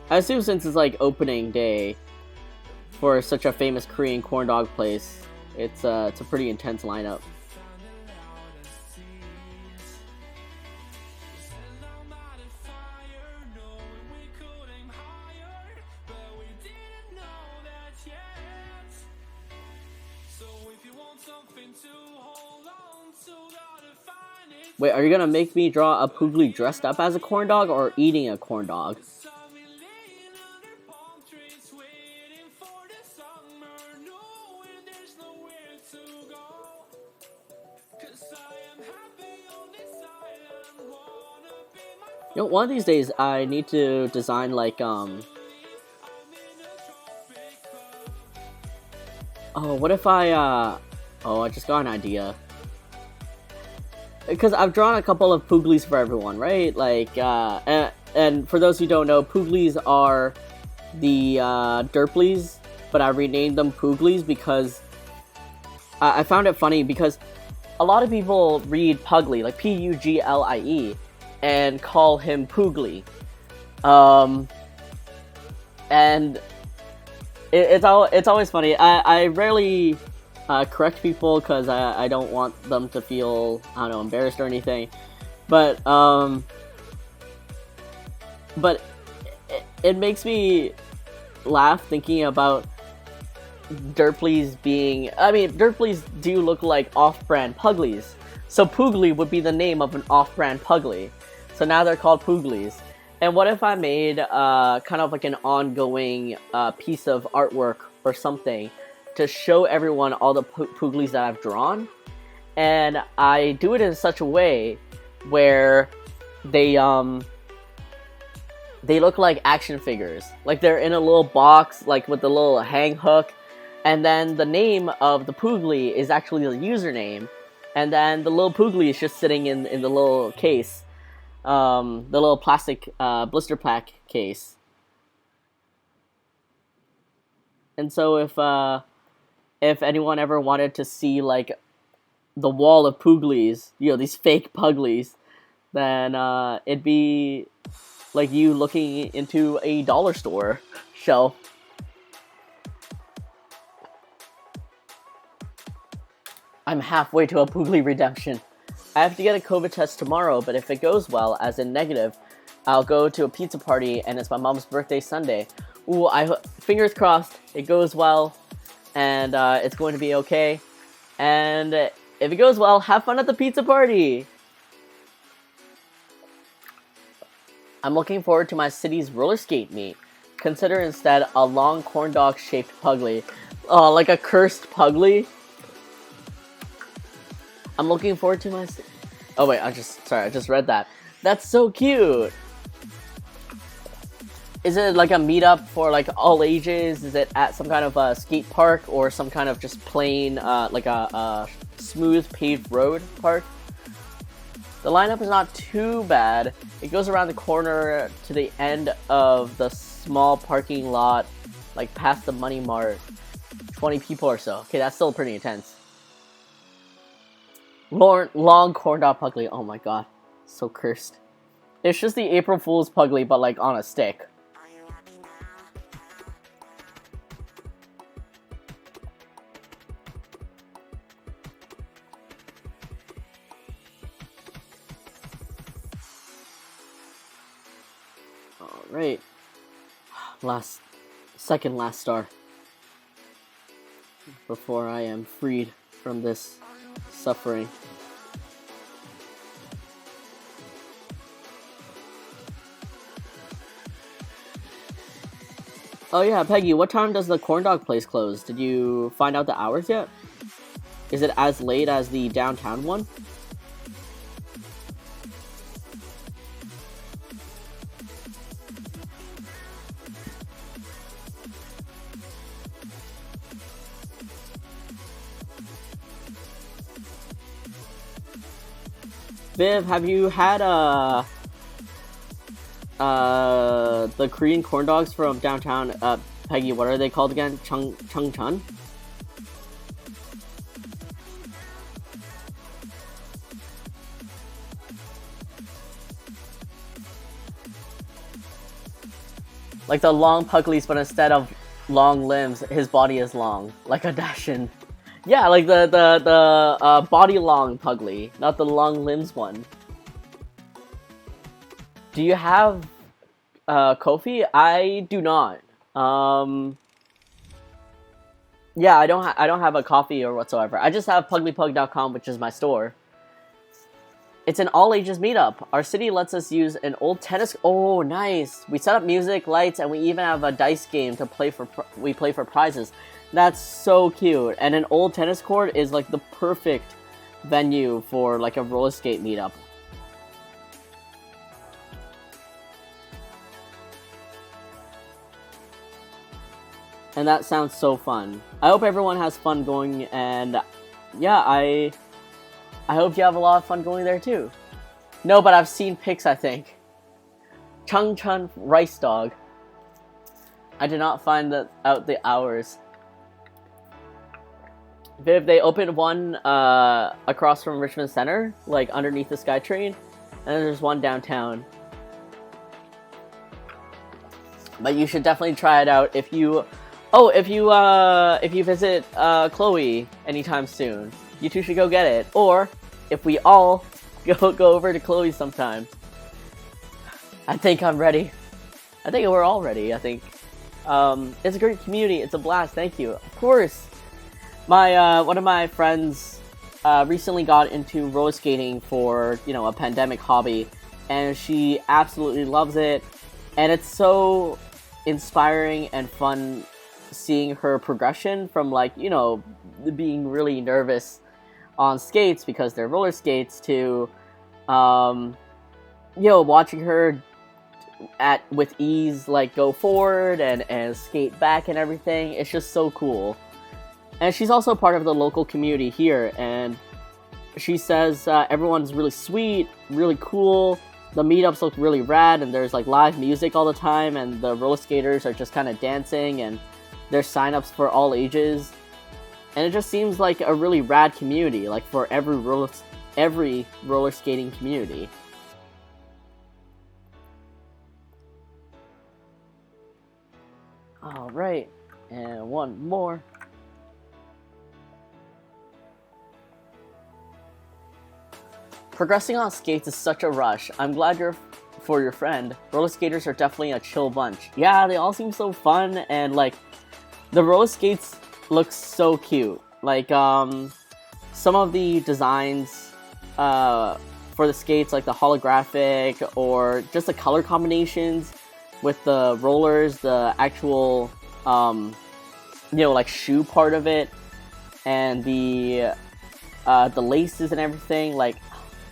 I assume since it's like opening day for such a famous Korean corn dog place, it's a pretty intense lineup. Wait, are you gonna make me draw a Puglie dressed up as a corn dog or eating a corn dog? You know, one of these days I need to design like oh, what if I oh, I just got an idea. Because I've drawn a couple of Puglies for everyone, right? Like, and for those who don't know, Puglies are the Derplies, but I renamed them Puglies because I found it funny because a lot of people read Puglie, like P-U-G-L-I-E, and call him Puglie. And it's always funny. I rarely correct people because I don't want them to feel, I don't know, embarrassed or anything. But it makes me laugh thinking about Derplies being, I mean, Derplies do look like off-brand Puglies. So Puglie would be the name of an off-brand Puglie. So now they're called Puglies. And what if I made kind of like an ongoing piece of artwork or something to show everyone all the Puglies that I've drawn, and I do it in such a way where they look like action figures, like they're in a little box, like with the little hang hook, and then the name of the Puglie is actually the username, and then the little Puglie is just sitting in the little case. The little plastic blister pack case. And so if anyone ever wanted to see like the wall of Puglies, these fake Puglies, then it'd be like you looking into a dollar store shelf. I'm halfway to a Puglie redemption. I have to get a COVID test tomorrow, but if it goes well, as in negative, I'll go to a pizza party, and it's my mom's birthday Sunday. Ooh, fingers crossed, it goes well, and it's going to be okay. And if it goes well, have fun at the pizza party! I'm looking forward to my city's roller skate meet. Consider instead a long corn dog shaped Puglie. Oh, like a cursed Puglie? I'm looking forward to my... Oh wait, I just read that. That's so cute! Is it like a meetup for like all ages? Is it at some kind of a skate park or some kind of just plain, like a smooth paved road park? The lineup is not too bad. It goes around the corner to the end of the small parking lot, like past the Money Mart. 20 people or so. Okay, that's still pretty intense. Long corn dog Puglie. Oh my god. So cursed. It's just the April Fool's Puglie, but like on a stick. Alright. Second last star. Before I am freed from this suffering. Oh yeah, Peggy, what time does the corn dog place close? Did you find out the hours yet? Is it as late as the downtown one? Viv, have you had the Korean corn dogs from downtown? Peggy, what are they called again? Chungcheon? Like the long Puglies, but instead of long limbs, his body is long, like a Dashin. Yeah, like the body long Puglie, not the long limbs one. Do you have Ko-fi? I do not. Yeah, I don't have a coffee or whatsoever. I just have PugliePug.com, which is my store. It's an all-ages meetup. Our city lets us use an old tennis... Oh, nice! We set up music, lights, and we even have a dice game to play for... We play for prizes. That's so cute. And an old tennis court is like the perfect venue for like a roller skate meetup. And that sounds so fun. I hope everyone has fun going, and yeah, I hope you have a lot of fun going there too. No, but I've seen pics, I think. Chungcheon Rice Dog. I did not find out the hours. Viv, they opened one across from Richmond Center, like underneath the SkyTrain, and then there's one downtown. But you should definitely try it out if you... Oh, if you visit Chloe anytime soon, you two should go get it. Or if we all go over to Chloe sometime. I think I'm ready. I think we're all ready. I think it's a great community. It's a blast. Thank you. Of course, my one of my friends recently got into roller skating for a pandemic hobby, and she absolutely loves it. And it's so inspiring and fun seeing her progression from, like, you know, being really nervous on skates because they're roller skates to, you know, watching her with ease, like, go forward and skate back and everything. It's just so cool. And she's also part of the local community here, and she says everyone's really sweet, really cool. The meetups look really rad, and there's like live music all the time, and the roller skaters are just kind of dancing, and there's signups for all ages. And it just seems like a really rad community, like for every roller skating community. Alright, and one more. Progressing on skates is such a rush. I'm glad for your friend. Roller skaters are definitely a chill bunch. Yeah, they all seem so fun, and like the roller skates look so cute. Like some of the designs for the skates, like the holographic or just the color combinations with the rollers, the actual you know, like shoe part of it, and the laces and everything, like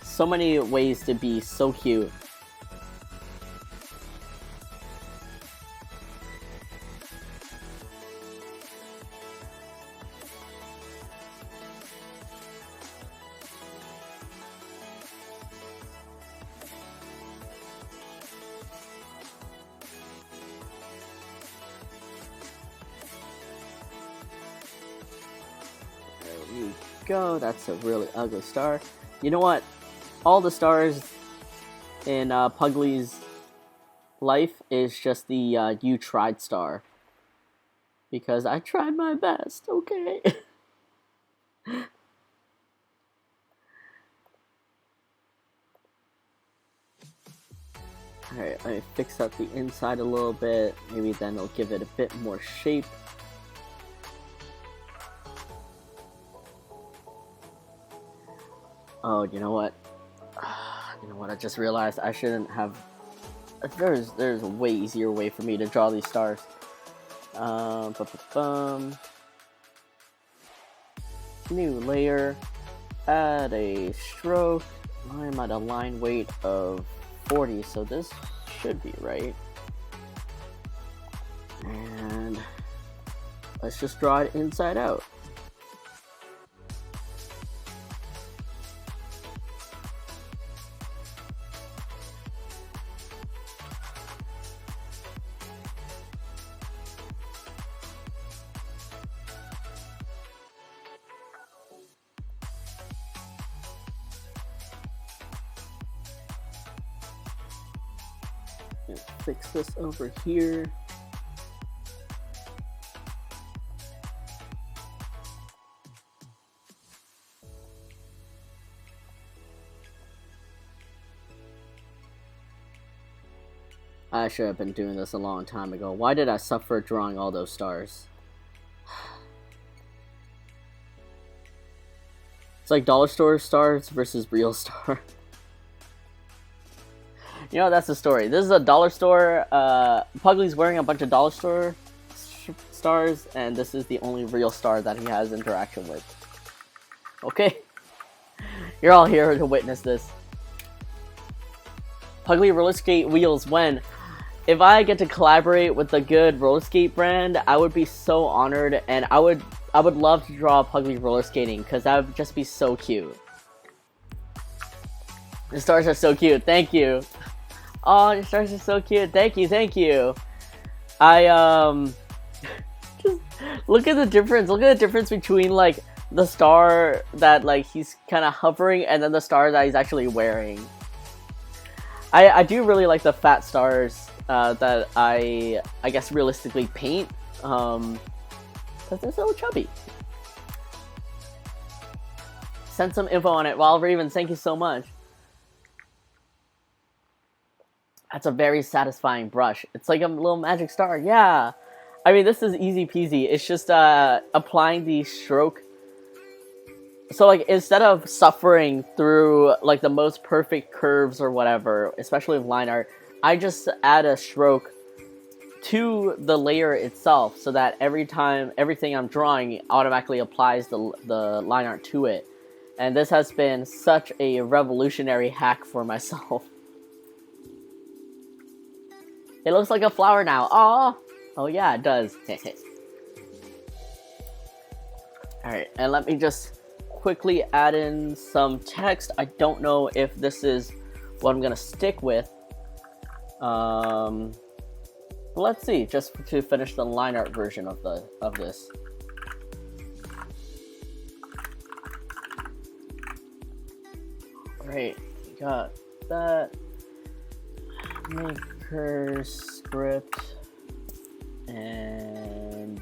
so many ways to be so cute. There we go. That's a really ugly star. You know what? All the stars in Puglie's life is just the you tried star. Because I tried my best, okay? Alright, let me fix up the inside a little bit. Maybe then it'll give it a bit more shape. Oh, you know what? You know what? I just realized I shouldn't have. There's a way easier way for me to draw these stars. New layer. Add a stroke. I'm at a line weight of 40, so this should be right. And let's just draw it inside out. Fix this over here. I should have been doing this a long time ago. Why did I suffer drawing all those stars? It's like dollar store stars versus real star. You know, that's the story. This is a dollar store. Puglie's wearing a bunch of dollar store stars, and this is the only real star that he has interaction with. Okay? You're all here to witness this. Puglie roller skate wheels when? If I get to collaborate with a good roller skate brand, I would be so honored, and I would love to draw Puglie roller skating, because that would just be so cute. The stars are so cute. Thank you. Oh, the stars are so cute. Thank you, thank you. I just look at the difference. Look at the difference between like the star that like he's kind of hovering, and then the star that he's actually wearing. I do really like the fat stars that I guess realistically paint, because they're so chubby. Send some info on it. Wild Ravens, thank you so much. That's a very satisfying brush. It's like a little magic star. Yeah. I mean, this is easy peasy. It's just applying the stroke So like instead of suffering through like the most perfect curves or whatever, especially with line art, I just add a stroke to the layer itself so that every time everything I'm drawing automatically applies the line art to it. And this has been such a revolutionary hack for myself. It looks like a flower now. Aww. Oh yeah, it does. Alright, and let me just quickly add in some text. I don't know if this is what I'm gonna stick with. Let's see, just to finish the line art version of this. Great, got that. Maker script and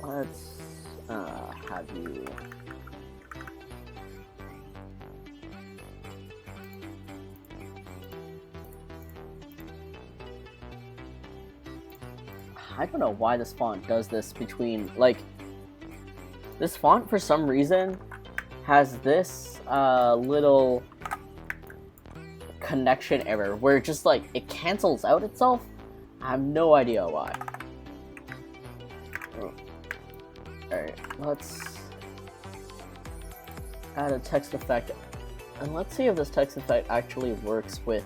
let's have you I don't know why this font does this between, like, this font for some reason has this little connection error where it just like it cancels out itself. I have no idea why. Alright, let's add a text effect, and let's see if this text effect actually works with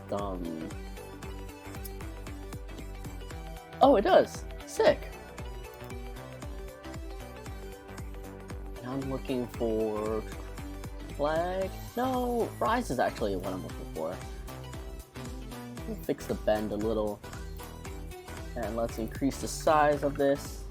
oh, it does. Sick. I'm looking for flag. No, rise is actually what I'm looking for. Let's fix the bend a little, and let's increase the size of this.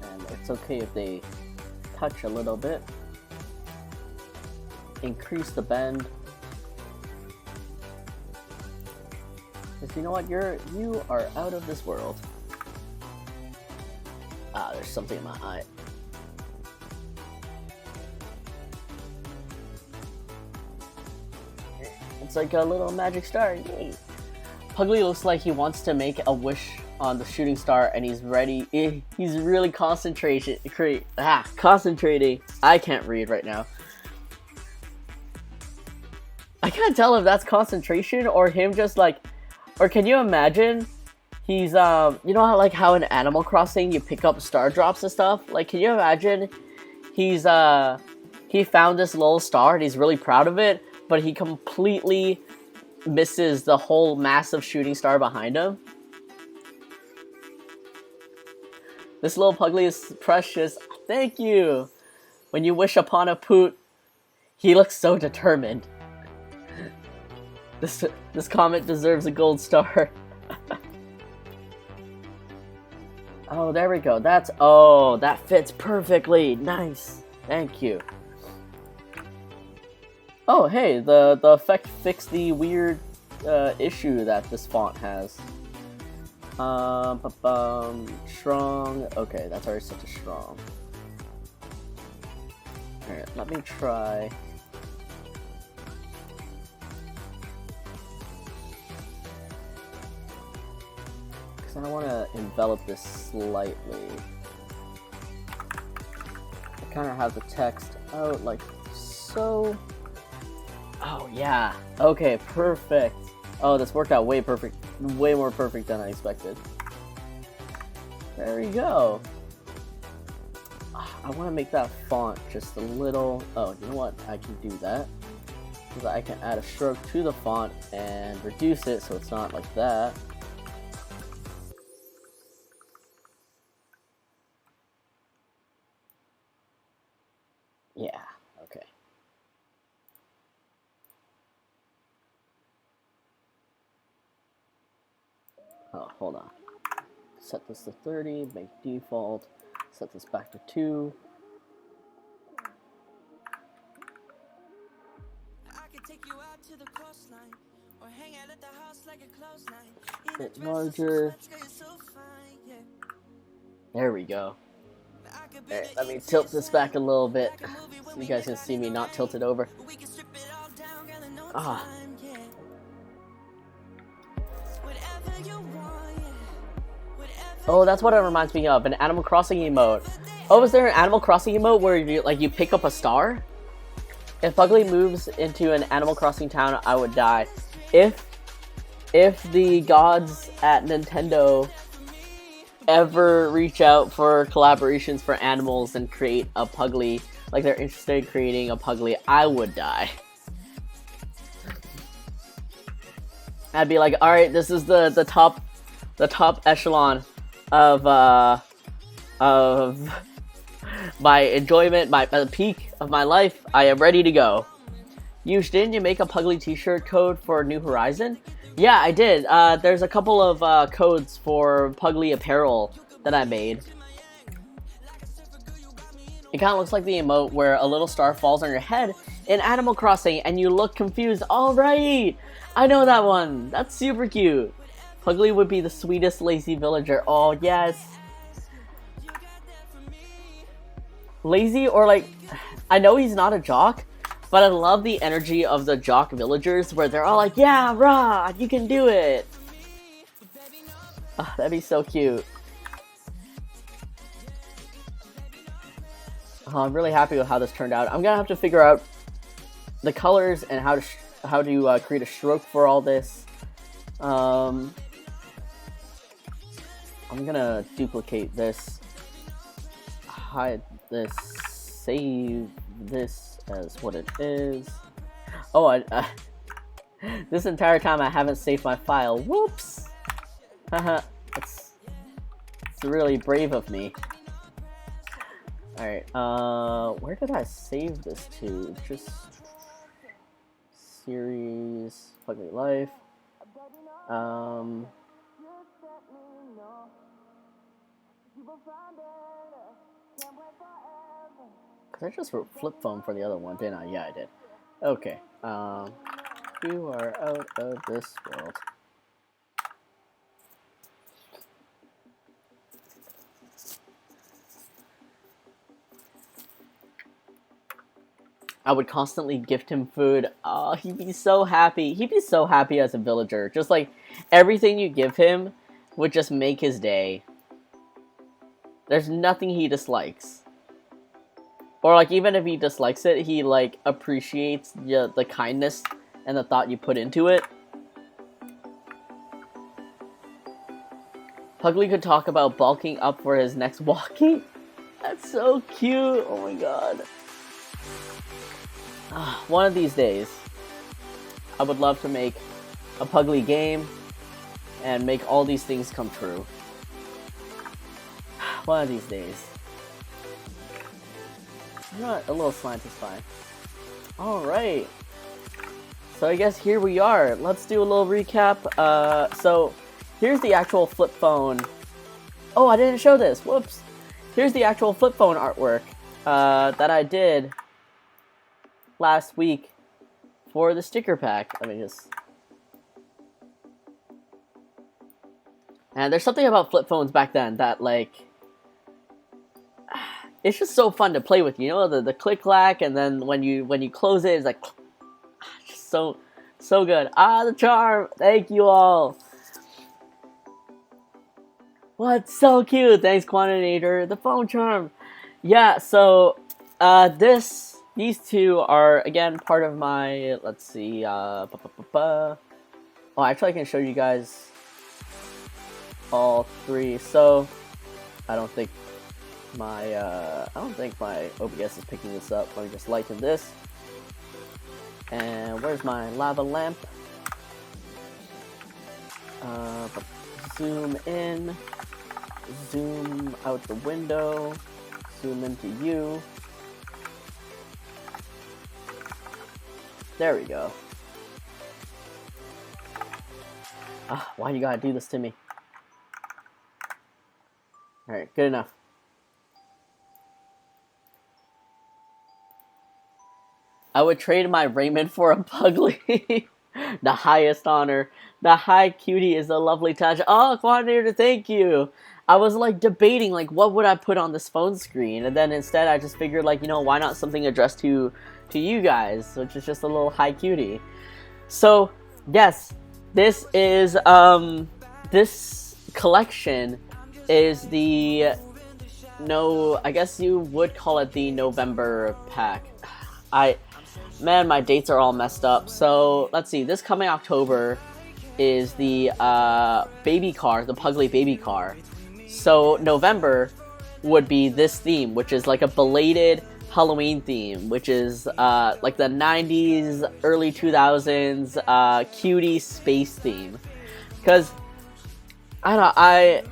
And it's okay if they touch a little bit. Increase the bend. Because you know what, you are out of this world. Ah, there's something in my eye. It's like a little magic star. Yay! Puglie looks like he wants to make a wish on the shooting star, and he's ready. He's really concentrating. Concentrating. I can't read right now. I can't tell if that's concentration or him just like, or can you imagine he's, you know how like how in Animal Crossing you pick up star drops and stuff? Like, can you imagine he's, he found this little star and he's really proud of it, but he completely misses the whole massive shooting star behind him? This little Puglie is precious. Thank you! When you wish upon a poot, he looks so determined. This comment deserves a gold star. Oh, there we go. That fits perfectly. Nice. Thank you. Oh, hey, the effect fixed the weird issue that this font has. Strong. Okay, that's already such a strong. Alright, let me try. I want to envelop this slightly. I kind of have the text out like so. Oh yeah. Okay, perfect. Oh, this worked out way perfect. Way more perfect than I expected. There we go. I want to make that font just a little. Oh, you know what? I can do that. Because I can add a stroke to the font and reduce it so it's not like that. Yeah, okay. Oh, hold on. Set this to 30, make default. Set this back to 2. Bit larger. There we go. Alright, let me tilt this back a little bit so you guys can see me not tilted over. Ah. Oh, that's what it reminds me of, an Animal Crossing emote. Oh, is there an Animal Crossing emote where you pick up a star? If Puglie moves into an Animal Crossing town, I would die. If the gods at Nintendo ever reach out for collaborations for animals and create a Puglie, like they're interested in creating a Puglie, I would die. I'd be like, alright, this is the top echelon of my enjoyment, the peak of my life. I am ready to go. Didn't you make a Puglie t-shirt code for New Horizon? Yeah, I did. There's a couple of codes for Puglie apparel that I made. It kind of looks like the emote where a little star falls on your head in Animal Crossing and you look confused. Alright! I know that one! That's super cute! Puglie would be the sweetest lazy villager. Oh, yes! Lazy, or like, I know he's not a jock, but I love the energy of the jock villagers where they're all like, yeah, rah, you can do it! Oh, that'd be so cute. Oh, I'm really happy with how this turned out. I'm gonna have to figure out the colors and how to create a stroke for all this. I'm gonna duplicate this, hide this, save this as what it is. Oh, this entire time I haven't saved my file. Whoops! Haha, it's really brave of me. Alright, where did I save this to? Just series, Puglie Life. Cause I just wrote flip phone for the other one, didn't I? Yeah, I did. Okay, you are out of this world. I would constantly gift him food. Oh, he'd be so happy. He'd be so happy as a villager. Just like, everything you give him would just make his day. There's nothing he dislikes. Or like, even if he dislikes it, he like appreciates the kindness and the thought you put into it. Puglie could talk about bulking up for his next walking. That's so cute. Oh my god. One of these days, I would love to make a Puglie game and make all these things come true. One of these days. You know what? A little slant is fine. Alright. So I guess here we are. Let's do a little recap. So here's the actual flip phone. Oh, I didn't show this. Whoops. Here's the actual flip phone artwork that I did last week for the sticker pack. Let me just... And there's something about flip phones back then that, like... It's just so fun to play with, you know? The click-clack, and then when you close it, it's like... Just so good. Ah, the charm! Thank you all! What? So cute! Thanks, Quantinator. The phone charm! Yeah, so... These two are, again, part of my, let's see, Oh, actually I can show you guys all three. So, I don't think my OBS is picking this up. Let me just lighten this. And where's my lava lamp? Zoom in, zoom out the window, zoom into you. There we go. Why you gotta do this to me? Alright, good enough. I would trade my Raymond for a Puglie. The highest honor. The high cutie is a lovely touch. Oh, coordinator, thank you. I was like debating like what would I put on this phone screen, and then instead I just figured like, you know, why not something addressed to you guys, which is just a little high cutie. So yes, this is this collection is the no, I guess you would call it the November pack. Man, my dates are all messed up. So let's see, this coming October is the baby car, the Puglie baby car. So November would be this theme, which is like a belated Halloween theme, which is like the 90s, early 2000s cutie space theme. Because I don't know,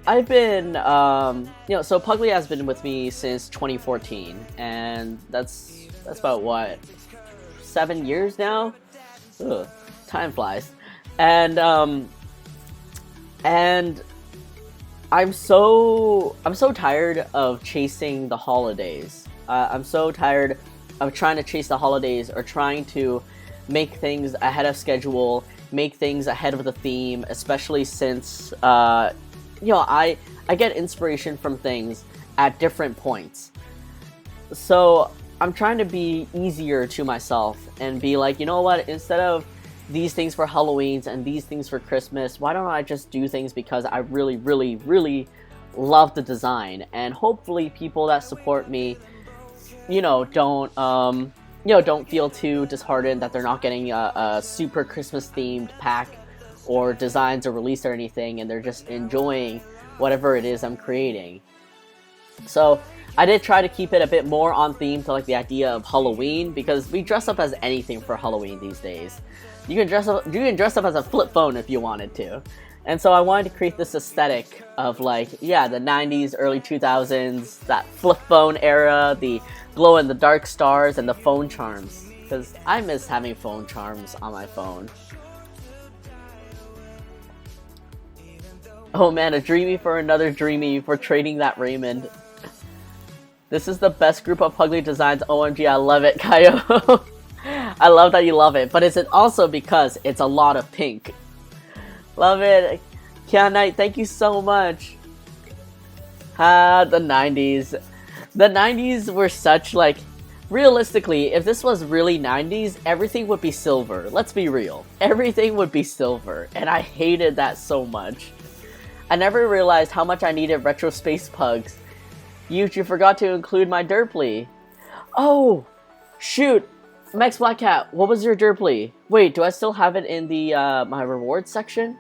I've been you know, so Puglie has been with me since 2014, and that's about what, 7 years now. Ugh, time flies. And I'm so tired of chasing the holidays. I'm so tired of trying to chase the holidays or trying to make things ahead of schedule, make things ahead of the theme, especially since you know, I get inspiration from things at different points. So I'm trying to be easier to myself and be like, you know what, instead of these things for Halloweens and these things for Christmas, why don't I just do things because I really, really, really love the design, and hopefully people that support me, you know, don't feel too disheartened that they're not getting a super Christmas themed pack or designs or release or anything, and they're just enjoying whatever it is I'm creating. So I did try to keep it a bit more on theme to like the idea of Halloween, because we dress up as anything for Halloween these days. You can dress up as a flip phone if you wanted to. And so I wanted to create this aesthetic of like, yeah, the 90s, early 2000s, that flip phone era, the glow in the dark stars, and the phone charms. Because I miss having phone charms on my phone. Oh man, a dreamy for another dreamy for trading that Raymond. This is the best group of Puglie designs. OMG, I love it, Kaio. I love that you love it, but it's also because it's a lot of pink. Love it. Kia Knight, thank you so much. The 90s. The 90s were such, like, realistically, if this was really 90s, everything would be silver. Let's be real. Everything would be silver, and I hated that so much. I never realized how much I needed retro space pugs. You forgot to include my Derply. Oh, shoot. Max Black Cat, what was your Derply? Wait, do I still have it in the my rewards section?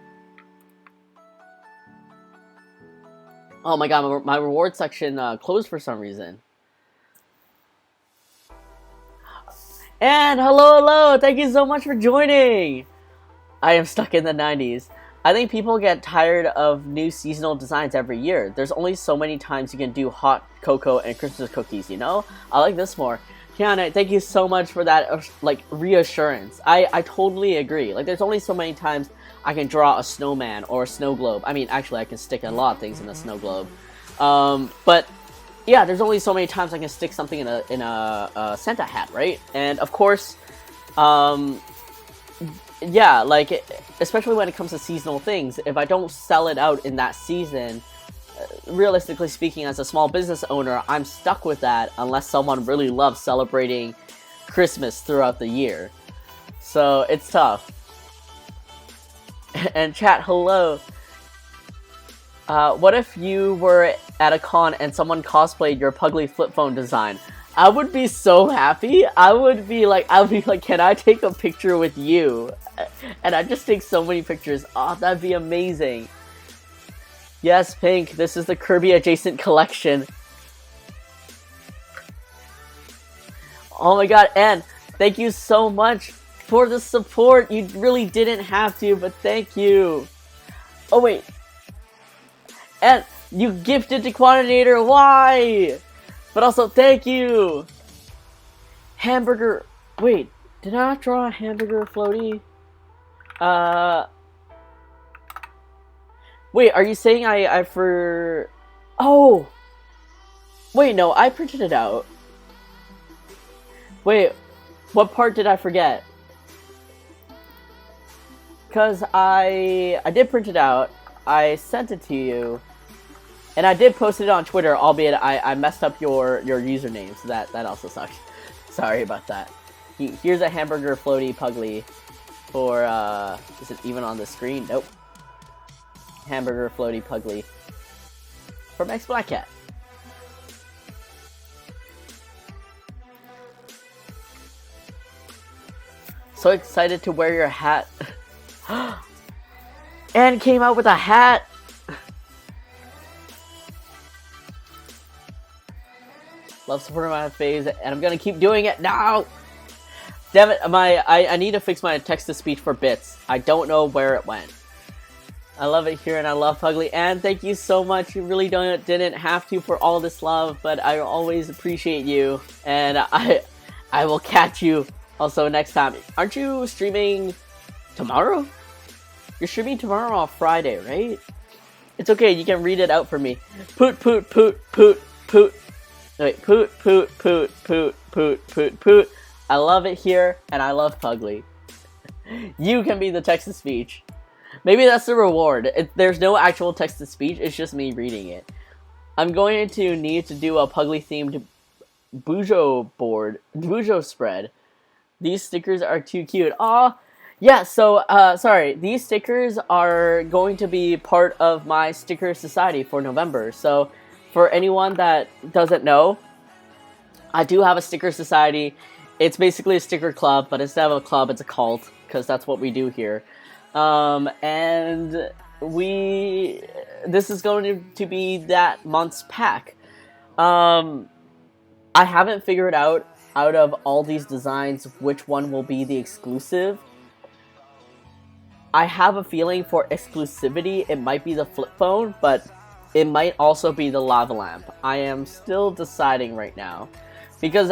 Oh my god, my rewards section closed for some reason. And hello, thank you so much for joining! I am stuck in the 90s. I think people get tired of new seasonal designs every year. There's only so many times you can do hot cocoa and Christmas cookies, you know? I like this more. Kiana, thank you so much for that, like, reassurance. I totally agree. Like, there's only so many times I can draw a snowman or a snow globe. I mean, actually, I can stick a lot of things in the snow globe. But, yeah, there's only so many times I can stick something in a Santa hat, right? And, of course, yeah, like, especially when it comes to seasonal things, if I don't sell it out in that season, realistically speaking, as a small business owner, I'm stuck with that unless someone really loves celebrating Christmas throughout the year. So, it's tough. And chat, hello. What if you were at a con and someone cosplayed your Puglie flip phone design? I would be so happy. I would be like, can I take a picture with you? And I'd just take so many pictures. Oh, that'd be amazing. Yes, Pink, this is the Kirby adjacent collection. Oh my god, and thank you so much for the support. You really didn't have to, but thank you. Oh wait. And you gifted to Quantinator, why? But also, thank you. Hamburger, wait, did I not draw a hamburger floaty? Wait, are you saying I for... Oh! Wait, no, I printed it out. Wait, what part did I forget? Because I did print it out, I sent it to you, and I did post it on Twitter, albeit I messed up your username, so that also sucks. Sorry about that. Here's a hamburger floaty Puglie for, is it even on the screen? Nope. Hamburger floaty Puglie from X Black Cat. So excited to wear your hat. And came out with a hat. Love supporting my phase, and I'm gonna keep doing it now. Damn it, I need to fix my text-to-speech for bits. I don't know where it went. I love it here, and I love Puglie. And thank you so much. You really didn't have to for all this love, but I always appreciate you. And I will catch you also next time. Aren't you streaming tomorrow? You're streaming tomorrow on Friday, right? It's okay, you can read it out for me. Poot, poot, poot, poot, poot. Wait, poot, poot, poot, poot, poot, poot, poot. I love it here, and I love Puglie. You can be the text-to-speech. Maybe that's the reward. There's no actual text-to-speech, it's just me reading it. I'm going to need to do a Puglie-themed Bujo spread. These stickers are too cute. Aw! Yeah, so, sorry, these stickers are going to be part of my sticker society for November. So, for anyone that doesn't know, I do have a sticker society. It's basically a sticker club, but instead of a club, it's a cult, because that's what we do here. And this is going to be that month's pack. I haven't figured out of all these designs which one will be the exclusive. I have a feeling for exclusivity it might be the flip phone, but it might also be the lava lamp. I am still deciding right now, because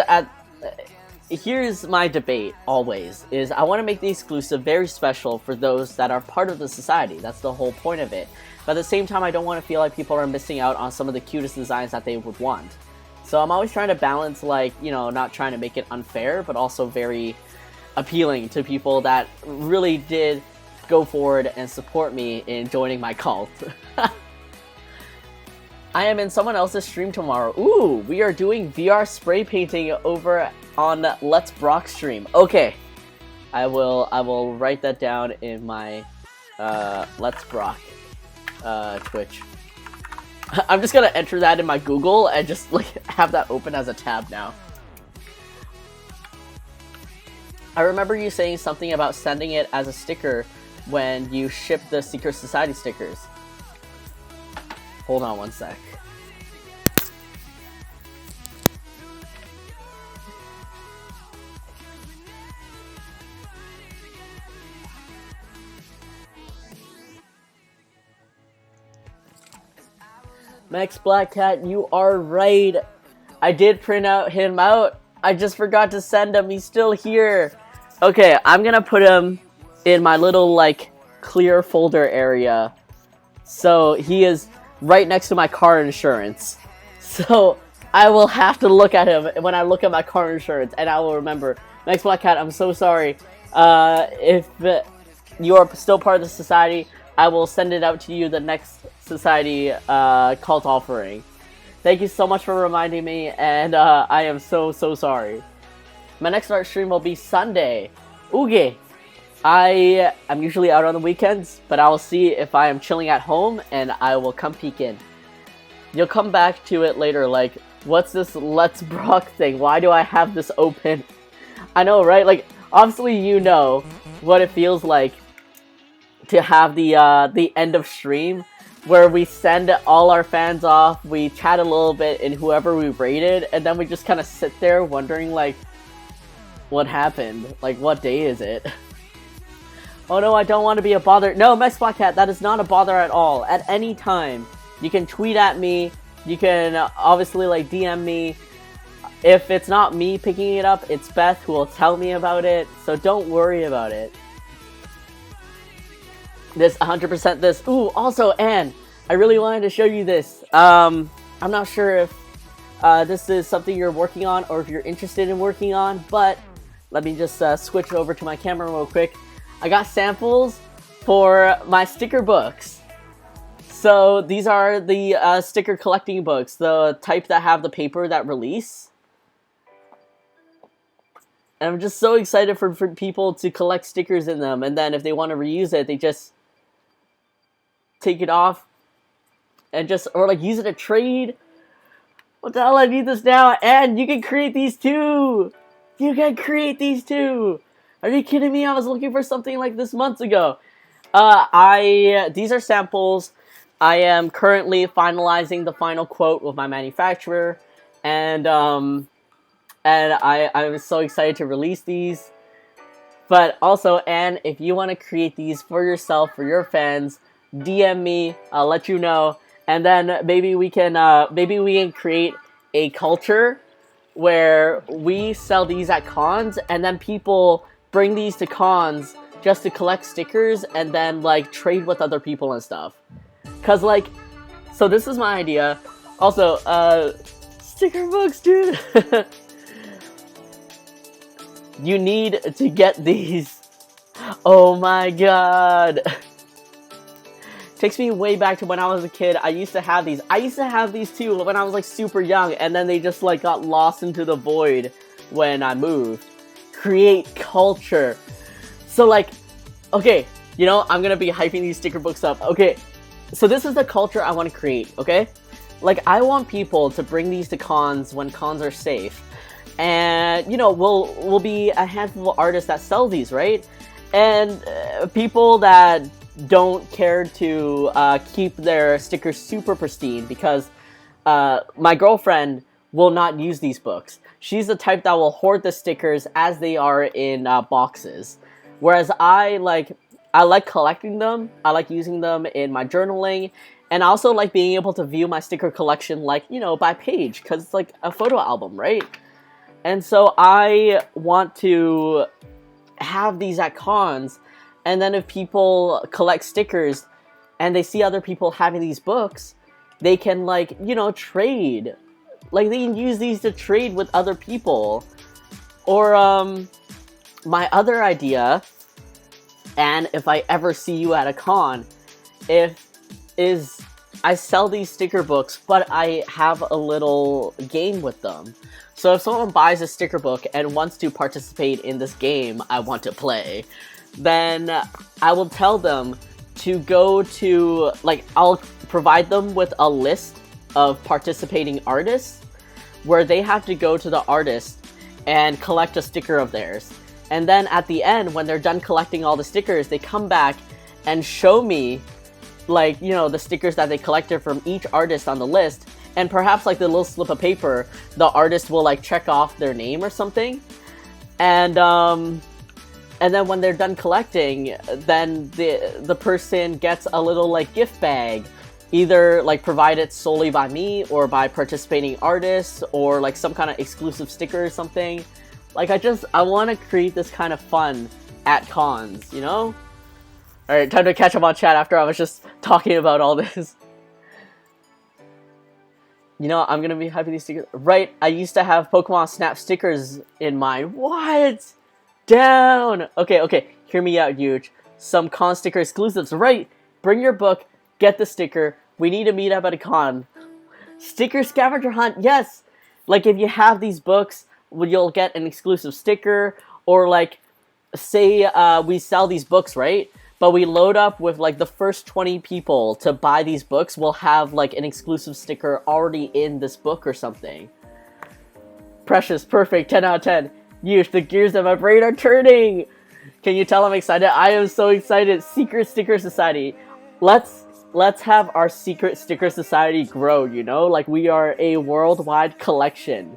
here's my debate always, is I want to make the exclusive very special for those that are part of the society. That's the whole point of it. But at the same time, I don't want to feel like people are missing out on some of the cutest designs that they would want. So I'm always trying to balance, like, you know, not trying to make it unfair, but also very appealing to people that really did go forward and support me in joining my cult. I am in someone else's stream tomorrow. Ooh, we are doing VR spray painting over on Let's Brock stream. Okay, I will write that down in my Let's Brock Twitch. I'm just gonna enter that in my Google and just like have that open as a tab now. I remember you saying something about sending it as a sticker when you ship the Secret Society stickers. Hold on one sec. Max Black Cat, you are right. I did print him out. I just forgot to send him. He's still here. Okay, I'm gonna put him in my little, like, clear folder area. So he is right next to my car insurance. So I will have to look at him when I look at my car insurance, and I will remember. Max Black Cat, I'm so sorry. If you are still part of the society, I will send it out to you the next society cult offering. Thank you so much for reminding me, and I am so sorry. My next art stream will be Sunday. Oogie. I am usually out on the weekends, but I will see if I am chilling at home, and I will come peek in. You'll come back to it later, like, what's this Let's Brock thing? Why do I have this open? I know, right? Like, obviously you know what it feels like to have the end of stream, where we send all our fans off, we chat a little bit in whoever we rated, and then we just kind of sit there wondering, like, what happened? Like, what day is it? Oh no, I don't want to be a bother. No, Max Black Cat, that is not a bother at all. At any time, you can tweet at me, you can obviously, like, DM me. If it's not me picking it up, it's Beth who will tell me about it, so don't worry about it. This 100% this. Ooh, also, Anne, I really wanted to show you this. I'm not sure if this is something you're working on or if you're interested in working on, but let me just switch over to my camera real quick. I got samples for my sticker books. So these are the sticker collecting books, the type that have the paper that release. And I'm just so excited for people to collect stickers in them, and then if they want to reuse it, they just take it off and just, or like use it to trade. What the hell, I need this now, and you can create these too! You can create these too! Are you kidding me? I was looking for something like this months ago. These are samples. I am currently finalizing the final quote with my manufacturer, and I was so excited to release these. But also, and if you want to create these for yourself, for your fans, DM me, I'll let you know, and then maybe we can create a culture where we sell these at cons, and then people bring these to cons just to collect stickers and then like trade with other people and stuff. Cause like, so this is my idea. Also, sticker books, dude. You need to get these. Oh my god. Takes me way back to when I was a kid. I used to have these. I used to have these too when I was like super young, and then they just like got lost into the void when I moved. Create culture. So like, okay, you know, I'm gonna be hyping these sticker books up. Okay, so this is the culture I want to create, okay? Like, I want people to bring these to cons when cons are safe. And, you know, we'll be a handful of artists that sell these, right? And people that don't care to keep their stickers super pristine, because my girlfriend will not use these books. She's the type that will hoard the stickers as they are in boxes. Whereas I like collecting them. I like using them in my journaling. And I also like being able to view my sticker collection, like, you know, by page, because it's like a photo album, right? And so I want to have these at cons, and then if people collect stickers and they see other people having these books, they can, like, you know, trade. Like, they can use these to trade with other people. Or, my other idea, and if I ever see you at a con, is I sell these sticker books, but I have a little game with them. So if someone buys a sticker book and wants to participate in this game I want to play, then I will tell them to go to, like, I'll provide them with a list of participating artists where they have to go to the artist and collect a sticker of theirs. And then at the end, when they're done collecting all the stickers, they come back and show me, like, you know, the stickers that they collected from each artist on the list. And perhaps, like, the little slip of paper, the artist will, like, check off their name or something. And then when they're done collecting, then the person gets a little, like, gift bag. Either, like, provided solely by me or by participating artists, or, like, some kind of exclusive sticker or something. Like, I want to create this kind of fun at cons, you know? Alright, time to catch up on chat after I was just talking about all this. You know, I'm gonna be hyping these stickers. Right, I used to have Pokemon Snap stickers in mind. What? Down! Okay, hear me out, huge. Some con sticker exclusives. Right, bring your book, get the sticker. We need to meet up at a con. Sticker scavenger hunt, yes! Like, if you have these books, you'll get an exclusive sticker. Or, like, say we sell these books, right? But we load up with, like, the first 20 people to buy these books will have, like, an exclusive sticker already in this book or something. Precious, perfect, 10 out of 10. Yeesh, the gears of my brain are turning! Can you tell I'm excited? I am so excited. Secret Sticker Society. Let's have our Secret Sticker Society grow, you know? Like, we are a worldwide collection.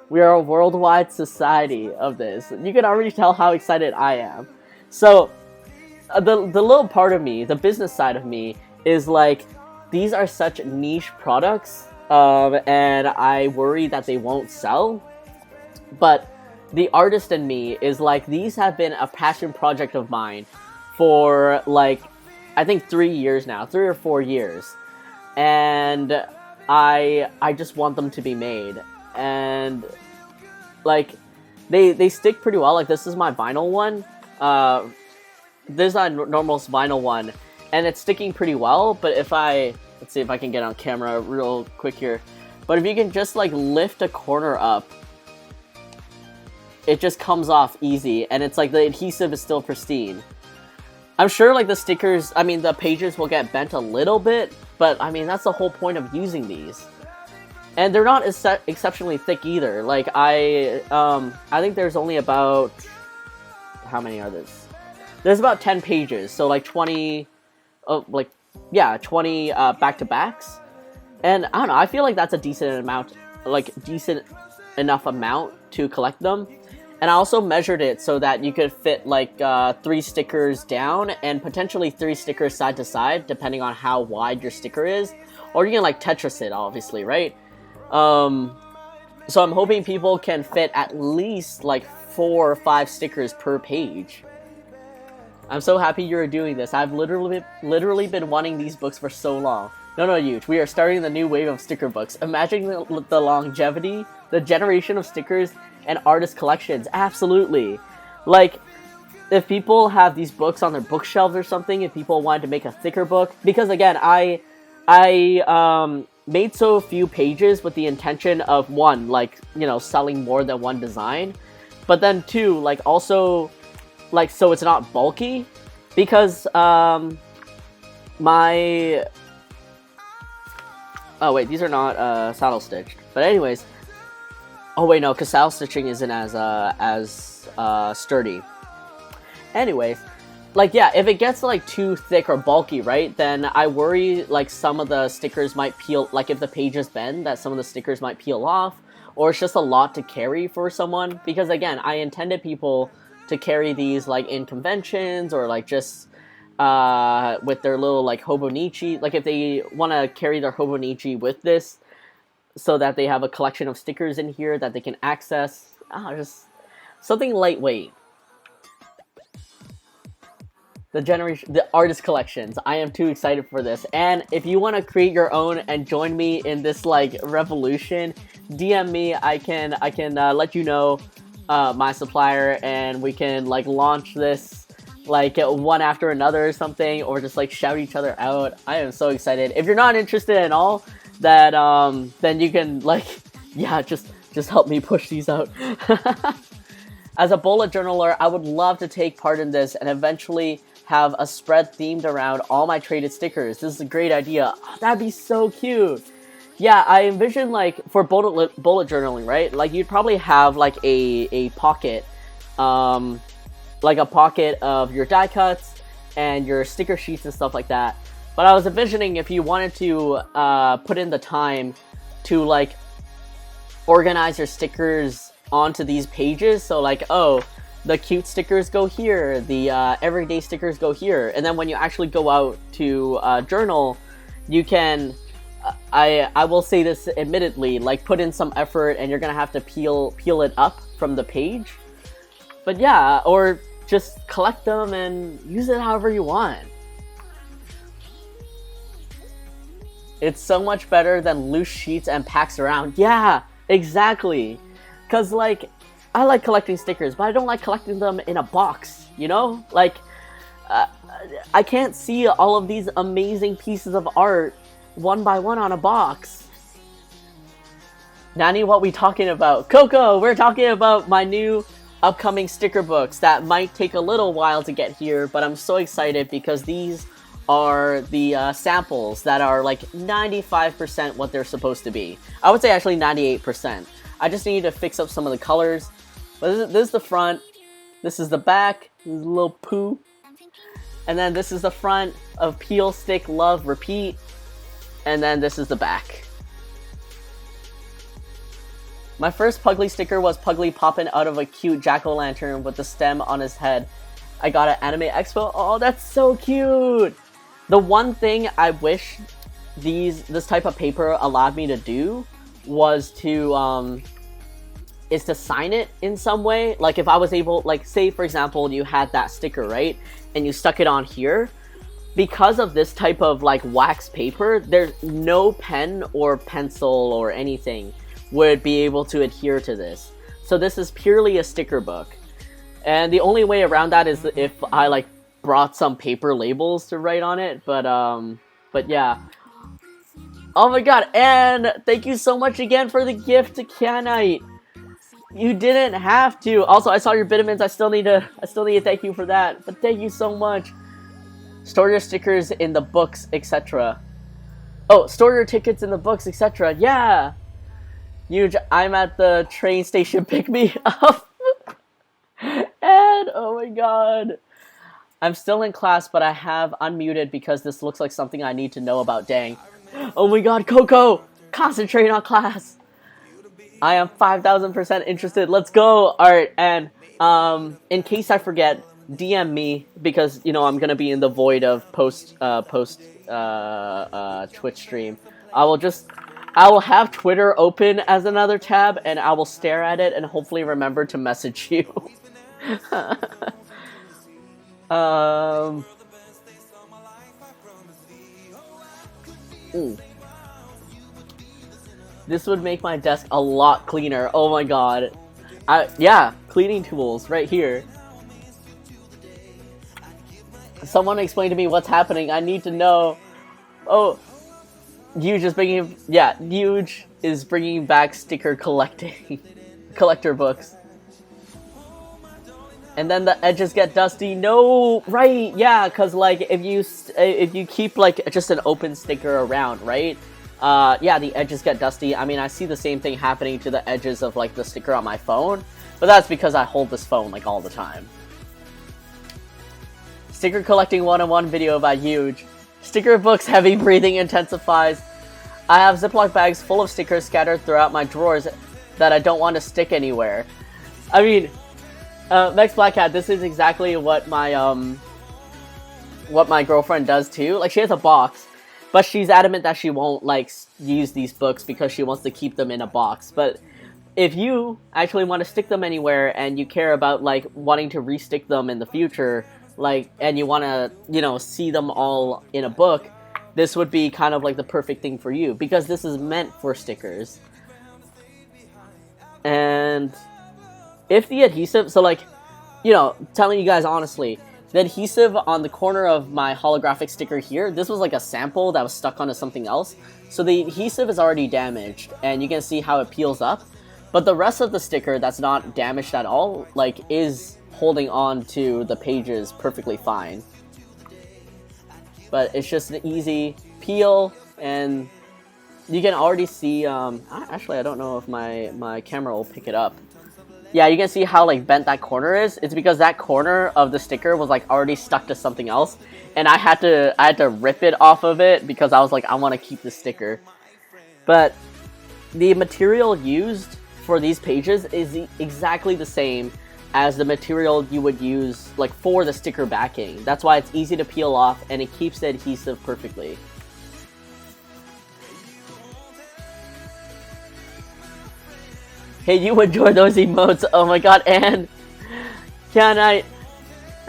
We are a worldwide society of this. You can already tell how excited I am. So, the little part of me, the business side of me, is like, these are such niche products, and I worry that they won't sell. But the artist in me is like, these have been a passion project of mine for, like, I think 3 years now, 3 or 4 years. And I just want them to be made. And, like, they stick pretty well. Like, this is my vinyl one. this is a normal vinyl one, and it's sticking pretty well. But if let's see if I can get on camera real quick here. But if you can just like lift a corner up, it just comes off easy, and it's like the adhesive is still pristine. I'm sure like the stickers, I mean the pages will get bent a little bit, but I mean that's the whole point of using these. And they're not exceptionally thick either. Like I think there's only about, how many are this? There's about 10 pages, so like 20, 20 back-to-backs. And I don't know, I feel like that's a decent amount, like decent enough amount to collect them. And I also measured it so that you could fit like 3 stickers down and potentially 3 stickers side to side, depending on how wide your sticker is. Or you can like Tetris it, obviously, right? So I'm hoping people can fit at least like 4 or 5 stickers per page. I'm so happy you're doing this. I've literally been wanting these books for so long. No, Yuge, we are starting the new wave of sticker books. Imagine the longevity, the generation of stickers and artist collections. Absolutely. Like, if people have these books on their bookshelves or something, if people wanted to make a thicker book, because again, I made so few pages with the intention of, 1, like, you know, selling more than 1 design, but then 2, like, also, like, so it's not bulky, because oh wait, these are not saddle stitched, but anyways, oh wait, no, because saddle stitching isn't as sturdy. Anyways, like, yeah, if it gets like too thick or bulky, right, then I worry like some of the stickers might peel, like if the pages bend, that some of the stickers might peel off, or it's just a lot to carry for someone, because again, I intended people to carry these like in conventions, or like just with their little like Hobonichi, like if they want to carry their Hobonichi with this, so that they have a collection of stickers in here that they can access. Just something lightweight. The artist collections. I am too excited for this. And if you want to create your own and join me in this like revolution, DM me. I can let you know my supplier, and we can like launch this like one after another or something, or just like shout each other out. I am so excited. If you're not interested at all, that then you can like, yeah, just help me push these out. As a bullet journaler, I would love to take part in this and eventually have a spread themed around all my traded stickers. This is a great idea. Oh, that'd be so cute. Yeah, I envision like for bullet journaling, right? Like you'd probably have like a pocket, like a pocket of your die cuts and your sticker sheets and stuff like that. But I was envisioning if you wanted to put in the time to like organize your stickers onto these pages. So like, oh, the cute stickers go here, the everyday stickers go here, and then when you actually go out to journal, you can, I will say this admittedly, like put in some effort, and you're gonna have to peel it up from the page. But yeah, or just collect them and use it however you want. It's so much better than loose sheets and packs around. Yeah, exactly. Cause like, I like collecting stickers, but I don't like collecting them in a box, you know? Like, I can't see all of these amazing pieces of art one by one on a box. Nani, what we talking about? Coco, we're talking about my new upcoming sticker books that might take a little while to get here, but I'm so excited because these are the samples that are like 95% what they're supposed to be. I would say actually 98%. I just need to fix up some of the colors. But this is the front, this is the back, this is a little poo, and then this is the front of Peel, Stick, Love, Repeat, and then this is the back. My first Puglie sticker was Puglie popping out of a cute jack-o'-lantern with the stem on his head. I got at Anime Expo. Oh, that's so cute! The one thing I wish this type of paper allowed me to do was to is to sign it in some way. Like if I was able, like say for example you had that sticker, right, and you stuck it on here, because of this type of like wax paper, there's no pen or pencil or anything would be able to adhere to this. So this is purely a sticker book, and the only way around that is if I like brought some paper labels to write on it, but yeah. Oh my god, and thank you so much again for the gift to Canite. You didn't have to. Also, I saw your Vitamins. I still need to thank you for that. But thank you so much. Store your stickers in the books, etc. Oh, store your tickets in the books, etc. Yeah. Huge. I'm at the train station. Pick me up. And oh my god. I'm still in class, but I have unmuted because this looks like something I need to know about. Dang. Oh my god, Coco! Concentrate on class! I am 5,000% interested. Let's go! Alright, and in case I forget, DM me because, you know, I'm gonna be in the void of post Twitch stream. I will have Twitter open as another tab, and I will stare at it and hopefully remember to message you. This would make my desk a lot cleaner. Oh my god. Yeah, cleaning tools right here. Someone explain to me what's happening. I need to know. Oh, Huge is bringing. Yeah, Huge is bringing back sticker collecting, collector books. And then the edges get dusty. No, right? Yeah, cause like if you keep like just an open sticker around, right? Yeah, the edges get dusty. I mean, I see the same thing happening to the edges of like the sticker on my phone, but that's because I hold this phone like all the time. Sticker collecting 101 video by Huge. Sticker books heavy breathing intensifies. I have Ziploc bags full of stickers scattered throughout my drawers that I don't want to stick anywhere. I mean, Max Black Cat, this is exactly what my girlfriend does too. Like, she has a box, but she's adamant that she won't like use these books because she wants to keep them in a box. But if you actually want to stick them anywhere and you care about like wanting to restick them in the future, like, and you want to, you know, see them all in a book, this would be kind of like the perfect thing for you because this is meant for stickers. And if the adhesive, so like, you know, telling you guys honestly, the adhesive on the corner of my holographic sticker here, this was like a sample that was stuck onto something else. So the adhesive is already damaged and you can see how it peels up. But the rest of the sticker that's not damaged at all, like, is holding on to the pages perfectly fine. But it's just an easy peel, and you can already see, actually I don't know if my camera will pick it up. Yeah, you can see how like bent that corner is. It's because that corner of the sticker was like already stuck to something else, and I had to rip it off of it because I was like, I want to keep the sticker. But the material used for these pages is exactly the same as the material you would use like for the sticker backing. That's why it's easy to peel off and it keeps the adhesive perfectly. Hey, you enjoy those emotes. Oh my god, and can I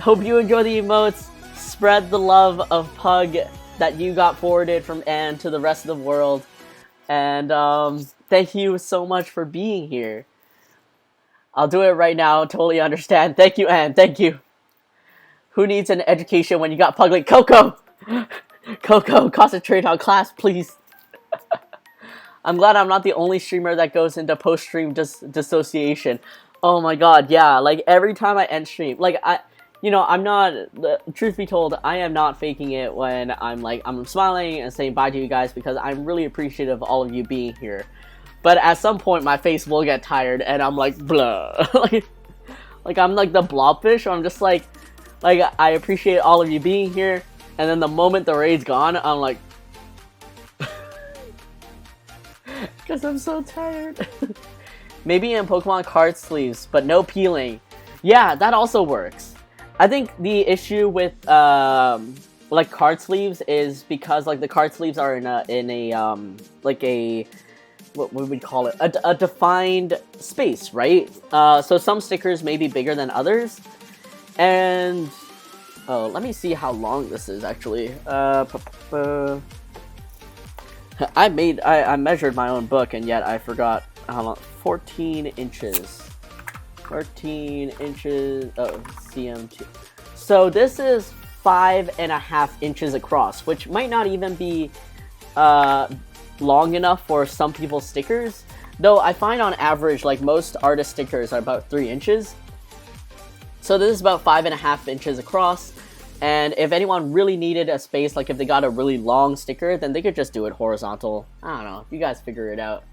hope you enjoy the emotes. Spread the love of Pug that you got forwarded from Anne to the rest of the world. And thank you so much for being here. I'll do it right now. Totally understand. Thank you, Anne. Thank you. Who needs an education when you got Puglie? Coco! Coco, concentrate on class, please. I'm glad I'm not the only streamer that goes into post-stream dissociation. Oh my god, yeah. Like, every time I end stream, like, I'm not, truth be told, I am not faking it when I'm smiling and saying bye to you guys because I'm really appreciative of all of you being here. But at some point, my face will get tired and I'm like, blah. like, I'm like the blobfish, or I'm just like, I appreciate all of you being here, and then the moment the raid's gone, I'm like, because I'm so tired. Maybe in Pokemon card sleeves, but no peeling. Yeah, that also works. I think the issue with like card sleeves is because like the card sleeves are in a like a, what would we call it? A defined space, right? So some stickers may be bigger than others, and oh, let me see how long this is actually. I measured my own book, and yet I forgot how long. 14 inches. 14 inches. Oh, CM2. So this is 5.5 inches across, which might not even be long enough for some people's stickers. Though I find on average, like most artist stickers are about 3 inches. So this is about 5.5 inches across. And if anyone really needed a space, like if they got a really long sticker, then they could just do it horizontal. I don't know, you guys figure it out.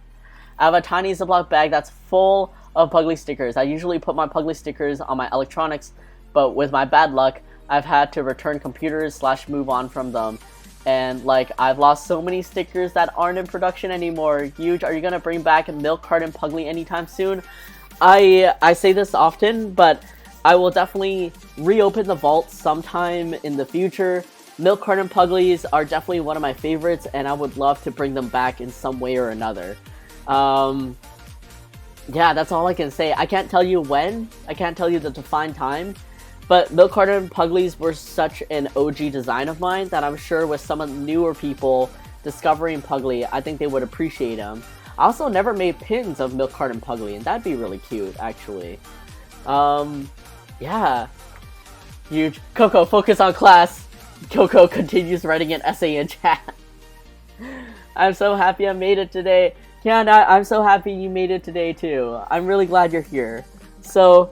I have a tiny Ziploc bag that's full of Puglie stickers. I usually put my Puglie stickers on my electronics, but with my bad luck, I've had to return computers / move on from them. And like, I've lost so many stickers that aren't in production anymore. Huge, are you gonna bring back a milk carton Puglie anytime soon? I say this often, but I will definitely reopen the vault sometime in the future. Milk carton Puglies are definitely one of my favorites, and I would love to bring them back in some way or another. Yeah, that's all I can say. I can't tell you when. I can't tell you the defined time. But milk carton Puglies were such an OG design of mine that I'm sure with some of the newer people discovering Puglie, I think they would appreciate them. I also never made pins of milk carton Puglie, and that'd be really cute, actually. Yeah. Huge. Coco, focus on class. Coco continues writing an essay in chat. I'm so happy I made it today. Yeah, I'm so happy you made it today, too. I'm really glad you're here. So,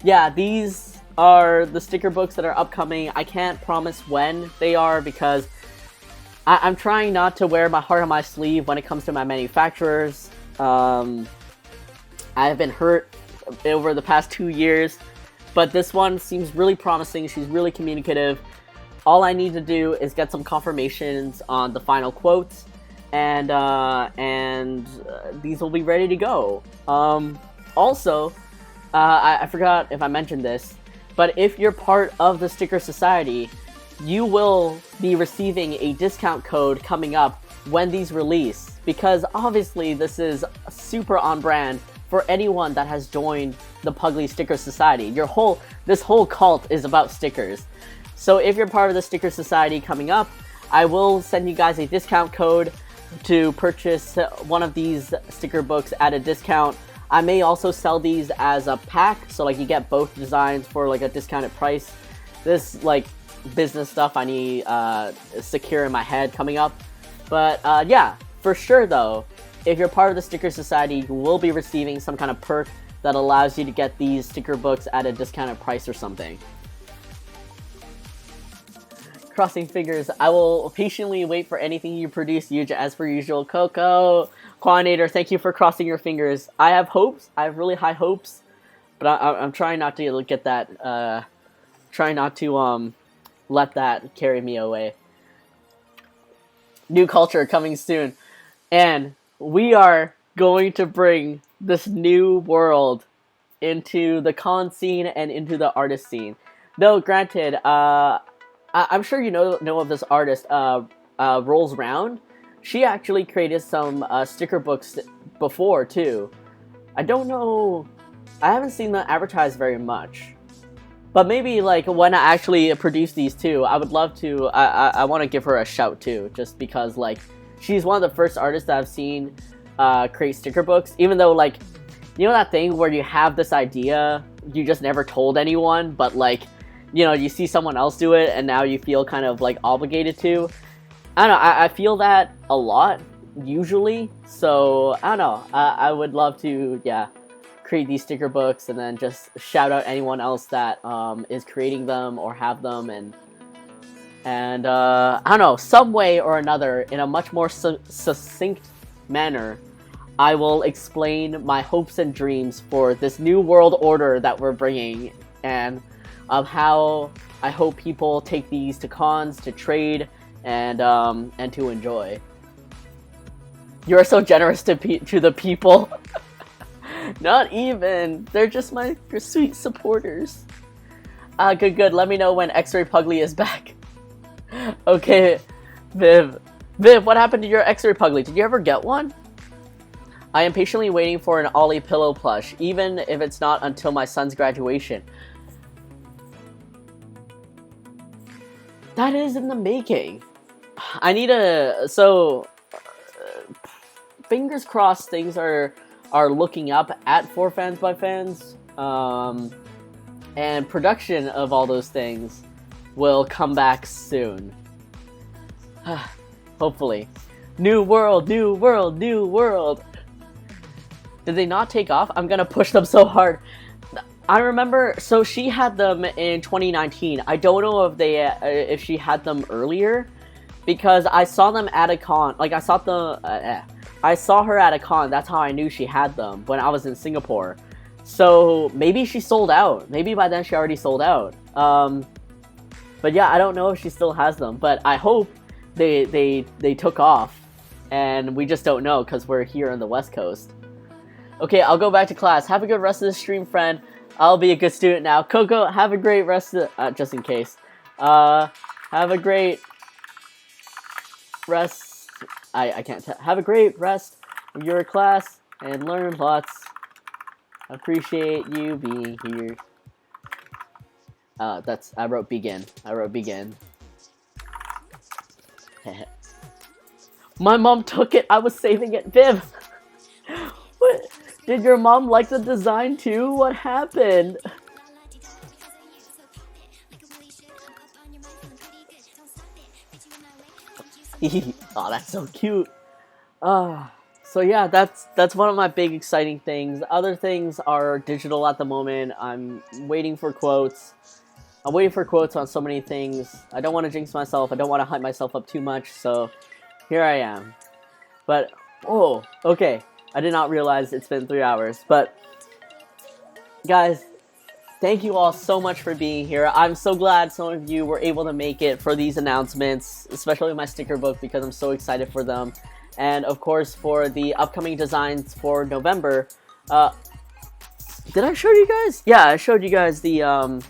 yeah, these are the sticker books that are upcoming. I can't promise when they are because I'm trying not to wear my heart on my sleeve when it comes to my manufacturers. I've been hurt over the past 2 years, but this one seems really promising. She's really communicative. All I need to do is get some confirmations on the final quotes, and these will be ready to go. Also, I forgot if I mentioned this, but if you're part of the Sticker Society, you will be receiving a discount code coming up when these release, because obviously this is super on brand for anyone that has joined the Puglie Sticker Society. This whole cult is about stickers. So if you're part of the Sticker Society coming up, I will send you guys a discount code to purchase one of these sticker books at a discount. I may also sell these as a pack, so like you get both designs for like a discounted price. This like business stuff I need secure in my head coming up. But yeah, for sure though, if you're part of the Sticker Society, you will be receiving some kind of perk that allows you to get these sticker books at a discounted price or something. Crossing fingers, I will patiently wait for anything you produce, Yuja, as per usual. Coco, Quanator, thank you for crossing your fingers. I have hopes. I have really high hopes, but I'm trying not to get that. Trying not to let that carry me away. New culture coming soon, and we are going to bring this new world into the con scene and into the artist scene. Though, granted, I'm sure you know of this artist, Rolls Round. She actually created some sticker books before, too. I don't know... I haven't seen them advertised very much. But maybe, like, when I actually produce these, too, I would love to... I want to give her a shout, too. Just because, like, she's one of the first artists that I've seen create sticker books. Even though, like, you know that thing where you have this idea, you just never told anyone, but, like... You know, you see someone else do it, and now you feel kind of, like, obligated to. I don't know, I feel that a lot, usually. So, I don't know, I would love to, yeah, create these sticker books, and then just shout out anyone else that is creating them, or have them, and I don't know, some way or another, in a much more succinct manner, I will explain my hopes and dreams for this new world order that we're bringing, and... of how I hope people take these to cons, to trade, and to enjoy. You are so generous to the people. Not even. They're just my sweet supporters. Good. Let me know when X-Ray Puglie is back. Okay, Viv, what happened to your X-Ray Puglie? Did you ever get one? I am patiently waiting for an Ollie pillow plush, even if it's not until my son's graduation. That is in the making. I need a... So, fingers crossed things are looking up at For Fans by Fans. And production of all those things will come back soon. Hopefully. New world, new world, new world. Did they not take off? I'm gonna push them so hard. I remember, so she had them in 2019. I don't know if she had them earlier, because I saw them at a con. Like, I saw her at a con. That's how I knew she had them, when I was in Singapore. So maybe she sold out. Maybe by then she already sold out. But yeah, I don't know if she still has them. But I hope they took off, and we just don't know because we're here on the West Coast. Okay, I'll go back to class. Have a good rest of the stream, friend. I'll be a good student now. Coco, have a great rest of just in case. Have a great rest. I can't tell. Have a great rest of your class and learn lots. Appreciate you being here. I wrote begin. My mom took it. I was saving it. Viv! What? Did your mom like the design too? What happened? Oh, that's so cute. So yeah, that's one of my big exciting things. Other things are digital at the moment. I'm waiting for quotes. I'm waiting for quotes on so many things. I don't want to jinx myself. I don't want to hype myself up too much. So here I am. But, oh, okay. I did not realize it's been 3 hours. But, guys, thank you all so much for being here. I'm so glad some of you were able to make it for these announcements, especially my sticker book, because I'm so excited for them. And, of course, for the upcoming designs for November. Did I show you guys? Yeah, I showed you guys the, I'm,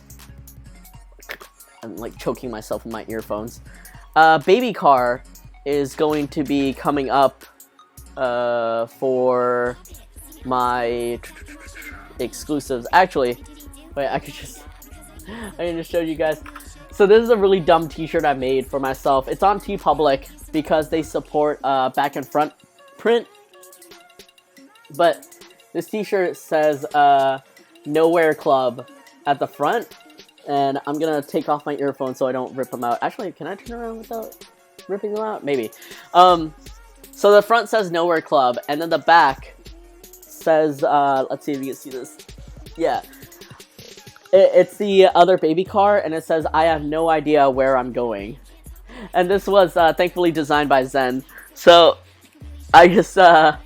like, choking myself in my earphones. Baby car is going to be coming up for my exclusives. Actually, wait, I can just show you guys. So this is a really dumb t-shirt I made for myself. It's on TeePublic because they support back and front print. But this t-shirt says Nowhere Club at the front. And I'm gonna take off my earphones so I don't rip them out. Actually, can I turn around without ripping them out? Maybe. So the front says Nowhere Club, and then the back says, let's see if you can see this. Yeah. It's the other baby car, and it says, I have no idea where I'm going. And this was, thankfully designed by Zen. So, I just, I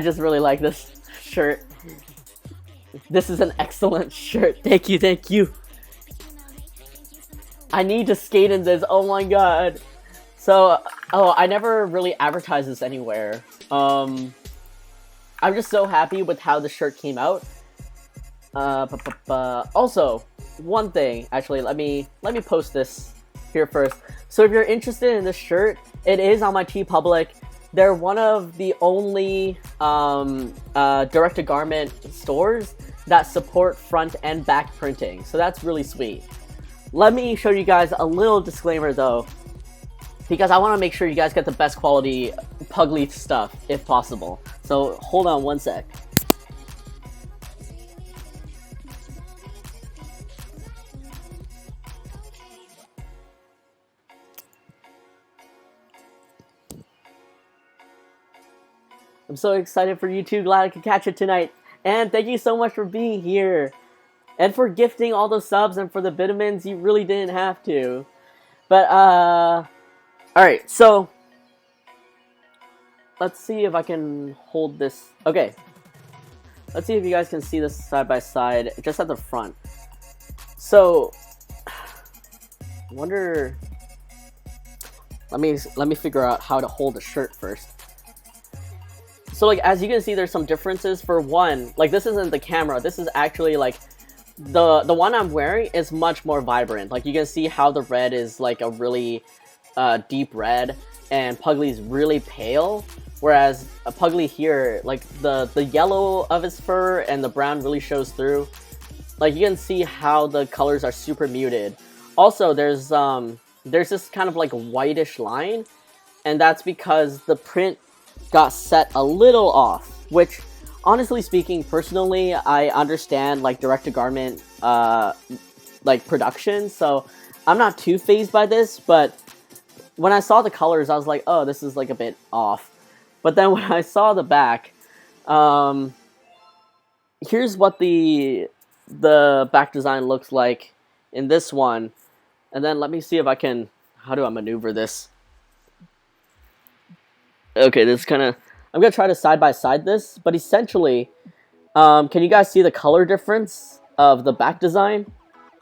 just really like this shirt. This is an excellent shirt. Thank you, thank you. I need to skate in this. Oh my god. So, I never really advertised this anywhere. I'm just so happy with how the shirt came out. Also, one thing, actually, let me post this here first. So if you're interested in this shirt, it is on my TeePublic. They're one of the only direct-to-garment stores that support front and back printing. So that's really sweet. Let me show you guys a little disclaimer though, because I want to make sure you guys get the best quality Puglie stuff if possible. So hold on one sec. I'm so excited for you too. Glad I could catch it tonight. And thank you so much for being here. And for gifting all the subs and for the vitamins. You really didn't have to. But, alright, so let's see if I can hold this. Okay. Let's see if you guys can see this side by side, just at the front. So, I wonder. Let me figure out how to hold the shirt first. So, like, as you can see, there's some differences. For one, like, this isn't the camera. This is actually, like, the one I'm wearing is much more vibrant. Like, you can see how the red is, like, a really deep red, and Puglie's really pale. Whereas a Puglie here, like, the yellow of his fur and the brown really shows through. Like, you can see how the colors are super muted. Also, there's this kind of, like, whitish line, and that's because the print got set a little off, which, honestly speaking, personally, I understand, like, direct-to-garment like production, so I'm not too phased by this. But when I saw the colors, I was like, oh, this is like a bit off. But then when I saw the back, here's what the back design looks like in this one. And then let me see if I can, how do I maneuver this? Okay, this kind of, I'm going to try to side by side this, but essentially, can you guys see the color difference of the back design?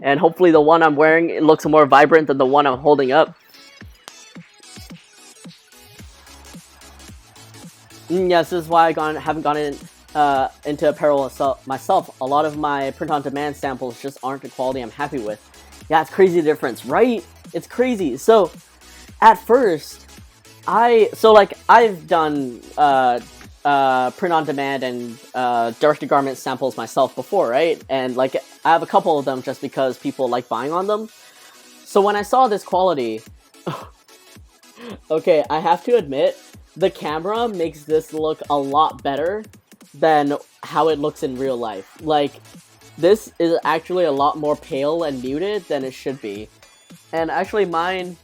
And hopefully the one I'm wearing, it looks more vibrant than the one I'm holding up. Yes, this is why I haven't gone into apparel myself. A lot of my print-on-demand samples just aren't the quality I'm happy with. Yeah, it's crazy difference, right? It's crazy. So, at first, I've done print-on-demand and direct-to-garment samples myself before, right? And like I have a couple of them just because people like buying on them. So when I saw this quality, okay, I have to admit, the camera makes this look a lot better than how it looks in real life. Like, this is actually a lot more pale and muted than it should be. And actually mine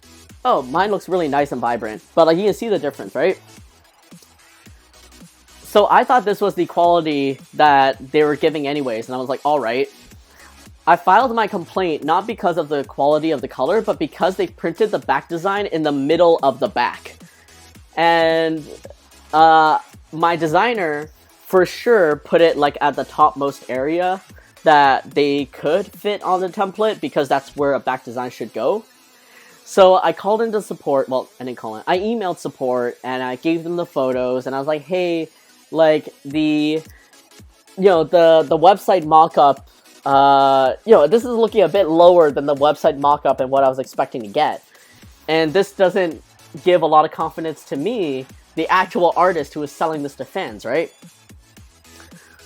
looks really nice and vibrant. But like, you can see the difference, right? So I thought this was the quality that they were giving anyways, and I was like, alright. I filed my complaint not because of the quality of the color, but because they printed the back design in the middle of the back. And my designer for sure put it like at the topmost area that they could fit on the template, because that's where a back design should go. So I called into support, well, I didn't call in, I emailed support, and I gave them the photos, and I was like, hey, like, the website mock-up, this is looking a bit lower than the website mock-up and what I was expecting to get. And this doesn't give a lot of confidence to me, the actual artist who is selling this to fans, right?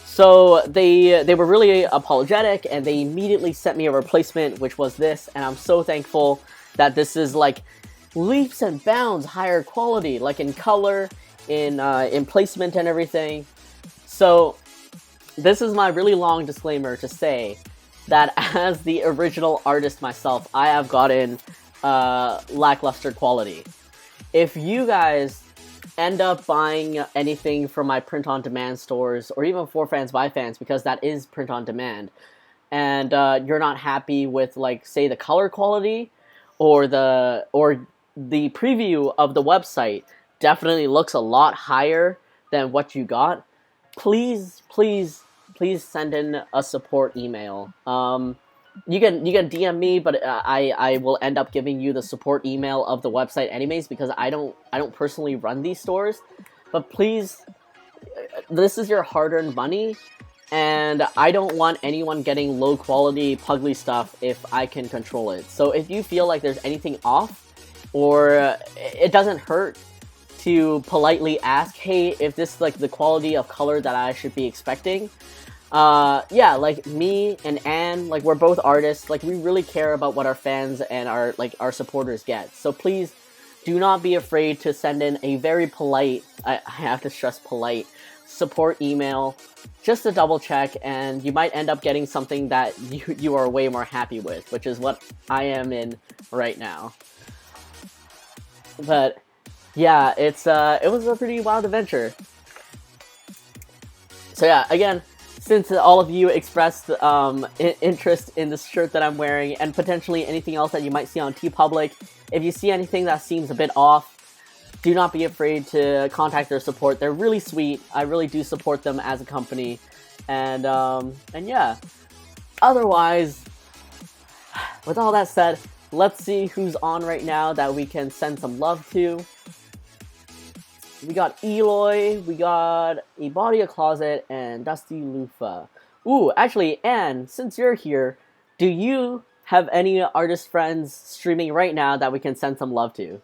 So they were really apologetic, and they immediately sent me a replacement, which was this, and I'm so thankful that this is like leaps and bounds higher quality, like in color, in placement and everything. So this is my really long disclaimer to say that as the original artist myself, I have gotten lackluster quality. If you guys end up buying anything from my print-on-demand stores, or even for fans by fans, because that is print-on-demand, and you're not happy with, like, say, the color quality, or the preview of the website definitely looks a lot higher than what you got, please send in a support email. You can DM me, but I will end up giving you the support email of the website anyways, because I don't personally run these stores. But please, this is your hard-earned money, and I don't want anyone getting low-quality Puglie stuff if I can control it. So if you feel like there's anything off, or it doesn't hurt to politely ask, hey, if this is like the quality of color that I should be expecting. Yeah, like me and Anne, like, we're both artists, like, we really care about what our fans and our supporters get. So please do not be afraid to send in a very polite, I have to stress polite, support email, just to double check, and you might end up getting something that you are way more happy with, which is what I am in right now. But yeah, it was a pretty wild adventure. So yeah, again, since all of you expressed interest in this shirt that I'm wearing, and potentially anything else that you might see on TeePublic, if you see anything that seems a bit off, do not be afraid to contact their support. They're really sweet. I really do support them as a company. And yeah. Otherwise, with all that said, let's see who's on right now that we can send some love to. We got Eloy, we got A Body, A Closet, and Dusty Lufa. Ooh, actually, Anne, since you're here, do you have any artist friends streaming right now that we can send some love to?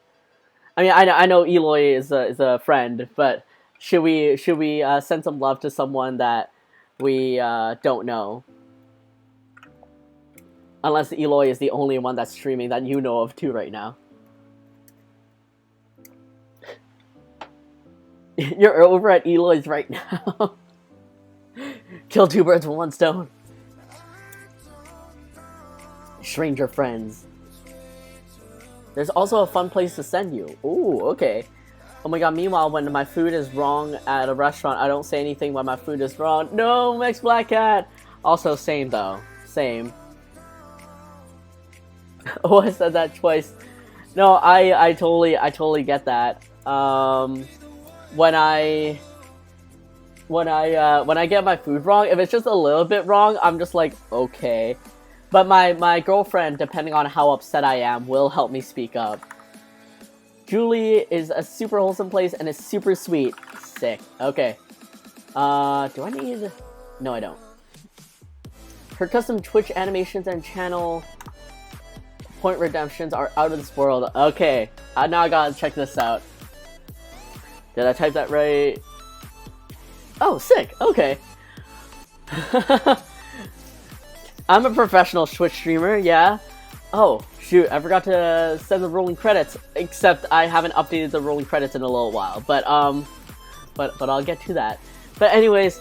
I mean, I know Eloy is a friend, but should we send some love to someone that we don't know? Unless Eloy is the only one that's streaming that you know of too right now. You're over at Eloy's right now. Kill two birds with one stone. stranger friends. There's also a fun place to send you. Ooh, okay. Oh my god, meanwhile, when my food is wrong at a restaurant, I don't say anything when my food is wrong. No, Max Black Cat! Also, same though. Same. Oh, I said that twice. No, I totally get that. When I get my food wrong, if it's just a little bit wrong, I'm just like, okay. But my girlfriend, depending on how upset I am, will help me speak up. Julie is a super wholesome place and is super sweet. Sick. Okay. Do I need... No, I don't. Her custom Twitch animations and channel point redemptions are out of this world. Okay. Now I gotta check this out. Did I type that right? Oh, sick. Okay. I'm a professional Twitch streamer, yeah. Oh, shoot, I forgot to send the rolling credits, except I haven't updated the rolling credits in a little while, but I'll get to that. But anyways,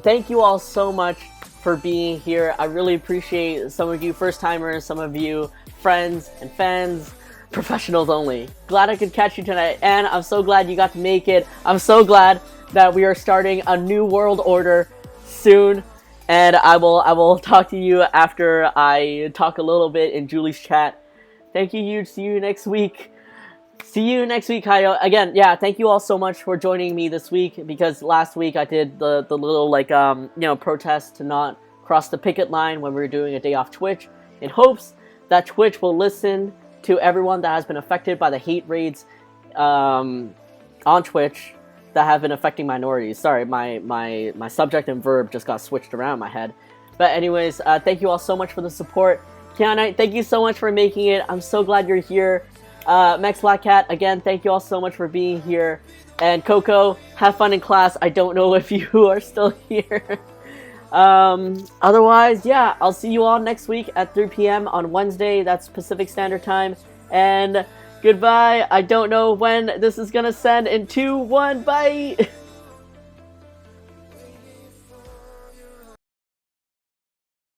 thank you all so much for being here. I really appreciate some of you first-timers, some of you friends and fans, professionals only. Glad I could catch you tonight, and I'm so glad you got to make it. I'm so glad that we are starting a new world order soon. And I will talk to you after I talk a little bit in Julie's chat. Thank you, huge. See you next week. See you next week, Kaio. Again, yeah, thank you all so much for joining me this week, because last week I did the little, like, protest to not cross the picket line when we were doing a day off Twitch, in hopes that Twitch will listen to everyone that has been affected by the hate raids on Twitch that have been affecting minorities. Sorry, my subject and verb just got switched around in my head. But anyways, thank you all so much for the support. Keonite, thank you so much for making it. I'm so glad you're here. Max Black Cat, again, thank you all so much for being here. And Coco, have fun in class. I don't know if you are still here. Otherwise, yeah, I'll see you all next week at 3 p.m. on Wednesday. That's Pacific Standard Time. And goodbye. I don't know when this is gonna send. In 2, 1, bye!